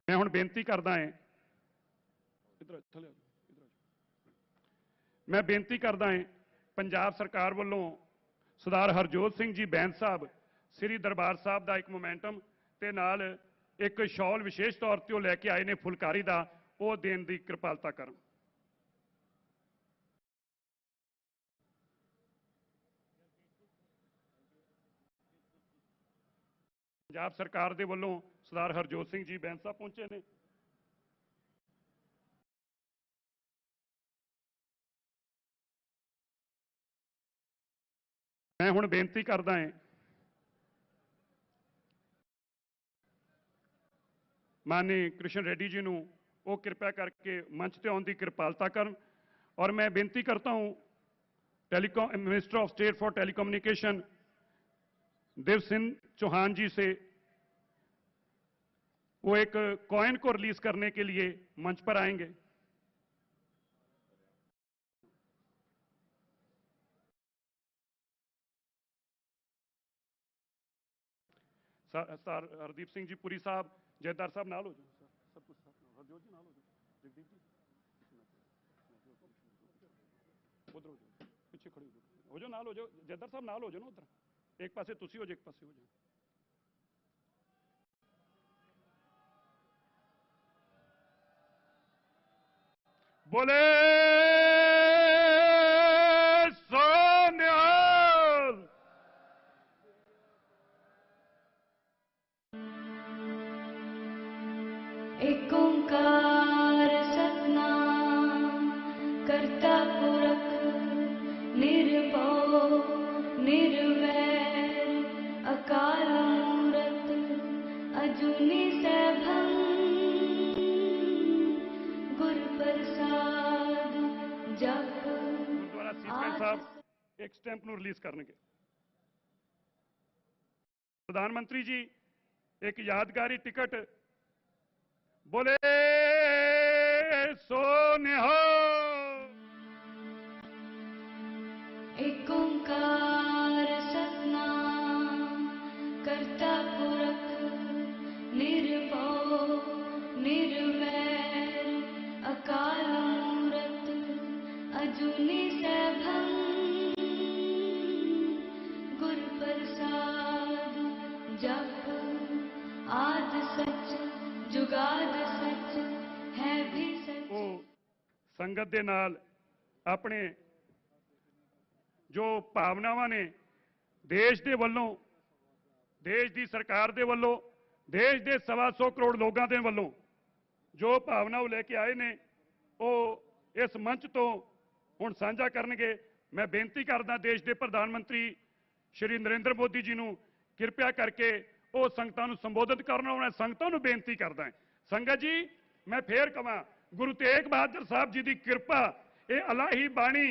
मैं हुण बेनती करदा है इधर थले, मैं बेनती करदा है पंजाब सरकार वालों सरदार हरजोत सिंह जी बैंस साहब श्री दरबार साहब का एक मोमेंटम ते नाल एक शॉल विशेष तौर पर लैके आए ने फुलकारी का, वो देने की कृपालता करन। पंजाब सरकार दे वल्लों सरदार हरजोत सिंह जी बैंस साहब पहुंचे ने। मैं हुण बेनती करदा है माननीय कृष्ण रेड्डी जी नूं, वो किरपा करके मंच ते आउण दी किरपालता करन। और मैं बेनती करता हूं telecom minister of state for telecommunication Dev Singh Chauhan ji से, वो एक कॉइन को रिलीज करने के लिए मंच पर आएंगे। सर हरदीप सिंह जी पुरी साहब, जयदार साहब नाल हो जाओ, सब कुछ हरजोत जी नाल हो जाओ, जगदीप जी उधर हो जाओ, पीछे खड़े हो जाओ, नाल हो जाओ, जयदार साहब नाल हो जाओ ना, उधर एक पासे तुसी हो जाओ, एक पासे हो जाओ। बोले सो निहाल। एक ओंकार सतनाम करता पुरख निर्भव निर्वैर अकाल मूरत अजूनी सैभं गुर प्रसाद ਇੱਕ ਸਟੈਂਪ ਨੂੰ ਰਿਲੀਜ਼ ਕਰਨਗੇ। ਪ੍ਰਧਾਨ ਮੰਤਰੀ ਜੀ ਇੱਕ ਯਾਦਗਾਰੀ ਟਿਕਟ बोले सो निहाल। एक ओंकार सतनाम करता पुरख निर्भव निर्वैर अकाल मूरत अजूनी सैभं गुर प्रसाद जप आद सच जुगाद सच है भी सच। ਉਹ ਸੰਗਤ ਦੇ ਨਾਲ ਆਪਣੇ ਜੋ ਭਾਵਨਾਵਾਂ ਨੇ ਦੇਸ਼ ਦੇ ਵੱਲੋਂ, ਦੇਸ਼ ਦੀ ਸਰਕਾਰ ਦੇ ਵੱਲੋਂ, ਦੇਸ਼ ਦੇ 125 ਕਰੋੜ ਲੋਕਾਂ ਦੇ ਵੱਲੋਂ ਜੋ ਭਾਵਨਾ ਉਹ ਲੈ ਕੇ ਆਏ ਨੇ ਉਹ ਇਸ ਮੰਚ ਤੋਂ ਹੁਣ ਸਾਂਝਾ ਕਰਨਗੇ। ਮੈਂ ਬੇਨਤੀ ਕਰਦਾ ਦੇਸ਼ ਦੇ ਪ੍ਰਧਾਨ ਮੰਤਰੀ ਸ਼੍ਰੀ ਨਰਿੰਦਰ ਮੋਦੀ ਜੀ ਨੂੰ ਕਿਰਪਾ ਕਰਕੇ ਉਹ ਸੰਗਤਾਂ ਨੂੰ ਸੰਬੋਧਿਤ ਕਰਨ। ਉਹਨਾਂ ਸੰਗਤਾਂ ਨੂੰ ਬੇਨਤੀ ਕਰਦਾ ਸੰਗਤ ਜੀ मैं फिर कहां गुरु तेग बहादुर साहब जी की कृपा ये अलाही बाणी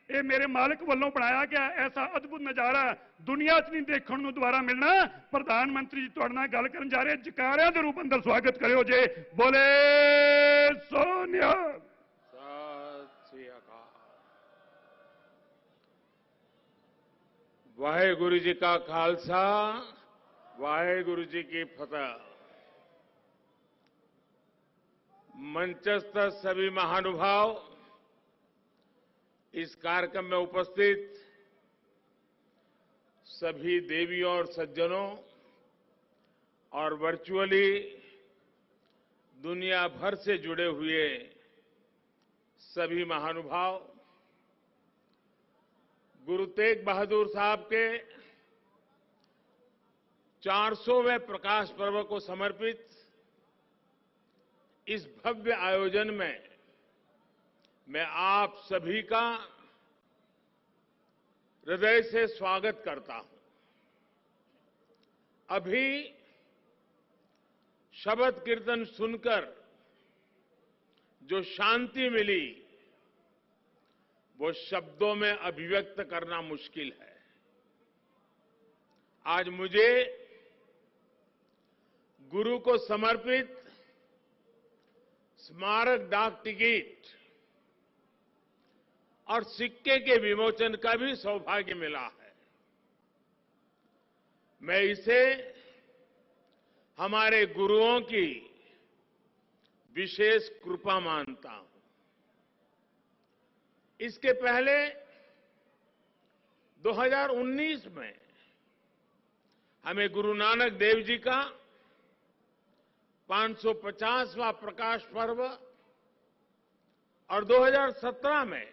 ये मेरे मालिक वालों बनाया गया ऐसा अद्भुत नज़ारा दुनिया च नहीं देखने को दोबारा मिलना। प्रधानमंत्री जी तुहाडे नाल गल करन जा रहे जकारियां दे रूप अंदर स्वागत करियो जे बोले सो निहाल। सत श्री अकाल। वाहेगुरु जी का खालसा वाहेगुरु जी की फतेह। मंचस्थ सभी महानुभाव, इस कार्यक्रम में उपस्थित सभी देवियों और सज्जनों और वर्चुअली दुनिया भर से जुड़े हुए सभी महानुभाव, गुरु तेग बहादुर साहब के 400वें प्रकाश पर्व को समर्पित इस भव्य आयोजन में मैं आप सभी का हृदय से स्वागत करता हूं। अभी शब्द कीर्तन सुनकर जो शांति मिली वो शब्दों में अभिव्यक्त करना मुश्किल है। आज मुझे गुरु को समर्पित स्मारक डाक टिकट और सिक्के के विमोचन का भी सौभाग्य मिला है। मैं इसे हमारे गुरुओं की विशेष कृपा मानता हूं। इसके पहले 2019 में हमें गुरु नानक देव जी का 550वां प्रकाश पर्व और 2017 में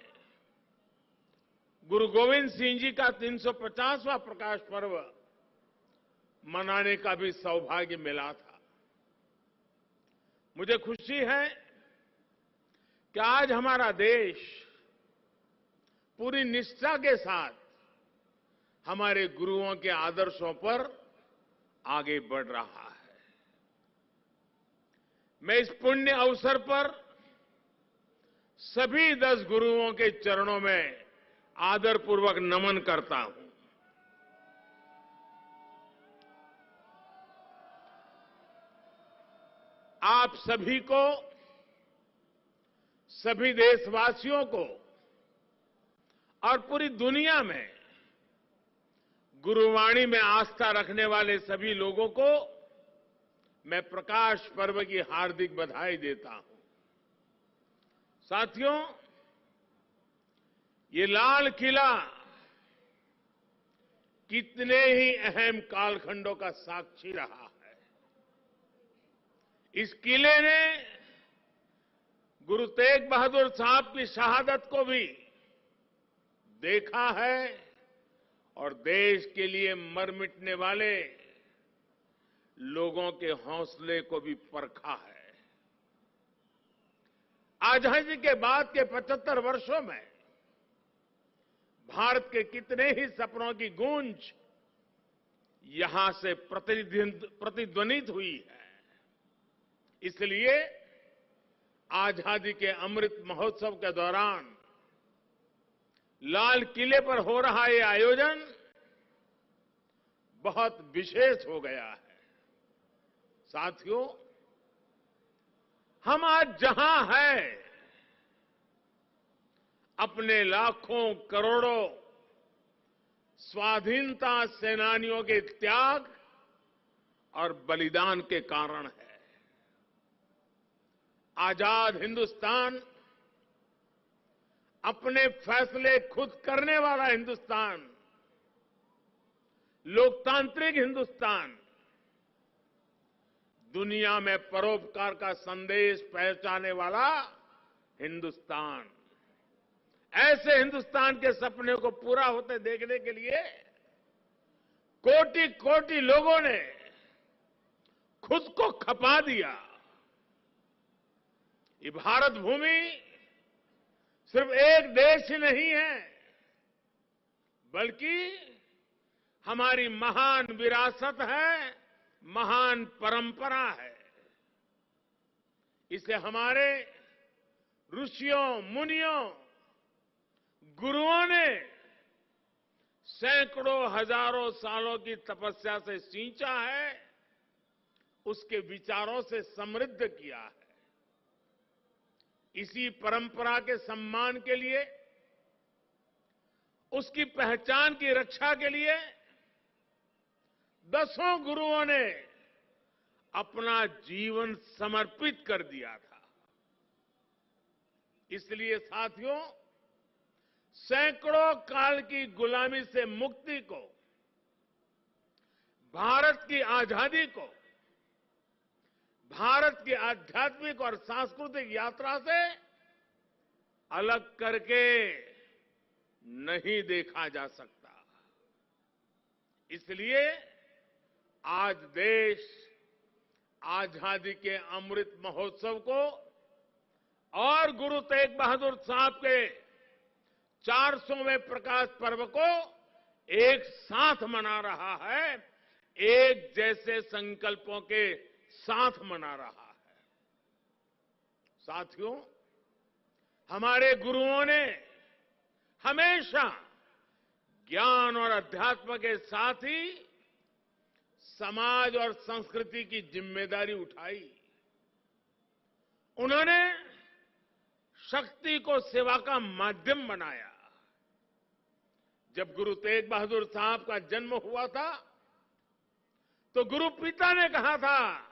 गुरु गोविंद सिंह जी का 350वां प्रकाश पर्व मनाने का भी सौभाग्य मिला था। मुझे खुशी है कि आज हमारा देश पूरी निष्ठा के साथ हमारे गुरुओं के आदर्शों पर आगे बढ़ रहा है। मैं इस पुण्य अवसर पर सभी 10 गुरुओं के चरणों में आदरपूर्वक नमन करता हूं। आप सभी को, सभी देशवासियों को और पूरी दुनिया में गुरुवाणी में आस्था रखने वाले सभी लोगों को मैं प्रकाश पर्व की हार्दिक बधाई देता हूं। साथियों, ये लाल किला कितने ही अहम कालखंडों का साक्षी रहा है। इस किले ने गुरु तेग बहादुर साहब की शहादत को भी देखा है और देश के लिए मर मिटने वाले लोगों के हौसले को भी परखा है। आजादी के बाद के 75 वर्षों में भारत के कितने ही सपनों की गूंज यहां से प्रतिध्वनित हुई है। इसलिए आजादी के अमृत महोत्सव के दौरान लाल किले पर हो रहा ये आयोजन बहुत विशेष हो गया है। साथियों, हम आज जहां हैं, अपने लाखों करोड़ों स्वाधीनता सेनानियों के त्याग और बलिदान के कारण है। आजाद हिंदुस्तान, अपने फैसले खुद करने वाला हिंदुस्तान, लोकतांत्रिक हिंदुस्तान, दुनिया में परोपकार का संदेश पहुंचाने वाला हिंदुस्तान, ऐसे हिंदुस्तान के सपने को पूरा होते देखने के लिए कोटि कोटि लोगों ने खुद को खपा दिया। ये भारत भूमि सिर्फ एक देश ही नहीं है, बल्कि हमारी महान विरासत है, महान परंपरा है। इसे हमारे ऋषियों, मुनियों, गुरुओं ने सैकड़ों हजारों सालों की तपस्या से सींचा है, उसके विचारों से समृद्ध किया है। इसी परंपरा के सम्मान के लिए, उसकी पहचान की रक्षा के लिए दसों गुरुओं ने अपना जीवन समर्पित कर दिया था। इसलिए साथियों, सैकड़ों काल की गुलामी से मुक्ति को, भारत की आजादी को, भारत की आध्यात्मिक और सांस्कृतिक यात्रा से अलग करके नहीं देखा जा सकता। इसलिए आज देश आजादी के अमृत महोत्सव को और गुरु तेग बहादुर साहब के 400वें प्रकाश पर्व को एक साथ मना रहा है, एक जैसे संकल्पों के साथ मना रहा है। साथियों, हमारे गुरुओं ने हमेशा ज्ञान और अध्यात्म के साथ ही समाज और संस्कृति की जिम्मेदारी उठाई। उन्होंने शक्ति को सेवा का माध्यम बनाया। जब गुरु तेग बहादुर साहब का जन्म हुआ था, तो गुरु पिता ने कहा था,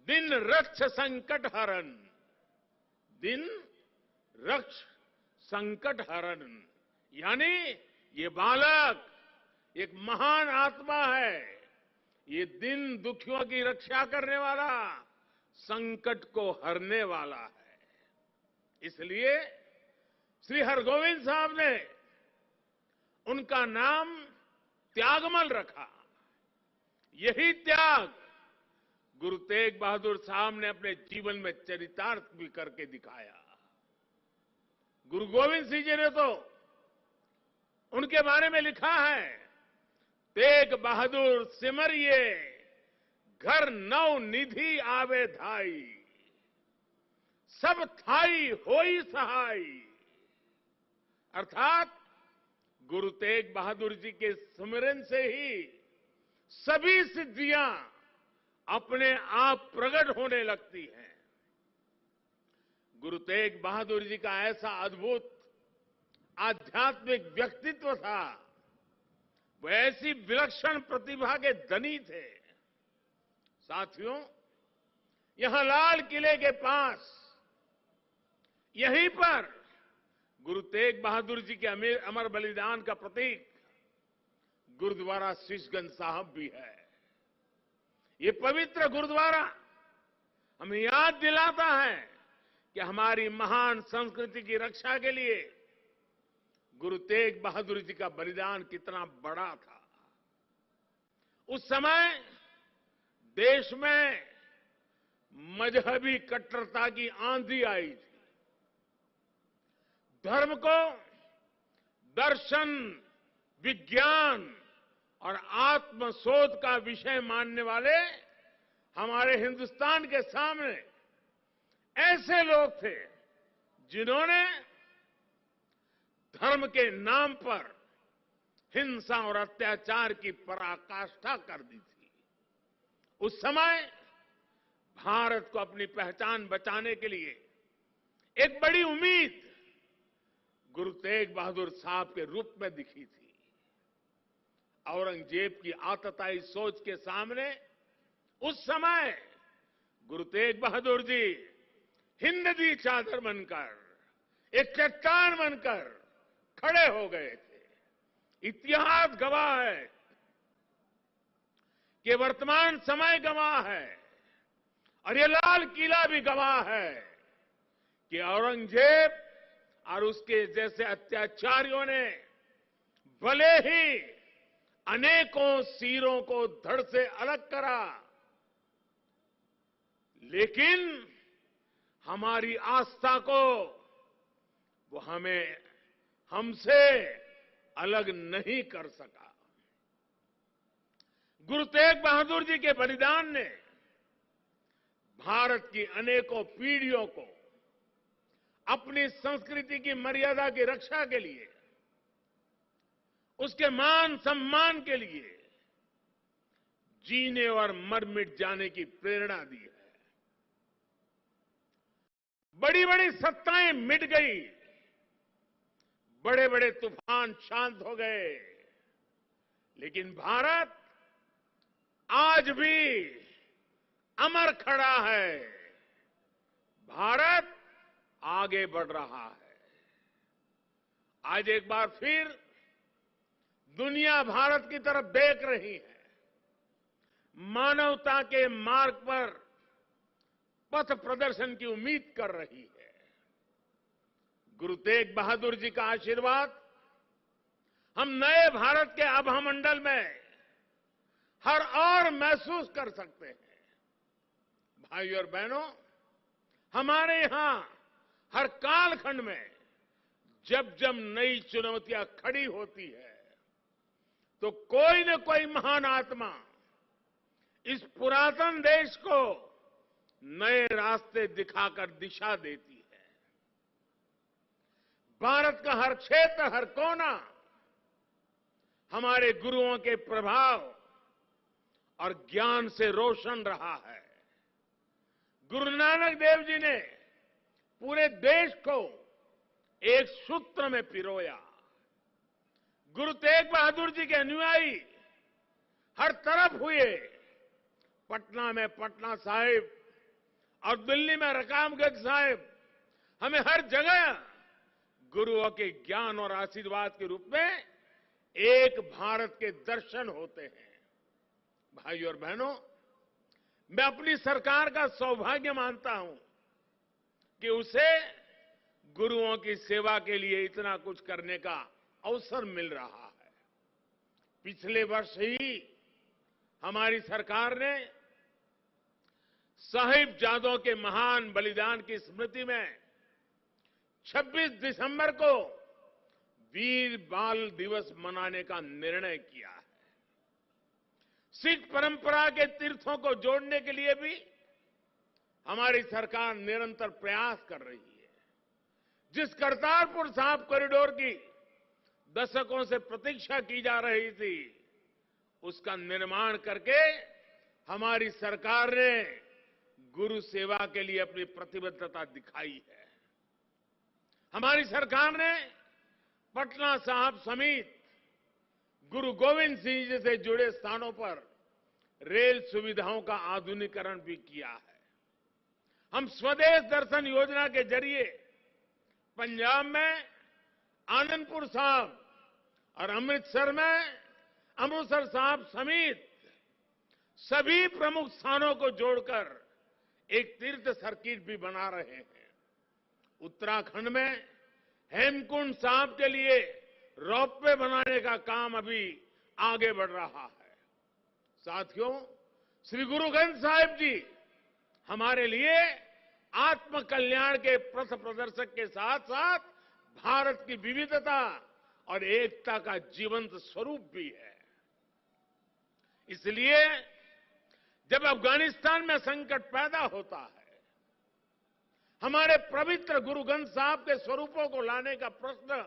दिन रक्ष संकट हरण, दिन रक्ष संकट हरण, यानी ये बालक एक महान आत्मा है, ये दिन दुखियों की रक्षा करने वाला, संकट को हरने वाला है। इसलिए श्री हरगोविंद साहब ने उनका नाम त्यागमल रखा। यही त्याग गुरु तेग बहादुर साहब ने अपने जीवन में चरितार्थ भी करके दिखाया। गुरु गोविंद सिंह जी ने तो उनके बारे में लिखा है, तेग बहादुर सिमरिए घर नौ निधि आवे धाई, सब थाई होई सहाय। अर्थात गुरु तेग बहादुर जी के स्मरण से ही सभी सिद्धियां अपने आप प्रकट होने लगती हैं। गुरु तेग बहादुर जी का ऐसा अद्भुत आध्यात्मिक व्यक्तित्व था, वो ऐसी विलक्षण प्रतिभा के धनी थे। साथियों, यहां लाल किले के पास, यहीं पर गुरु तेग बहादुर जी के अमर बलिदान का प्रतीक गुरुद्वारा शीशगंज साहब भी है। ये पवित्र गुरुद्वारा हमें याद दिलाता है कि हमारी महान संस्कृति की रक्षा के लिए गुरु तेग बहादुर जी का बलिदान कितना बड़ा था। उस समय देश में मजहबी कट्टरता की आंधी आई थी। धर्म को दर्शन, विज्ञान और आत्मशोध का विषय मानने वाले हमारे हिंदुस्तान के सामने ऐसे लोग थे जिन्होंने धर्म के नाम पर हिंसा और अत्याचार की पराकाष्ठा कर दी थी। उस समय भारत को अपनी पहचान बचाने के लिए एक बड़ी उम्मीद गुरु तेग बहादुर साहब के रूप में दिखी थी। औरंगजेब की आतताई सोच के सामने उस समय गुरु तेग बहादुर जी हिंद की चादर बनकर एक चट्टान बनकर खड़े हो गए थे। इतिहास गवाह है कि वर्तमान समय गवाह है और ये लाल किला भी गवाह है कि औरंगजेब और उसके जैसे अत्याचारियों ने भले ही अनेकों सिरों को धड़ से अलग करा, लेकिन हमारी आस्था को वो हमसे अलग नहीं कर सका। गुरु तेग बहादुर जी के बलिदान ने भारत की अनेकों पीढ़ियों को अपनी संस्कृति की मर्यादा की रक्षा के लिए, उसके मान सम्मान के लिए जीने और मर मिट जाने की प्रेरणा दी है। बड़ी बड़ी सत्ताएं मिट गई, बड़े बड़े तूफान शांत हो गए, लेकिन भारत आज भी अमर खड़ा है। भारत आगे बढ़ रहा है। आज एक बार फिर दुनिया भारत की तरफ देख रही है। मानवता के मार्ग पर पथ प्रदर्शन की उम्मीद कर रही है। गुरु तेग बहादुर जी का आशीर्वाद हम नए भारत के आभामंडल में हर और महसूस कर सकते हैं। भाइयों और बहनों, हमारे यहां हर कालखंड में जब जब नई चुनौतियां खड़ी होती है तो कोई न कोई महान आत्मा इस पुरातन देश को नए रास्ते दिखाकर दिशा देती है। भारत का हर क्षेत्र, हर कोना हमारे गुरुओं के प्रभाव और ज्ञान से रोशन रहा है। गुरु नानक देव जी ने पूरे देश को एक सूत्र में पिरोया। गुरु तेग बहादुर जी के अनुयायी हर तरफ हुए। पटना में पटना साहिब और दिल्ली में रकाबगंज साहिब, हमें हर जगह गुरुओं के ज्ञान और आशीर्वाद के रूप में एक भारत के दर्शन होते हैं। भाइयों और बहनों, मैं अपनी सरकार का सौभाग्य मानता हूं कि उसे गुरुओं की सेवा के लिए इतना कुछ करने का अवसर मिल रहा है। पिछले वर्ष ही हमारी सरकार ने साहिबजादों के महान बलिदान की स्मृति में 26 दिसंबर को वीर बाल दिवस मनाने का निर्णय किया है। सिख परंपरा के तीर्थों को जोड़ने के लिए भी हमारी सरकार निरंतर प्रयास कर रही है। जिस करतारपुर साहिब कॉरिडोर की दशकों से प्रतीक्षा की जा रही थी, उसका निर्माण करके हमारी सरकार ने गुरु सेवा के लिए अपनी प्रतिबद्धता दिखाई है। हमारी सरकार ने पटना साहिब समेत गुरु गोविंद सिंह जी से जुड़े स्थानों पर रेल सुविधाओं का आधुनिकीकरण भी किया है। हम स्वदेश दर्शन योजना के जरिए पंजाब में आनंदपुर साहिब और अमृतसर में अमृतसर साहिब समेत सभी प्रमुख स्थानों को जोड़कर एक तीर्थ सर्किट भी बना रहे हैं। उत्तराखंड में हेमकुंड साहिब के लिए रोपवे बनाने का काम अभी आगे बढ़ रहा है। साथियों, श्री गुरु ग्रंथ साहिब जी हमारे लिए आत्म कल्याण के पथ प्रदर्शक के साथ साथ भारत की विविधता और एकता का जीवंत स्वरूप भी है। इसलिए जब अफगानिस्तान में संकट पैदा होता है, हमारे पवित्र गुरु ग्रंथ साहिब के स्वरूपों को लाने का प्रश्न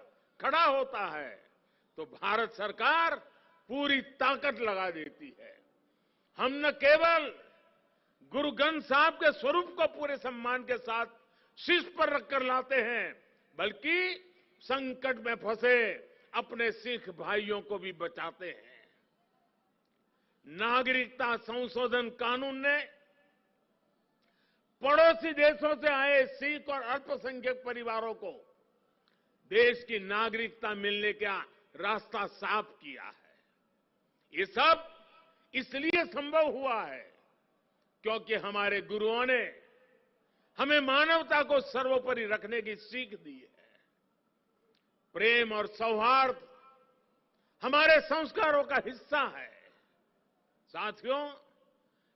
खड़ा होता है तो भारत सरकार पूरी ताकत लगा देती है। हम न केवल गुरु ग्रंथ साहब के स्वरूप को पूरे सम्मान के साथ शीर्ष पर रखकर लाते हैं, बल्कि संकट में फंसे अपने सिख भाइयों को भी बचाते हैं। नागरिकता संशोधन कानून ने पड़ोसी देशों से आए सिख और अल्पसंख्यक परिवारों को देश की नागरिकता मिलने का रास्ता साफ किया है। ये सब इसलिए संभव हुआ है क्योंकि हमारे गुरुओं ने हमें मानवता को सर्वोपरि रखने की सीख दी है। प्रेम और सौहार्द हमारे संस्कारों का हिस्सा है। साथियों,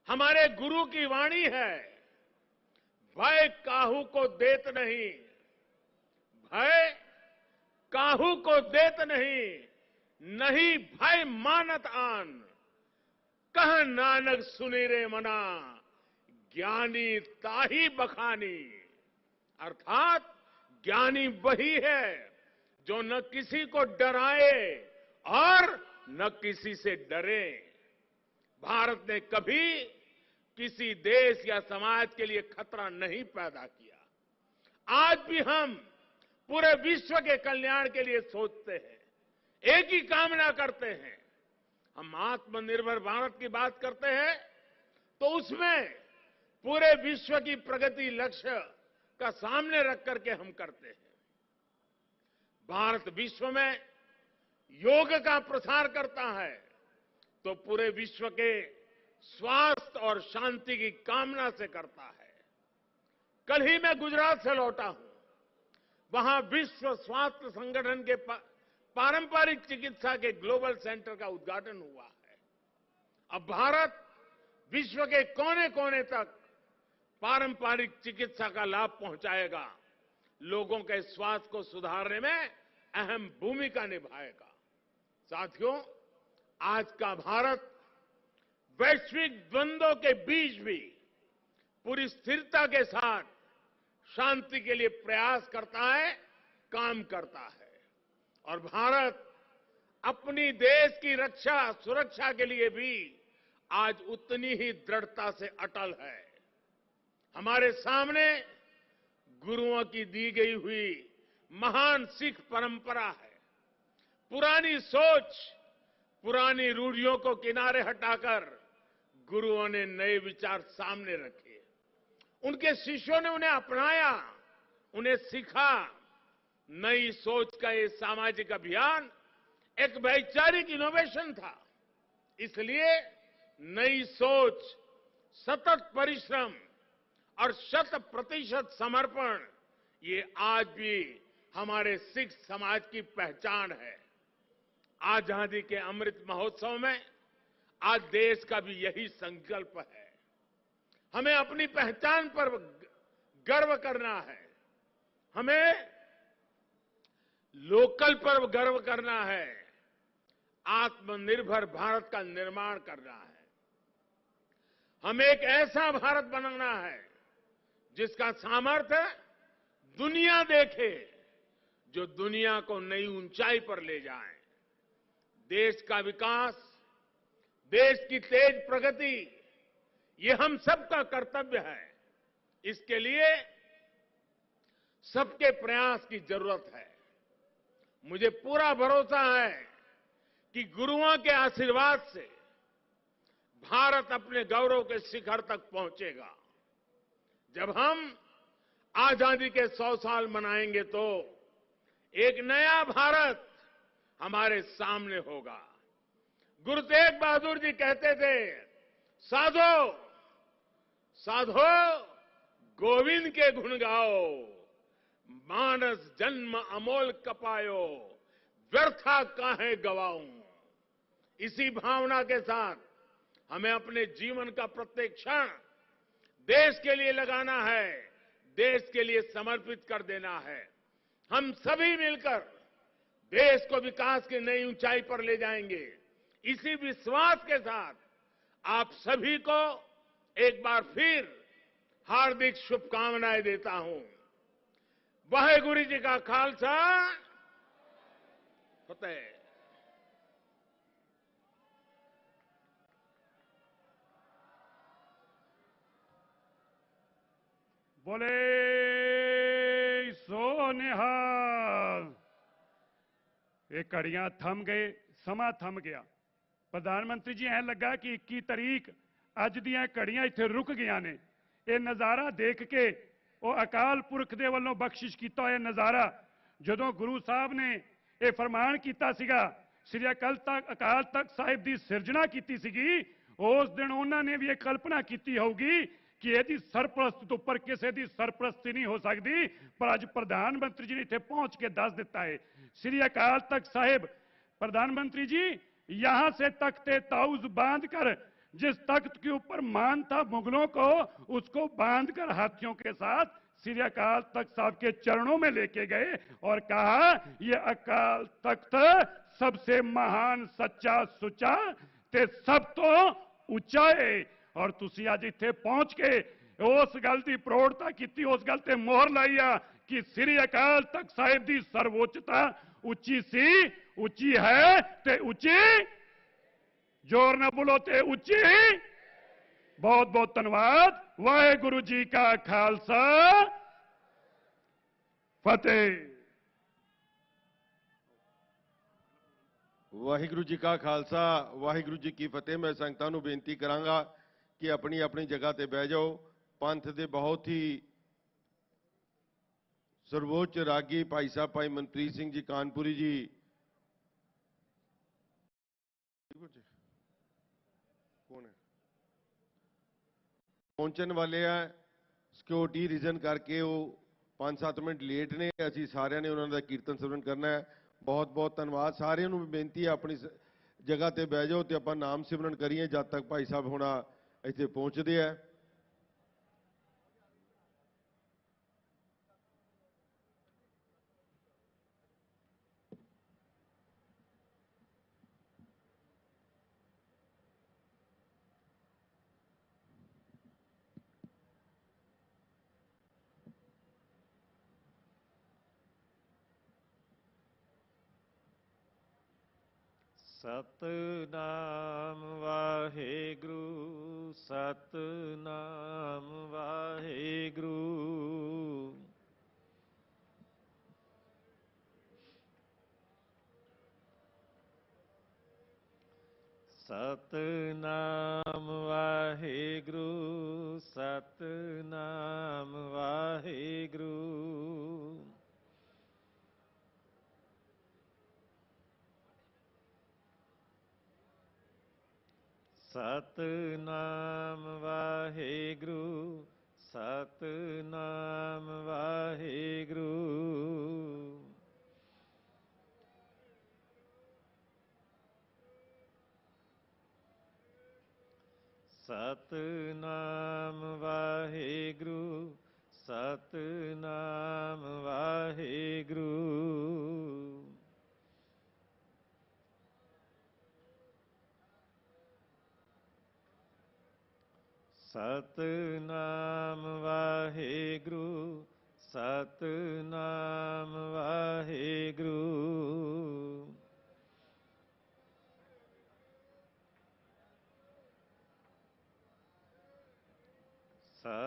हमारे गुरु की वाणी है, भय काहू को देत नहीं, भय काहू को देत नहीं, नहीं भय मानत आन, कह नानक सुनी रे मना, ज्ञानी ताही बखानी। अर्थात ज्ञानी वही है जो न किसी को डराए और न किसी से डरे। भारत ने कभी किसी देश या समाज के लिए खतरा नहीं पैदा किया। आज भी हम पूरे विश्व के कल्याण के लिए सोचते हैं, एक ही कामना करते हैं। हम आत्मनिर्भर भारत की बात करते हैं तो उसमें पूरे विश्व की प्रगति लक्ष्य का सामने रख करके हम करते हैं। भारत विश्व में योग का प्रसार करता है तो पूरे विश्व के स्वास्थ्य और शांति की कामना से करता है। कल ही मैं गुजरात से लौटा हूं। वहां विश्व स्वास्थ्य संगठन के पारंपरिक चिकित्सा के ग्लोबल सेंटर का उद्घाटन हुआ है। अब भारत विश्व के कोने कोने तक पारंपरिक चिकित्सा का लाभ पहुंचाएगा, लोगों के स्वास्थ्य को सुधारने में अहम भूमिका निभाएगा। साथियों, आज का भारत वैश्विक द्वंद्वों के बीच भी पूरी स्थिरता के साथ शांति के लिए प्रयास करता है, काम करता है। और भारत अपनी देश की रक्षा सुरक्षा के लिए भी आज उतनी ही दृढ़ता से अटल है। हमारे सामने गुरुओं की दी गई हुई महान सिख परंपरा है। पुरानी सोच, पुरानी रूढ़ियों को किनारे हटाकर गुरुओं ने नए विचार सामने रखे। उनके शिष्यों ने उन्हें अपनाया, उन्हें सीखा। नई सोच का ये सामाजिक अभियान एक वैचारिक इनोवेशन था। इसलिए नई सोच, सतत परिश्रम और 100% समर्पण, ये आज भी हमारे सिख समाज की पहचान है। आजादी के अमृत महोत्सव में आज देश का भी यही संकल्प है। हमें अपनी पहचान पर गर्व करना है, हमें लोकल पर गर्व करना है, आत्मनिर्भर भारत का निर्माण करना है। हमें एक ऐसा भारत बनाना है जिसका सामर्थ्य दुनिया देखे, जो दुनिया को नई ऊंचाई पर ले जाए। देश का विकास, देश की तेज प्रगति, ये हम सबका कर्तव्य है। इसके लिए सबके प्रयास की जरूरत है। मुझे पूरा भरोसा है कि गुरुओं के आशीर्वाद से भारत अपने गौरव के शिखर तक पहुंचेगा। जब हम आजादी के 100 साल मनाएंगे तो एक नया भारत हमारे सामने होगा। गुरु तेग बहादुर जी कहते थे, साधो साधो गोविंद के गुण गाओ, मानस जन्म अमोल कपायो, व्यर्था काहे गवाऊं। इसी भावना के साथ हमें अपने जीवन का प्रत्येक क्षण देश के लिए लगाना है, देश के लिए समर्पित कर देना है। हम सभी मिलकर देश को विकास की नई ऊंचाई पर ले जाएंगे। इसी विश्वास के साथ आप सभी को एक बार फिर हार्दिक शुभकामनाएं देता हूं। वाहेगुरु जी का खालसा, फतेह। बोले सो निहाल। ये घड़ियां थम गए, समा थम गया। प्रधानमंत्री जी ऐ लगा कि 21 तारीख अज दियां घड़ियां इत्थे रुक गईयां ने। ये नज़ारा देख के वो अकाल पुरख दे वल्लों बख्शिश कीता होया नज़ारा, जदों गुरु साहब ने ये फरमान कीता सीगा, श्री अकाल तख्त साहिब की सिरजना की सीगी, उस दिन उन्होंने भी एक कल्पना की होगी कि यदि सरप्रस्त तो उपर किसी की सरप्रस्ती नहीं हो सकती, पर अज प्रधानमंत्री जी ने इत्थे पहुंच के दस दिता है। श्री अकाल तख्त साहिब, प्रधानमंत्री जी यहां से तख्ते ताउज बांध कर, जिस तख्त के ऊपर मान था मुगलों को, उसको बांधकर हाथियों के साथ श्री अकाल तख्त साहब के चरणों में लेके गए और कहा, यह अकाल तख्त सबसे महान सच्चा सुचा ते सब तो उच्चा है। और तुसी अज इत्थे पहुंच के उस गल की प्रौढ़ता की, उस गल ते मोहर लाई आ कि श्री अकाल तख्त साहिब की सर्वोच्चता उच्ची सी, उच्ची है ते उच्ची, जोर न बोलो ते उच्ची। बहुत बहुत धन्यवाद। वाहेगुरु जी का खालसा, फतेह। वाहिगुरु जी का खालसा, वाहिगुरु जी की फतेह। मैं संगतां नूं बेनती करांगा कि अपनी अपनी जगह ते बह जाओ। पंथ दे बहुत ही सर्वोच्च रागी भाई साहब भाई मनप्रीत सिंह जी कानपुरी जी कौन है पहुंचने वाले हैं। सिक्योरिटी रीजन करके वो 5-7 मिनट लेट ने। असी सारिਆਂ ने उन्होंने कीर्तन सिमरन करना है। बहुत बहुत धन्यवाद। सारिਆਂ ਨੂੰ बेनती है अपनी जगह ते बह जाओ तो आप नाम सिमरन करिए जब तक भाई साहब होना इत्थे पहुंचते हैं। सतनाम वाहेगुरु, सतनाम वाहेगुरु। सतनाम वाहेगुरु, सतनाम वाहेगुरु। सतनाम वाहेगुरु, सतनाम वाहेगुरु। सतनाम वाहेगुरु, सतनाम वाहेगुरु। सतनाम वाहेगुरु, सतनाम वाहेगुरु।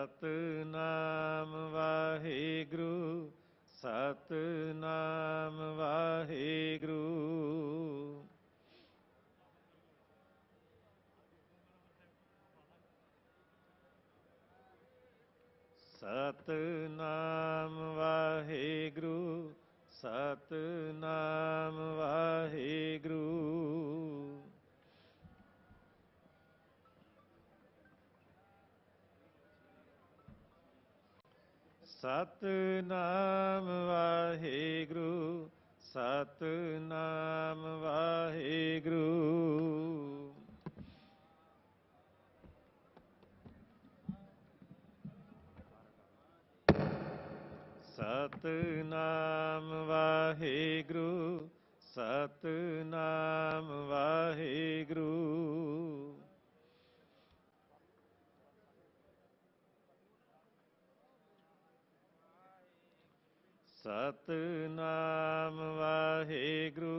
सतनाम वाहेगुरु, सतनाम वाहेगुरु। सतनाम वाहेगुरु, सतनाम वाहेगुरु। सतनाम वाहेगुरु, सतनाम वाहेगुरु। सतनाम वाहेगुरु, सतनाम वाहेगुरु। सतनाम वाहेगुरु,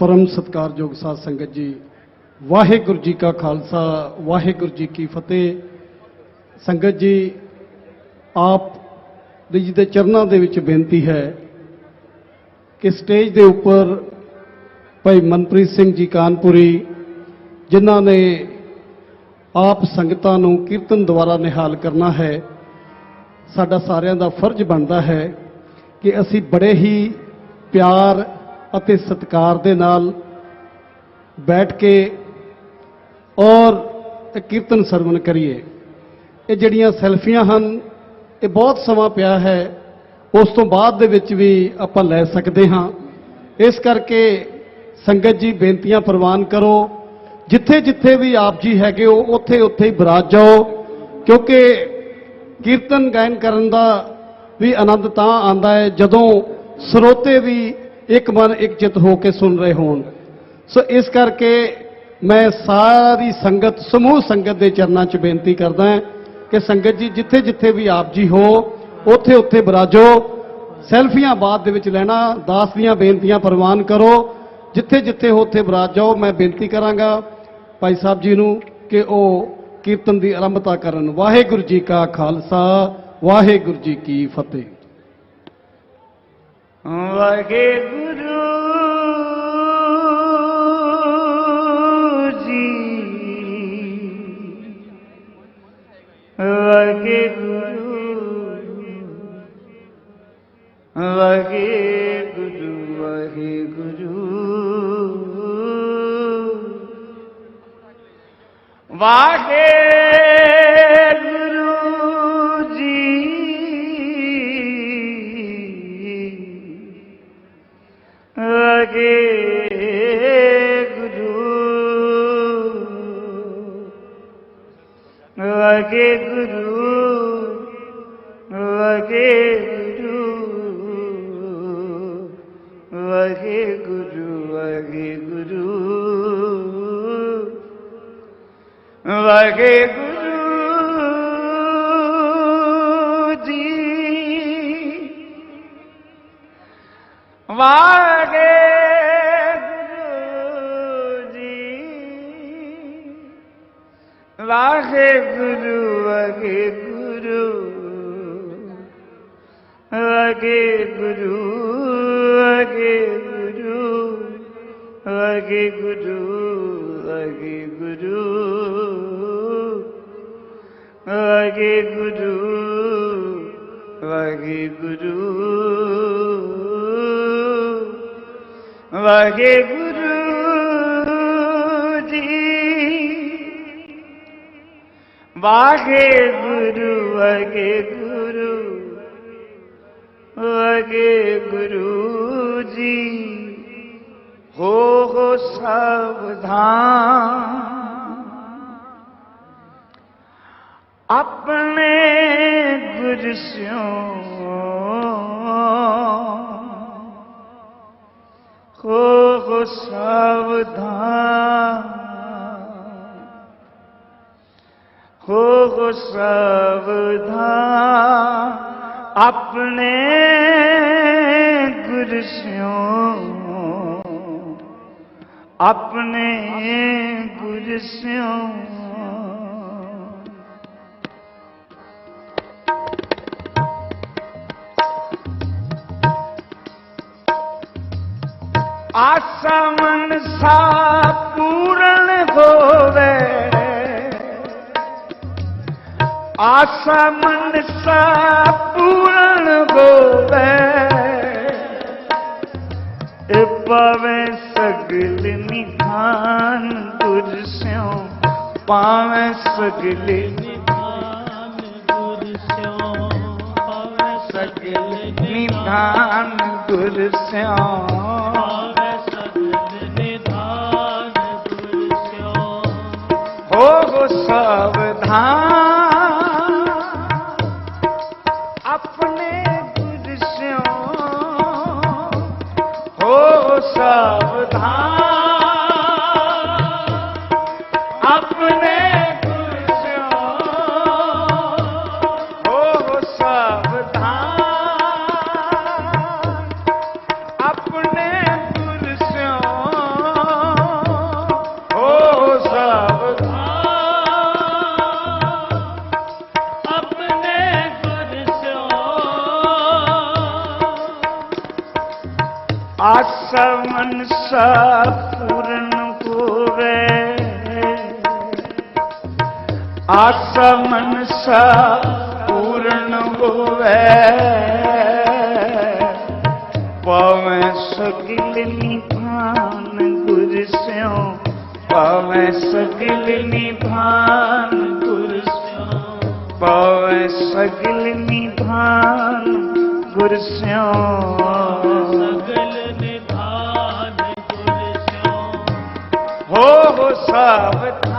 परम सत्कारयोग साध संगत जी, वाहिगुरू जी का खालसा, वाहिगुरू जी की फतेह। संगत जी, आप जी दे चरणों दे विच बेनती है कि स्टेज के उपर भाई मनप्रीत सिंह जी कानपुरी, जिन्हों ने आप संगतां नूं कीर्तन द्वारा निहाल करना है, साडा सारियां दा फर्ज बनता है कि असी बड़े ही प्यार अते सत्कार दे नाल बैठ के और कीर्तन सरवण करिए। ये जिहड़ियां सैल्फियां हन, ये बहुत समा पिया है, उस तो बाद दे विच भी आपां लै सकते हाँ। इस करके संगत जी बेनतियां प्रवान करो, जिथे जिथे भी आप जी हैगे हो उत्थे उत्थे ही बराज जाओ, क्योंकि कीर्तन गायन करन दा भी आनंद तां आंदा है जदों ਸਰੋਤੇ भी एक मन एक चित होकर सुन रहे होण। सो इस करके मैं सारी संगत, समूह संगत के चरणों च बेनती करदा है कि संगत जी जिथे जिथे भी आप जी हो उत्थे उत्थे बराजो। सैल्फियां बाद दे विच लेना, दास दीयां बेनतियां प्रवान करो, जिथे जिथे हो उत्थे बराज जाओ। मैं बेनती करांगा भाई साहब जी नूं कि वो कीर्तन की आरंभता करन। वाहिगुरू जी का खालसा, वाहिगुरू जी की फतेह। वाहिगुरू जी, वाहिगुरू, वाहिगुरू, वाहिगुरू, वाहिगुरू जी, वाहिगुरू, वाहिगुरू, वाहिगुरू, वाहिगुरू, वाहिगुरू, वाहिगुरू जी, वाहिगुरू, वाहिगुरू, वाहिगुरू, वाहिगुरू, वाहिगुरू, वाहिगुरू, वाहिगुरू, वाहिगुरू, वाहिगुरू जी, वाहिगुरू, वाहिगुरू, वाहिगुरू जी। हो सावधान, अपने गुरु स्यों हो सावधान, हो सावधान, अपने गुरु स्यों, अपने गुरु स्यों। आसा मनसा पूर्ण होवे, आसा मनसा पूर्ण होवे, पावे सगल निधान गुर स्यों, पावे सगल निधान गुर स्यों, पावे सगल निधान गुर स्यों, पावे सगल निधान गुर स्यों। हो सावधान, अपने गुर स्यों हो सावधान, अपने गुरु स्यों हो सावधान, अपने गुरु स्यों मनसा पूर्ण होवे, आशा मनसा पूर्ण होवे, पावे सगिल निभान गुर स्यों, पावे सगिल निभान गुर स्यों, पावे सगिल निभान गुर स्यों, सगल निभान गुर स्यों। हो सावधान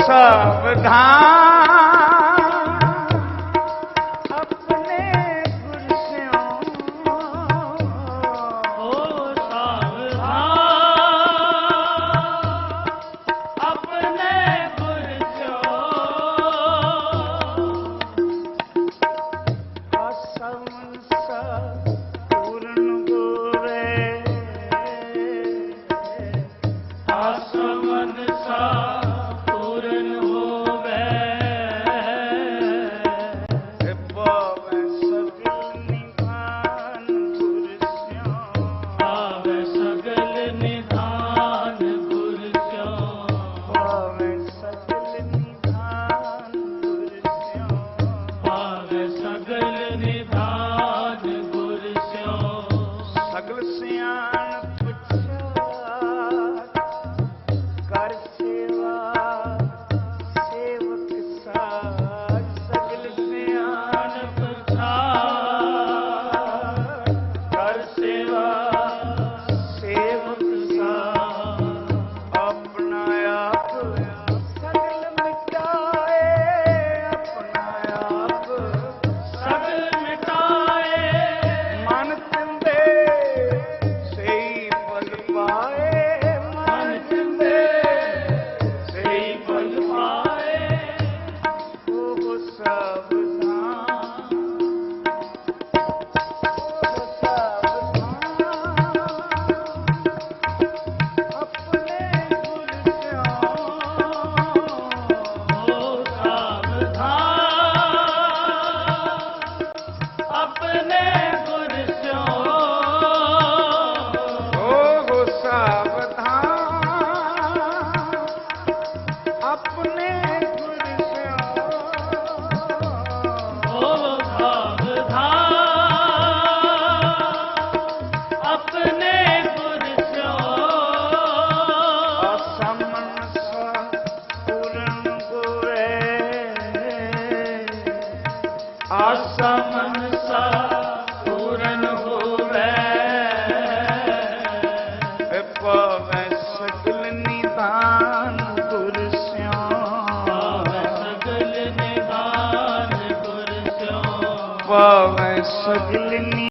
सावधान अपने गुर स्यों, हो सावधान अपने गुर स्यों, आशा मनसा पूर्ण होवे, आशा मनसा आशा मनसा पूर्ण होवे, पावे सगल निधान गुर स्यों, पावे सगल निधान गुर स्यों, पावे सगल